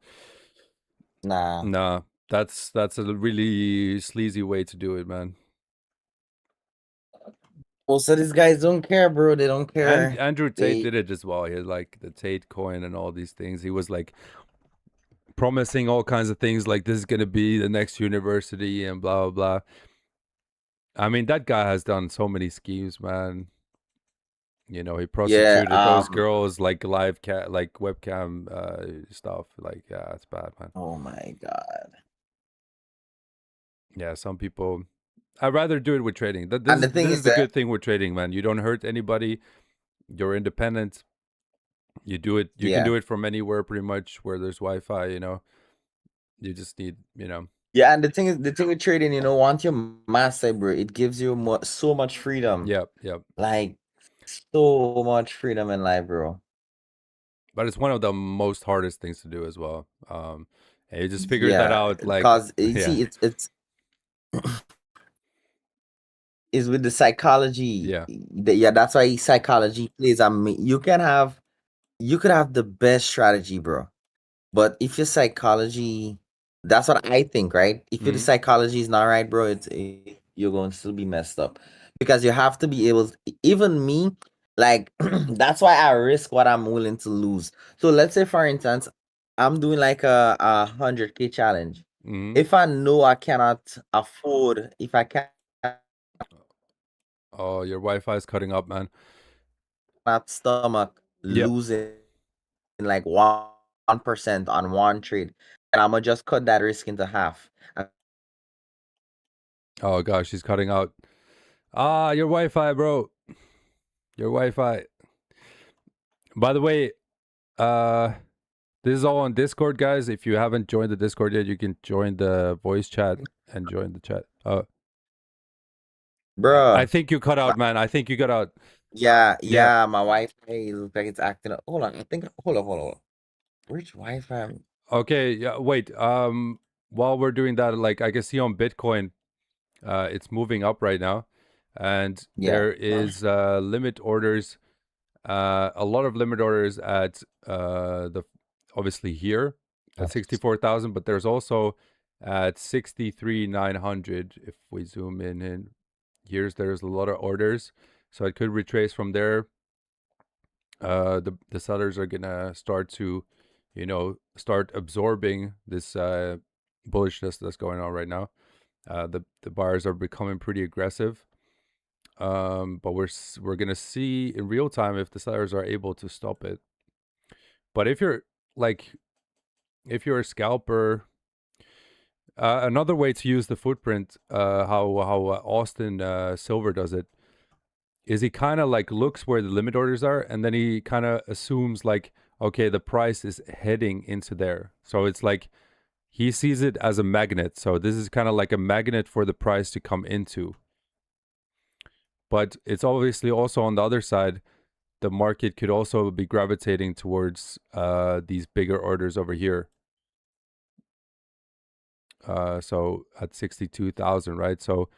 Nah. Nah, that's a really sleazy way to do it, man. Most of these guys don't care, bro. They don't And care. Andrew Tate They did it as well. He had like the Tate coin and all these things. He was like promising all kinds of things, like this is gonna be the next university and blah blah blah. I mean, that guy has done so many schemes, man. He yeah. prostituted those girls, like live cat, like webcam stuff. Like, yeah, it's bad, man. Oh my God. Yeah, some people. I'd rather do it with trading. This And the is thing this is is the that good thing with trading, man. You don't hurt anybody. You're independent. You do it. You can yeah. do it from anywhere, pretty much, where there's Wi-Fi. You just need, Yeah, and the thing with trading, once you master, bro, it gives you so much freedom. Yep. Like so much freedom in life, bro. But it's one of the most hardest things to do as well. And you just figured that Yeah, out, like, because you yeah, see, it's is with the psychology. yeah. Yeah, that's why psychology plays. You could have the best strategy, bro. But if your psychology, that's what I think, right? If your Mhm. psychology is not right, bro, you're going to still be messed up because you have to be able. Even me, like that's why I risk what I'm willing to lose. So let's say, for instance, I'm doing like a 100K challenge. Mhm. If I know I cannot afford, if I cannot Oh, your Wi-Fi is cutting up, man. stomach Yep. losing like 1% on one trade, and I'm gonna just cut that risk into half. Oh gosh, she's cutting out. Your Wi-Fi, bro. Your Wi-Fi. By the way, this is all on Discord, guys. If you haven't joined the Discord yet, you can join the voice chat and join the chat. I Bruh. think you cut out, man. I think you cut out. Yeah, Yeah. yeah, my Wi-Fi looks like it's acting up. Hold on, I think hold on. Which Wi-Fi? Okay. Yeah. Wait. While we're doing that, like I can see on Bitcoin, it's moving up right now, and Yeah. there is limit orders. A lot of limit orders at the obviously here at 64,000, but there's also at 63,900. If we zoom in here's there's a lot of orders, so it could retrace from there. The sellers are gonna start to, start absorbing this bullishness that's going on right now. The buyers are becoming pretty aggressive. But we're gonna see in real time if the sellers are able to stop it. But if you're a scalper, another way to use the footprint, how Austin Silver does it, is he kind of like looks where the limit orders are, and then he kind of assumes like, okay, the price is heading into there. So it's like he sees it as a magnet. So this is kind of like a magnet for the price to come into. But it's obviously also on the other side, the market could also be gravitating towards these bigger orders over here. So at 62,000, right? So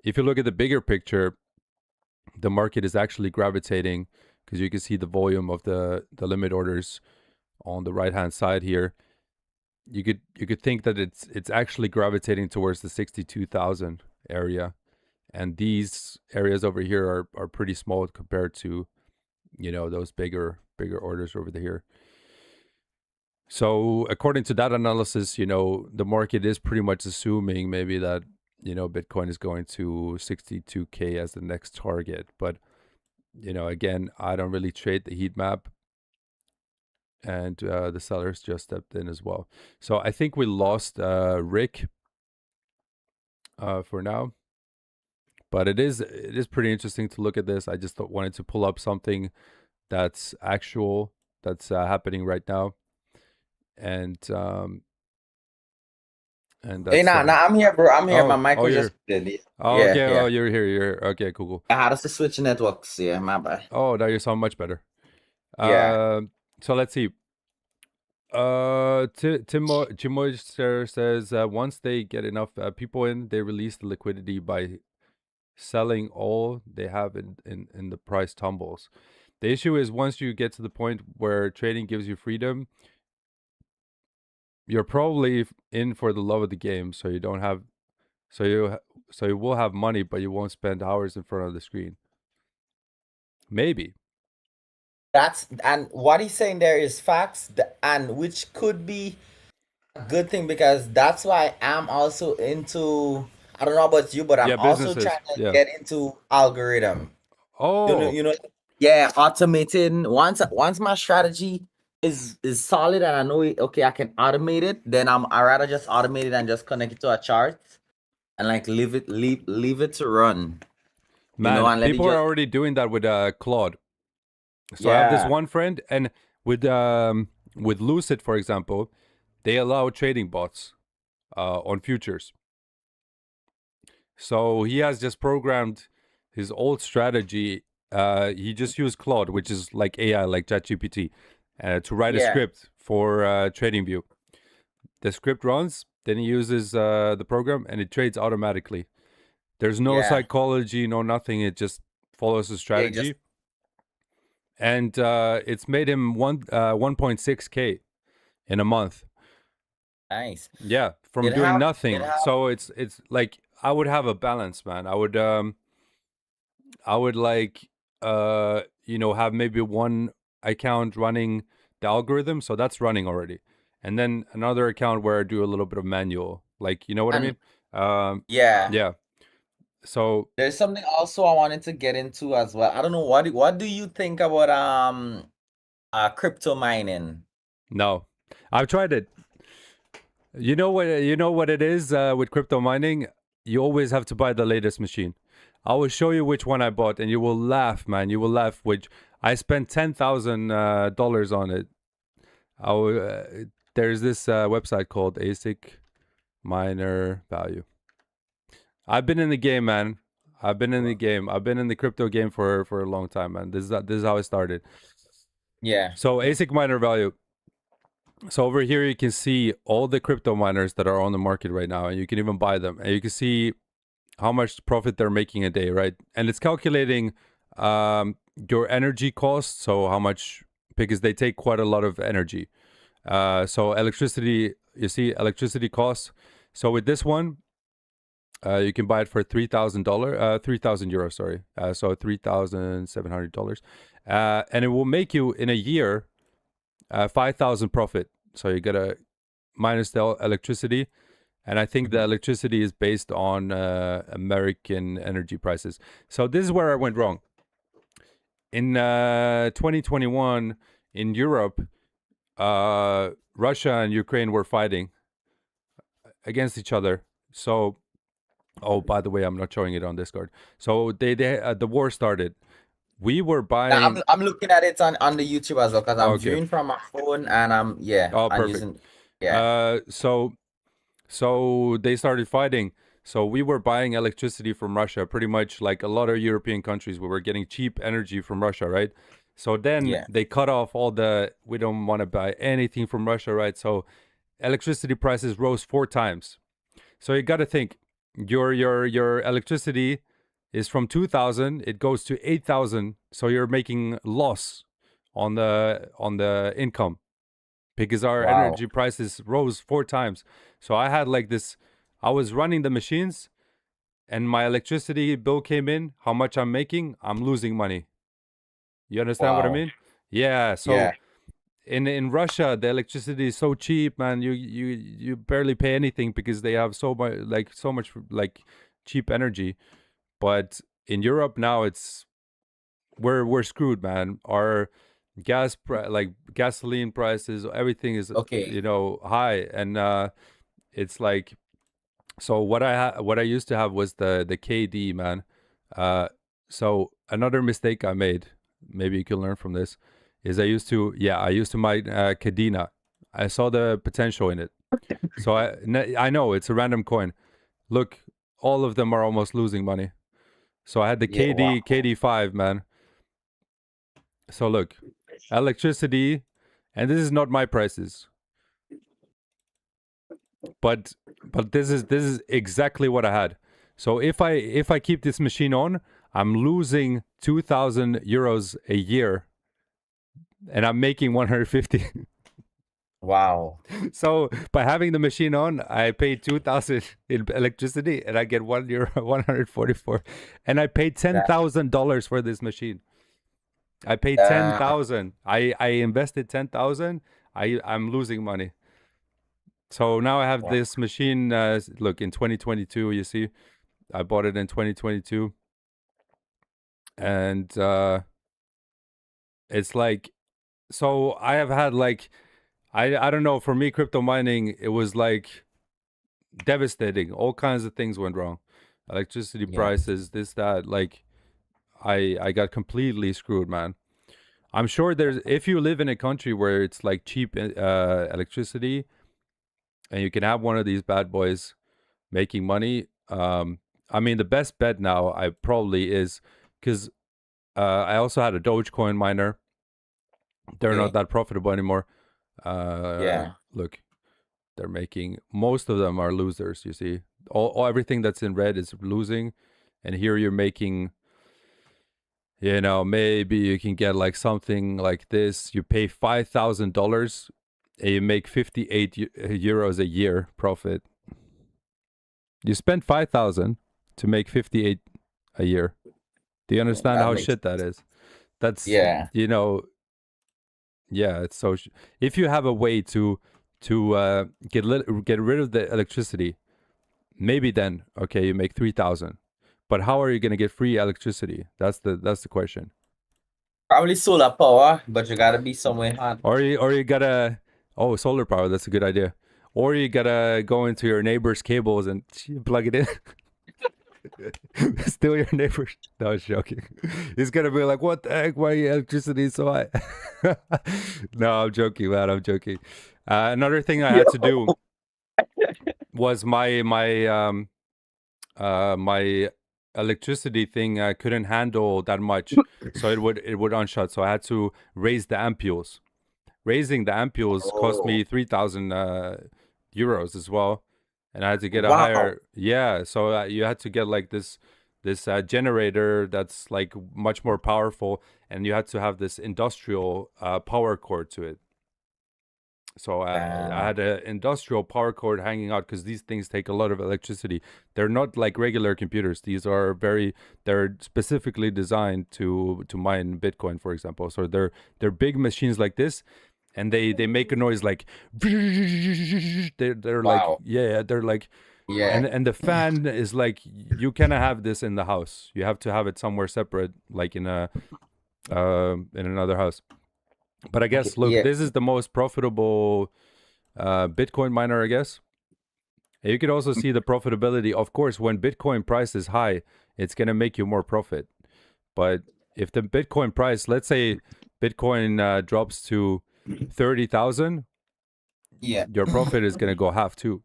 if you look at the bigger picture, the market is actually gravitating, because you can see the volume of the limit orders on the right hand side here. You could think that it's actually gravitating towards the 62,000 area, and these areas over here are pretty small compared to those bigger orders over here. So according to that analysis, the market is pretty much assuming maybe that Bitcoin is going to 62K as the next target. But Again, I don't really trade the heat map, and the sellers just stepped in as well. So I think we lost Rick for now, but it is pretty interesting to look at this. I just wanted to pull up something that's actual, that's happening right now, and Hey, that's nah, I'm here, bro. I'm here. My mic was you're just dead. okay. Yeah. Oh, you're here. You're okay. Cool. I had to switch networks. Yeah, my bad. Oh, now you sound much better. Yeah. So let's see. Timo says once they get enough people in, they release the liquidity by selling all they have in the price tumbles. The issue is once you get to the point where trading gives you freedom, you're probably in for the love of the game, so you don't have, so you will have money, but you won't spend hours in front of the screen. Maybe. And what he's saying there is facts, and which could be a good thing because that's why I'm also into. I don't know about you, but I'm Yeah, also businesses. trying to Yeah. get into algorithm. Oh. Yeah, automating. Once my strategy is solid and I know okay, I can automate it, then I rather just automate it and just connect it to a chart and like leave it to run. Man, And let it people are just already doing that with Claude. So I have this yeah. one friend, and with Lucid, for example, they allow trading bots on futures. So he has just programmed his old strategy. He just used Claude, which is like AI, like ChatGPT, to write a Yeah. script for TradingView. The script runs, then he uses the program, and it trades automatically. There's no Yeah. psychology, no nothing. It just follows the strategy. And it's made him 1.6K in a month. Nice. Yeah, from doing nothing. So it's like I would have a balance, man. I would like have maybe one account running the algorithm, so that's running already, and then another account where I do a little bit of manual, like what I mean. Yeah. So there's something also I wanted to get into as well. I don't know what do you think about crypto mining? No, I've tried it. You know what it is with crypto mining? You always have to buy the latest machine. I will show you which one I bought, and you will laugh, man. You will laugh. Which I spent $10,000 on it. There's this website called ASIC Miner Value. I've been in the game, man. I've been in the game. I've been in the crypto game for a long time, man. This is how I started. Yeah. So ASIC Miner Value. So over here you can see all the crypto miners that are on the market right now, and you can even buy them, and you can see how much profit they're making a day, right? And it's calculating your energy costs, so how much, because they take quite a lot of energy. So electricity, you see electricity costs. So with this one, you can buy it for $3,000, €3,000, sorry. So $3,700, and it will make you in a year 5,000 profit. So you gotta minus the electricity, and I think the electricity is based on American energy prices. So this is where I went wrong. In 2021 in Europe, Russia and Ukraine were fighting against each other. So, oh, by the way, I'm not showing it on Discord. So the war started. We were buying. Now, I'm looking at it on the YouTube as well because I'm viewing from my phone and I'm perfect. using So they started fighting. So we were buying electricity from Russia, pretty much like a lot of European countries. We were getting cheap energy from Russia, right? So then they cut off all we don't want to buy anything from Russia, right? So electricity prices rose 4 times. So you got to think, your electricity is from 2,000, it goes to 8,000. So you're making loss on the income, because our energy prices rose 4 times. So I had like this, I was running the machines, and my electricity bill came in, how much I'm making, I'm losing money. You understand what I mean? Yeah. So in Russia, the electricity is so cheap, man. You barely pay anything because they have so much cheap energy. But in Europe now, it's we're screwed, man. Our like gasoline prices, everything is Okay. high, and it's like, so what I used to have was the KD, man. So another mistake I made, maybe you can learn from this, is I used to mine Kadena. I saw the potential in it. So I know it's a random coin. Look, all of them are almost losing money. So I had the Yeah. Wow. KD5, man. So look, electricity, and this is not my prices, but this is exactly what I had. So if I keep this machine on, I'm losing 2,000 euros a year, and I'm making 150. Wow. So by having the machine on, I paid 2,000 in electricity, and I get €1 144, and I paid $10,000 for this machine. I paid 10,000. I invested 10,000. I'm losing money. So now I have this machine. Look, in 2022, you see, I bought it in 2022, and it's like, so I have had like, I don't know. For me, crypto mining, it was like devastating. All kinds of things went wrong. Electricity prices, this, that. Like, I got completely screwed, man. I'm sure if you live in a country where it's like cheap electricity, and you can have one of these bad boys making money. I mean, the best bet now I probably is, because I also had a Dogecoin miner. They're not that profitable anymore. Look, they're making, most of them are losers. You see, everything that's in red is losing, and here you're making, maybe you can get like something like this. You pay $5,000 and you make 58 euros a year profit. You spend 5,000 to make 58 a year. Do you understand how shit that is? That's it's so. If you have a way to get rid of the electricity, maybe then okay, you make 3,000. But how are you gonna get free electricity? That's the question. Probably solar power, but you gotta be somewhere hot. Or you gotta solar power. That's a good idea. Or you gotta go into your neighbor's cables and plug it in. Steal your neighbor's. No, I was joking. He's gonna be like, "What the heck? Why electricity so high?" No, I'm joking, man. I'm joking. Another thing I had to do was my electricity thing. I couldn't handle that much, so it would unshut. So I had to raise the ampules. Raising the ampules cost me 3,000 euros as well, and I had to get a higher. Yeah, so you had to get like this generator that's like much more powerful, and you had to have this industrial power cord to it. So I had an industrial power cord hanging out, because these things take a lot of electricity. They're not like regular computers. These are they're specifically designed to mine Bitcoin, for example. So they're big machines like this, and they make a noise like they're like they're like and the fan is like, you cannot have this in the house. You have to have it somewhere separate, like in another house. But I guess, look, this is the most profitable Bitcoin miner, I guess. And you could also see the profitability. Of course, when Bitcoin price is high, it's going to make you more profit. But if the Bitcoin price, let's say Bitcoin drops to 30,000, your profit is going to go half too.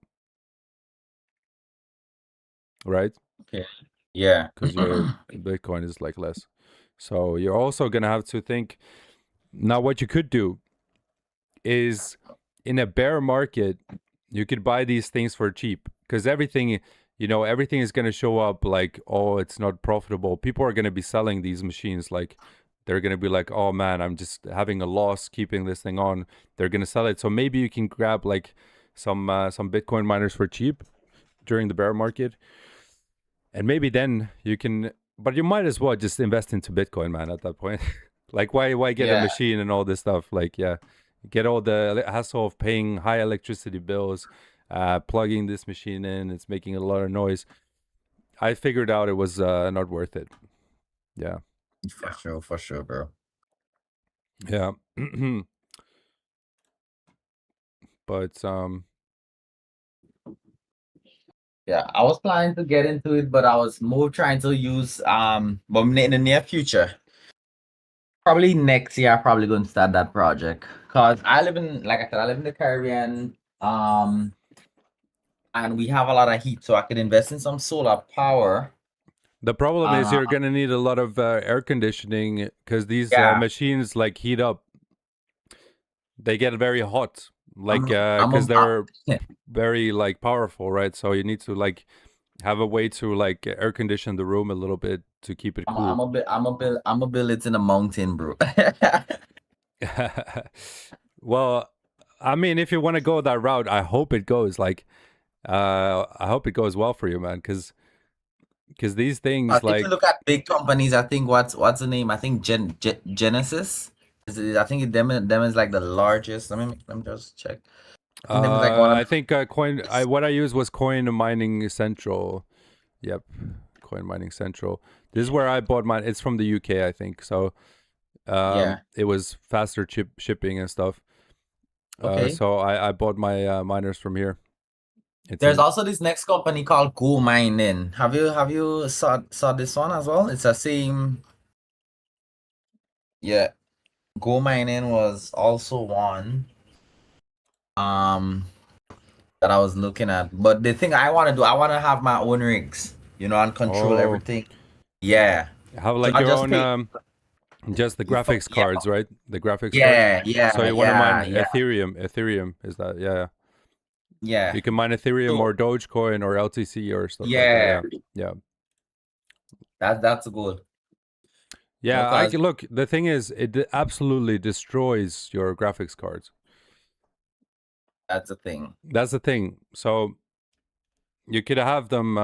Right? Okay. Yeah. Because your Bitcoin is like less. So you're also going to have to think. Now, what you could do is, in a bear market, you could buy these things for cheap, because everything is going to show up like, oh, it's not profitable. People are going to be selling these machines. Like, they're going to be like, oh man, I'm just having a loss keeping this thing on. They're going to sell it. So maybe you can grab like some Bitcoin miners for cheap during the bear market. And maybe then you can, but you might as well just invest into Bitcoin, man, at that point. Like, why get a machine and all this stuff? Like, get all the hassle of paying high electricity bills, plugging this machine in. It's making a lot of noise. I figured out it was not worth it. Yeah. For sure, bro. Yeah. But Yeah, I was planning to get into it, but I was more trying to use but in the near future. Probably next year, I'm probably going to start that project. Cause I live in, like I said, I live in the Caribbean. And we have a lot of heat, so I could invest in some solar power. the problem is Uh, you're gonna need a lot of air conditioning because these yeah, machines like heat up. They get very hot, like I'm because a, they're very like powerful, right? So you need to like have a way to like air condition the room a little bit to keep it cool. I'm a build it in a mountain, bro. Well, I mean, if you want to go that route, I hope it goes like I hope it goes well for you, man, because these things If you like look at big companies, I think what's the name? I think Genesis. I think them is like the largest. Let me just check. I think them is like one of I think what I used was Coin Mining Central. Yep, Coin Mining Central. This is where I bought mine. It's from the UK, I think. So yeah. it was faster shipping and stuff. Okay. So I bought my miners from here. It's There's in also this next company called Go Mining. Have you saw this one as well? It's the same. Yeah, Go Mining was also one that I was looking at. But the thing I want to do, I want to have my own rigs, and control oh, everything. Yeah. have So like I your just own pay. just the graphics Yeah, cards, right? The graphics cards. yeah, So yeah, you want to mine yeah, yeah, Ethereum is that? Yeah. yeah. You can mine Ethereum So or Dogecoin or LTC or stuff like that. yeah, Yeah. Yeah. that's good. Yeah, I Cause can look. The thing is, it absolutely destroys your graphics cards. that's the thing. That's the thing. So you could have them,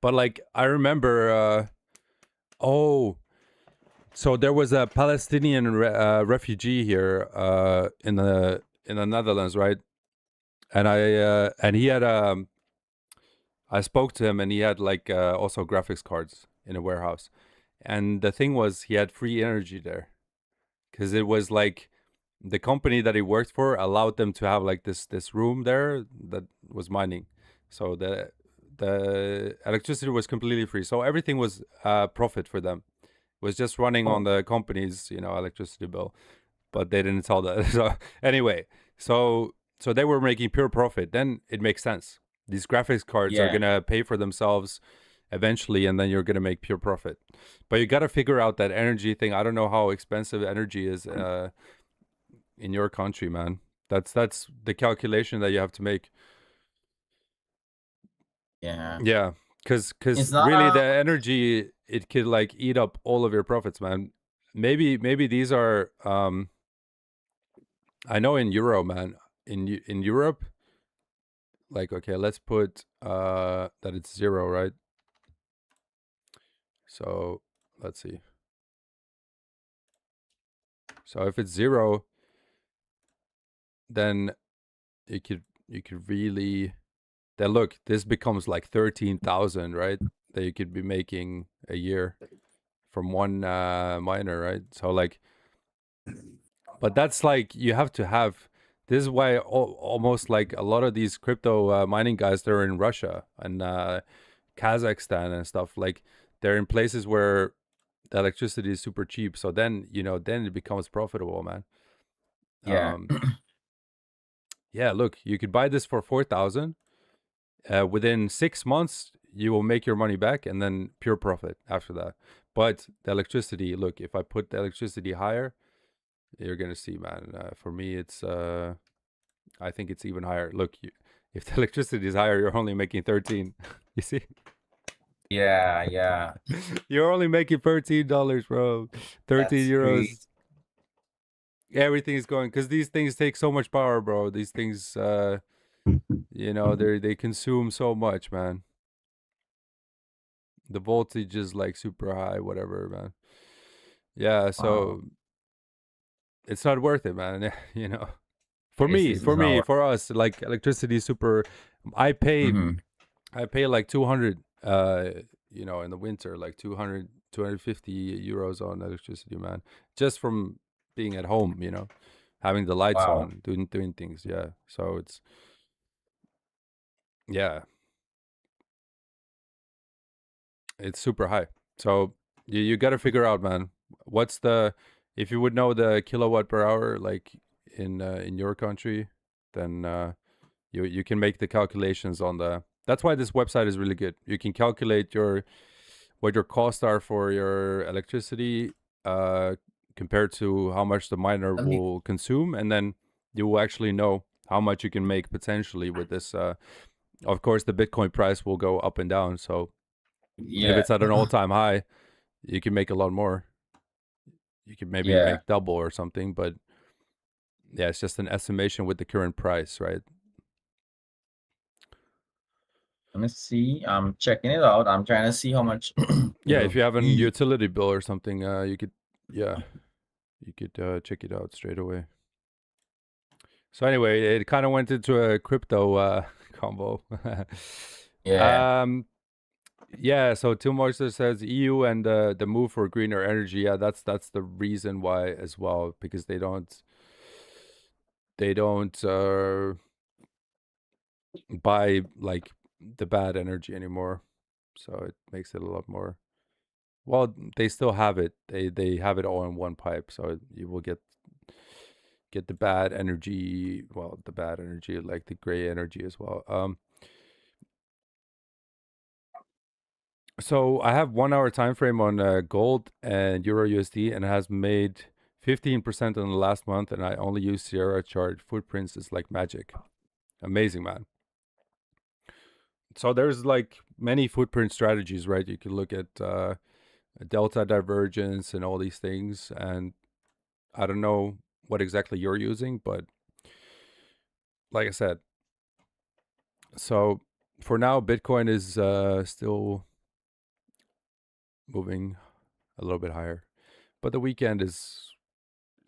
but like I remember. Oh, so there was a Palestinian refugee here in the Netherlands, right? And and he had I spoke to him, and he had like also graphics cards in a warehouse. And the thing was, he had free energy there because it was like the company that he worked for allowed them to have like this room there that was mining. So the electricity was completely free. So everything was profit for them. It was just running on Oh, the company's electricity bill, but they didn't tell that. So anyway, so they were making pure profit. Then it makes sense. These graphics cards are yeah, gonna pay for themselves eventually, and then you're gonna make pure profit. But you got to figure out that energy thing. I don't know how expensive energy is in your country, man. That's the calculation that you have to make. yeah. Yeah, It's because not really the energy, it could like eat up all of your profits, man. Maybe these are I know in Euro, man. In Europe, like okay, let's put that it's 0, right? So let's see. So if it's 0, then you could really then look, this becomes like 13,000, right? That you could be making a year from one miner, right? So like, but that's like you have to have. This is why almost like a lot of these crypto mining guys, they're in Russia and Kazakhstan and stuff. Like they're in places where the electricity is super cheap. So then then it becomes profitable, man. yeah, Um, yeah, look, you could buy this for 4,000. Within 6 months, you will make your money back, and then pure profit after that. But the electricity, look, if I put the electricity higher, you're gonna see, man. For me, it's I think it's even higher. Look, if the electricity is higher, you're only making 13. You see, yeah, yeah. you're only making $13, bro. 13 That's crazy. euros. Everything is going because these things take so much power, bro. These things, they consume so much, man. The voltage is like super high, whatever, man. Yeah, Wow. so it's not worth it, man. For It's me, it's, it's not worth. for us, like electricity is super. I pay Mm-hmm. I pay like 200 in the winter, like 200 250 euros on electricity, man, just from being at home, having the lights Wow. on, doing things. Yeah, so it's super high. So you got to figure out, man, what's the, if you would know the kilowatt per hour like in your country, then you can make the calculations on the. That's why this website is really good. You can calculate what your costs are for your electricity compared to how much the miner Let me, will consume, and then you will actually know how much you can make potentially with this. Of course, the Bitcoin price will go up and down. So if yeah, it's at an all-time high, you can make a lot more. You can maybe yeah. make double or something, but yeah, it's just an estimation with the current price, right? Let me see. I'm checking it out. I'm trying to see how much Yeah, if it'll you have a be. utility bill or something, you could check it out straight away. So anyway, it kind of went into a crypto combo. Yeah. Yeah. So Tim Moister says EU and the move for greener energy. Yeah, that's the reason why as well, because they don't buy like the bad energy anymore. So it makes it a lot more. Well, they still have it. They have it all in one pipe, so you will get the bad energy. Well, the bad energy, like the gray energy as well. So I have 1 hour time frame on gold and Euro USD, and it has made 15% in the last month, and I only use Sierra chart. Footprints is like magic. Amazing, man. So there's like many footprint strategies, right? You can look at delta divergence and all these things, and I don't know what exactly you're using, but like I said, so for now, Bitcoin is still moving a little bit higher, but the weekend is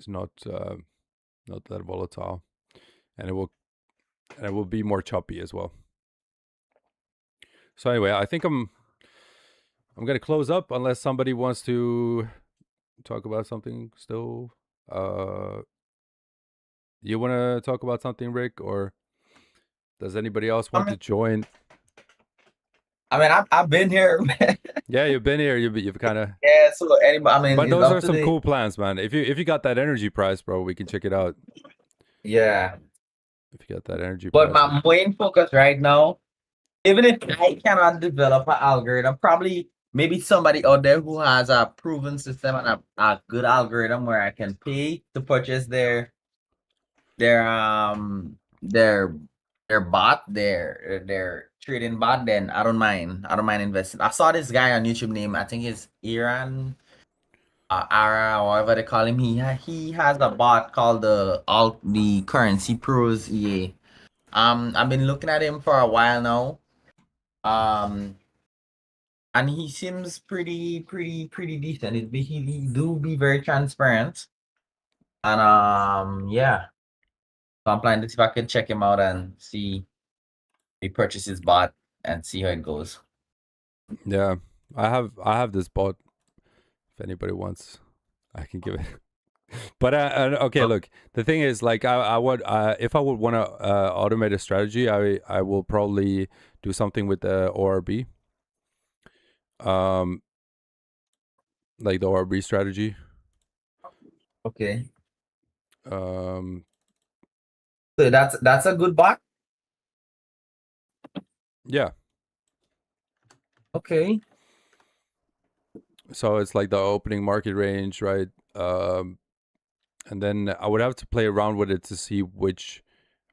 not that volatile, and it will be more choppy as well. So anyway, I think I'm gonna close up unless somebody wants to talk about something still. You want to talk about something, Rick, or does anybody else want to join? I've been here. Yeah, you've been here. You've kind of. Yeah. So anybody, But it's those up are to some date. cool plans, man. If you got that energy price, bro, we can check it out. Yeah. If you got that energy But price, my main focus right now, even if I cannot develop an algorithm, probably maybe somebody out there who has a proven system and a good algorithm where I can pay to purchase their their bot, their trading bot, then I don't mind. I don't mind investing. I saw this guy on YouTube name, I think it's Iran, Ara, or whatever they call him. He has a bot called the Currency Pros EA. I've been looking at him for a while now. And he seems pretty decent. He do be very transparent. And yeah. So I'm planning to see if I can check him out and see he purchase his bot and see how it goes. yeah, I have this bot. If anybody wants, I can give it. But okay, look. The thing is, like, I would if I would want to automate a strategy, I will probably do something with the ORB. Like the ORB strategy. Okay. Um, So that's a good bot. yeah. Okay. So it's like the opening market range, right? And then I would have to play around with it to see what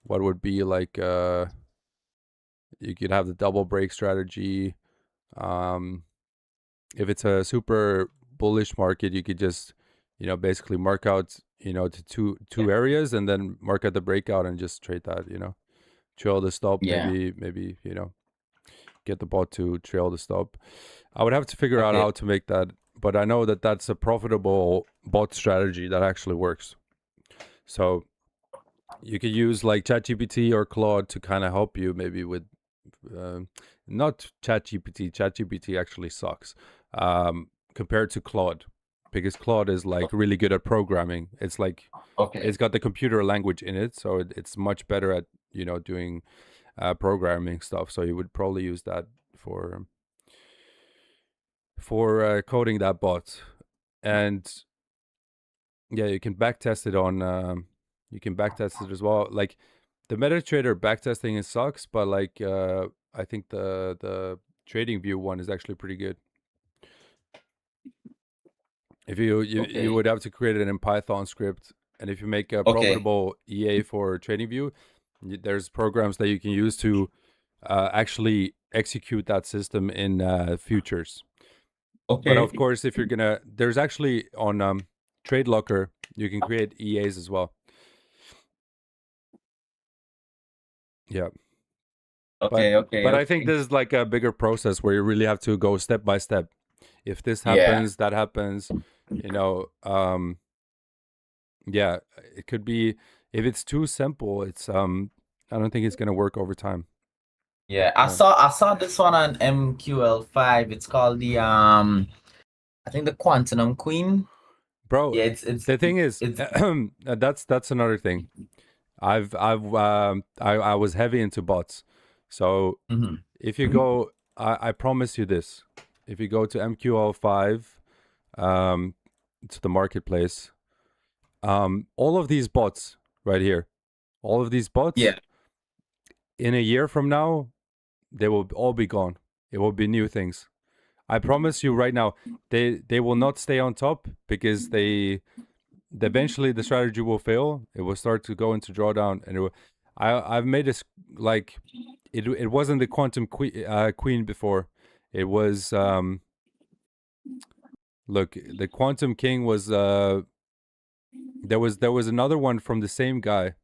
would be like. You could have the double break strategy. If it's a super bullish market, you could just, basically mark out, to two areas, and then mark out the breakout and just trade that, trail the stop, Yeah. maybe, get the bot to trail the stop. I would have to figure out Okay. how to make that, but I know that that's a profitable bot strategy that actually works. So you could use like ChatGPT or Claude to kind of help you maybe with, not ChatGPT. ChatGPT actually sucks. compared to Claude, because Claude is like really good at programming. It's like it's got the computer language in it, so it's much better at doing programming stuff. So you would probably use that for coding that bot. And yeah, you can backtest it on you can backtest it as well. Like the MetaTrader backtesting, it sucks, but like I think the TradingView one is actually pretty good. If you would have to create it in Python script, and if you make a profitable EA for TradingView, there's programs that you can use to actually execute that system in futures. But of course, if you're gonna, there's actually on Trade Locker, you can create EAs as well. Yeah. But I think this is like a bigger process where you really have to go step by step. If this happens, that happens, yeah, it could be, if it's too simple, it's I don't think it's gonna work over time. Yeah, I saw this one on MQL5. It's called the I think the Quantum Queen. Bro, yeah, it's the thing is, that's another thing. I was heavy into bots. So if you go, I promise you this, if you go to MQL5, to the marketplace, all of these bots right here, all of these bots, in a year from now, they will all be gone. It will be new things. I promise you right now, they will not stay on top, because eventually the strategy will fail. It will start to go into drawdown, and I've made this, like, it wasn't the Quantum Queen before. It was look, the Quantum King was there was another one from the same guy.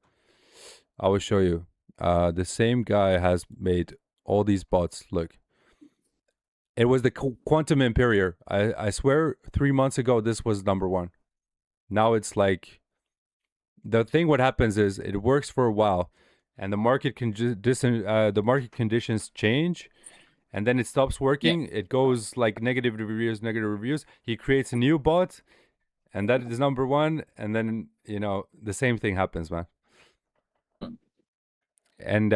I will show you. The same guy has made all these bots. Look, it was the Quantum Imperior. I swear 3 months ago this was number one. Now it's like, the thing what happens is it works for a while, and the market the market conditions change, and then it stops working. It goes like negative reviews. He creates a new bot, and that is number one, and then the same thing happens, man. And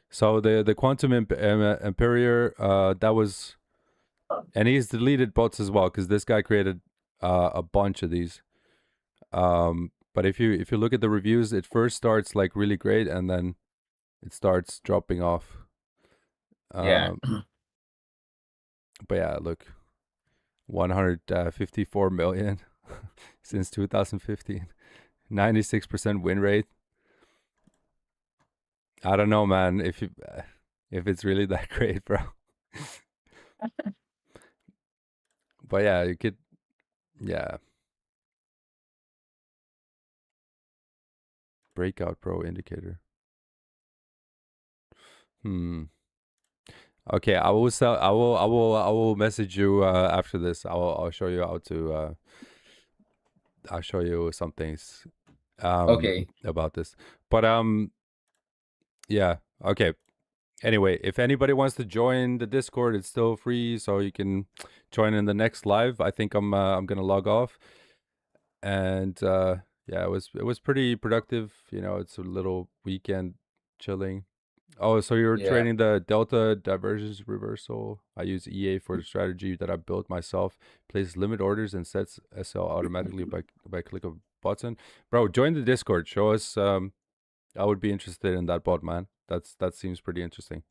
so the Quantum Imperior, that was, and he's deleted bots as well, because this guy created a bunch of these. But if you look at the reviews, it first starts like really great, and then it starts dropping off. But yeah, look, 154 million since 2015, 96% win rate. I don't know, man, if it's really that great, bro. But yeah, you could, yeah. Breakout Pro indicator. Okay, I will message you after this. I'll show you how to I'll show you some things about this. But yeah, okay. Anyway, if anybody wants to join the Discord, it's still free, so you can join in the next live. I think I'm gonna log off. And yeah, it was pretty productive. It's a little weekend chilling. Oh, so you're trading the Delta Divergence Reversal. I use EA for the strategy that I built myself. Places limit orders and sets SL automatically by click of button. Bro, join the Discord. Show us. I would be interested in that bot, man. That seems pretty interesting.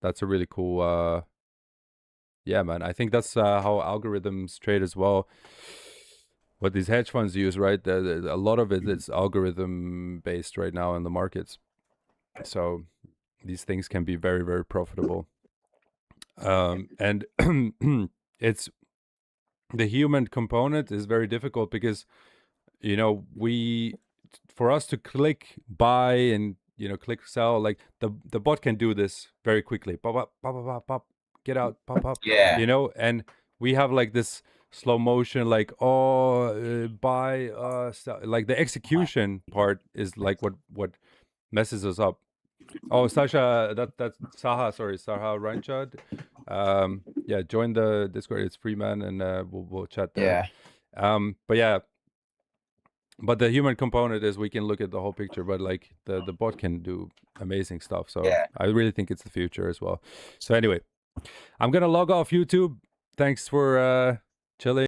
That's a really cool. Yeah, man. I think that's how algorithms trade as well. What these hedge funds use, right? A lot of it is algorithm based right now in the markets. So these things can be very, very profitable. And it's, the human component is very difficult, because for us to click buy and click sell, like the bot can do this very quickly. Pop up, pop up, pop up, get out, pop up. And we have like this slow motion, like buy, sell. Like the execution part is like what messes us up. Oh, Sasha, that's Saha, sorry, Saha Ranchad. yeah, join the Discord. It's free, man, and we'll chat there. Yeah. But yeah, but the human component is we can look at the whole picture, but like the bot can do amazing stuff. So Yeah. I really think it's the future as well. So anyway, I'm gonna log off YouTube. Thanks for chilling.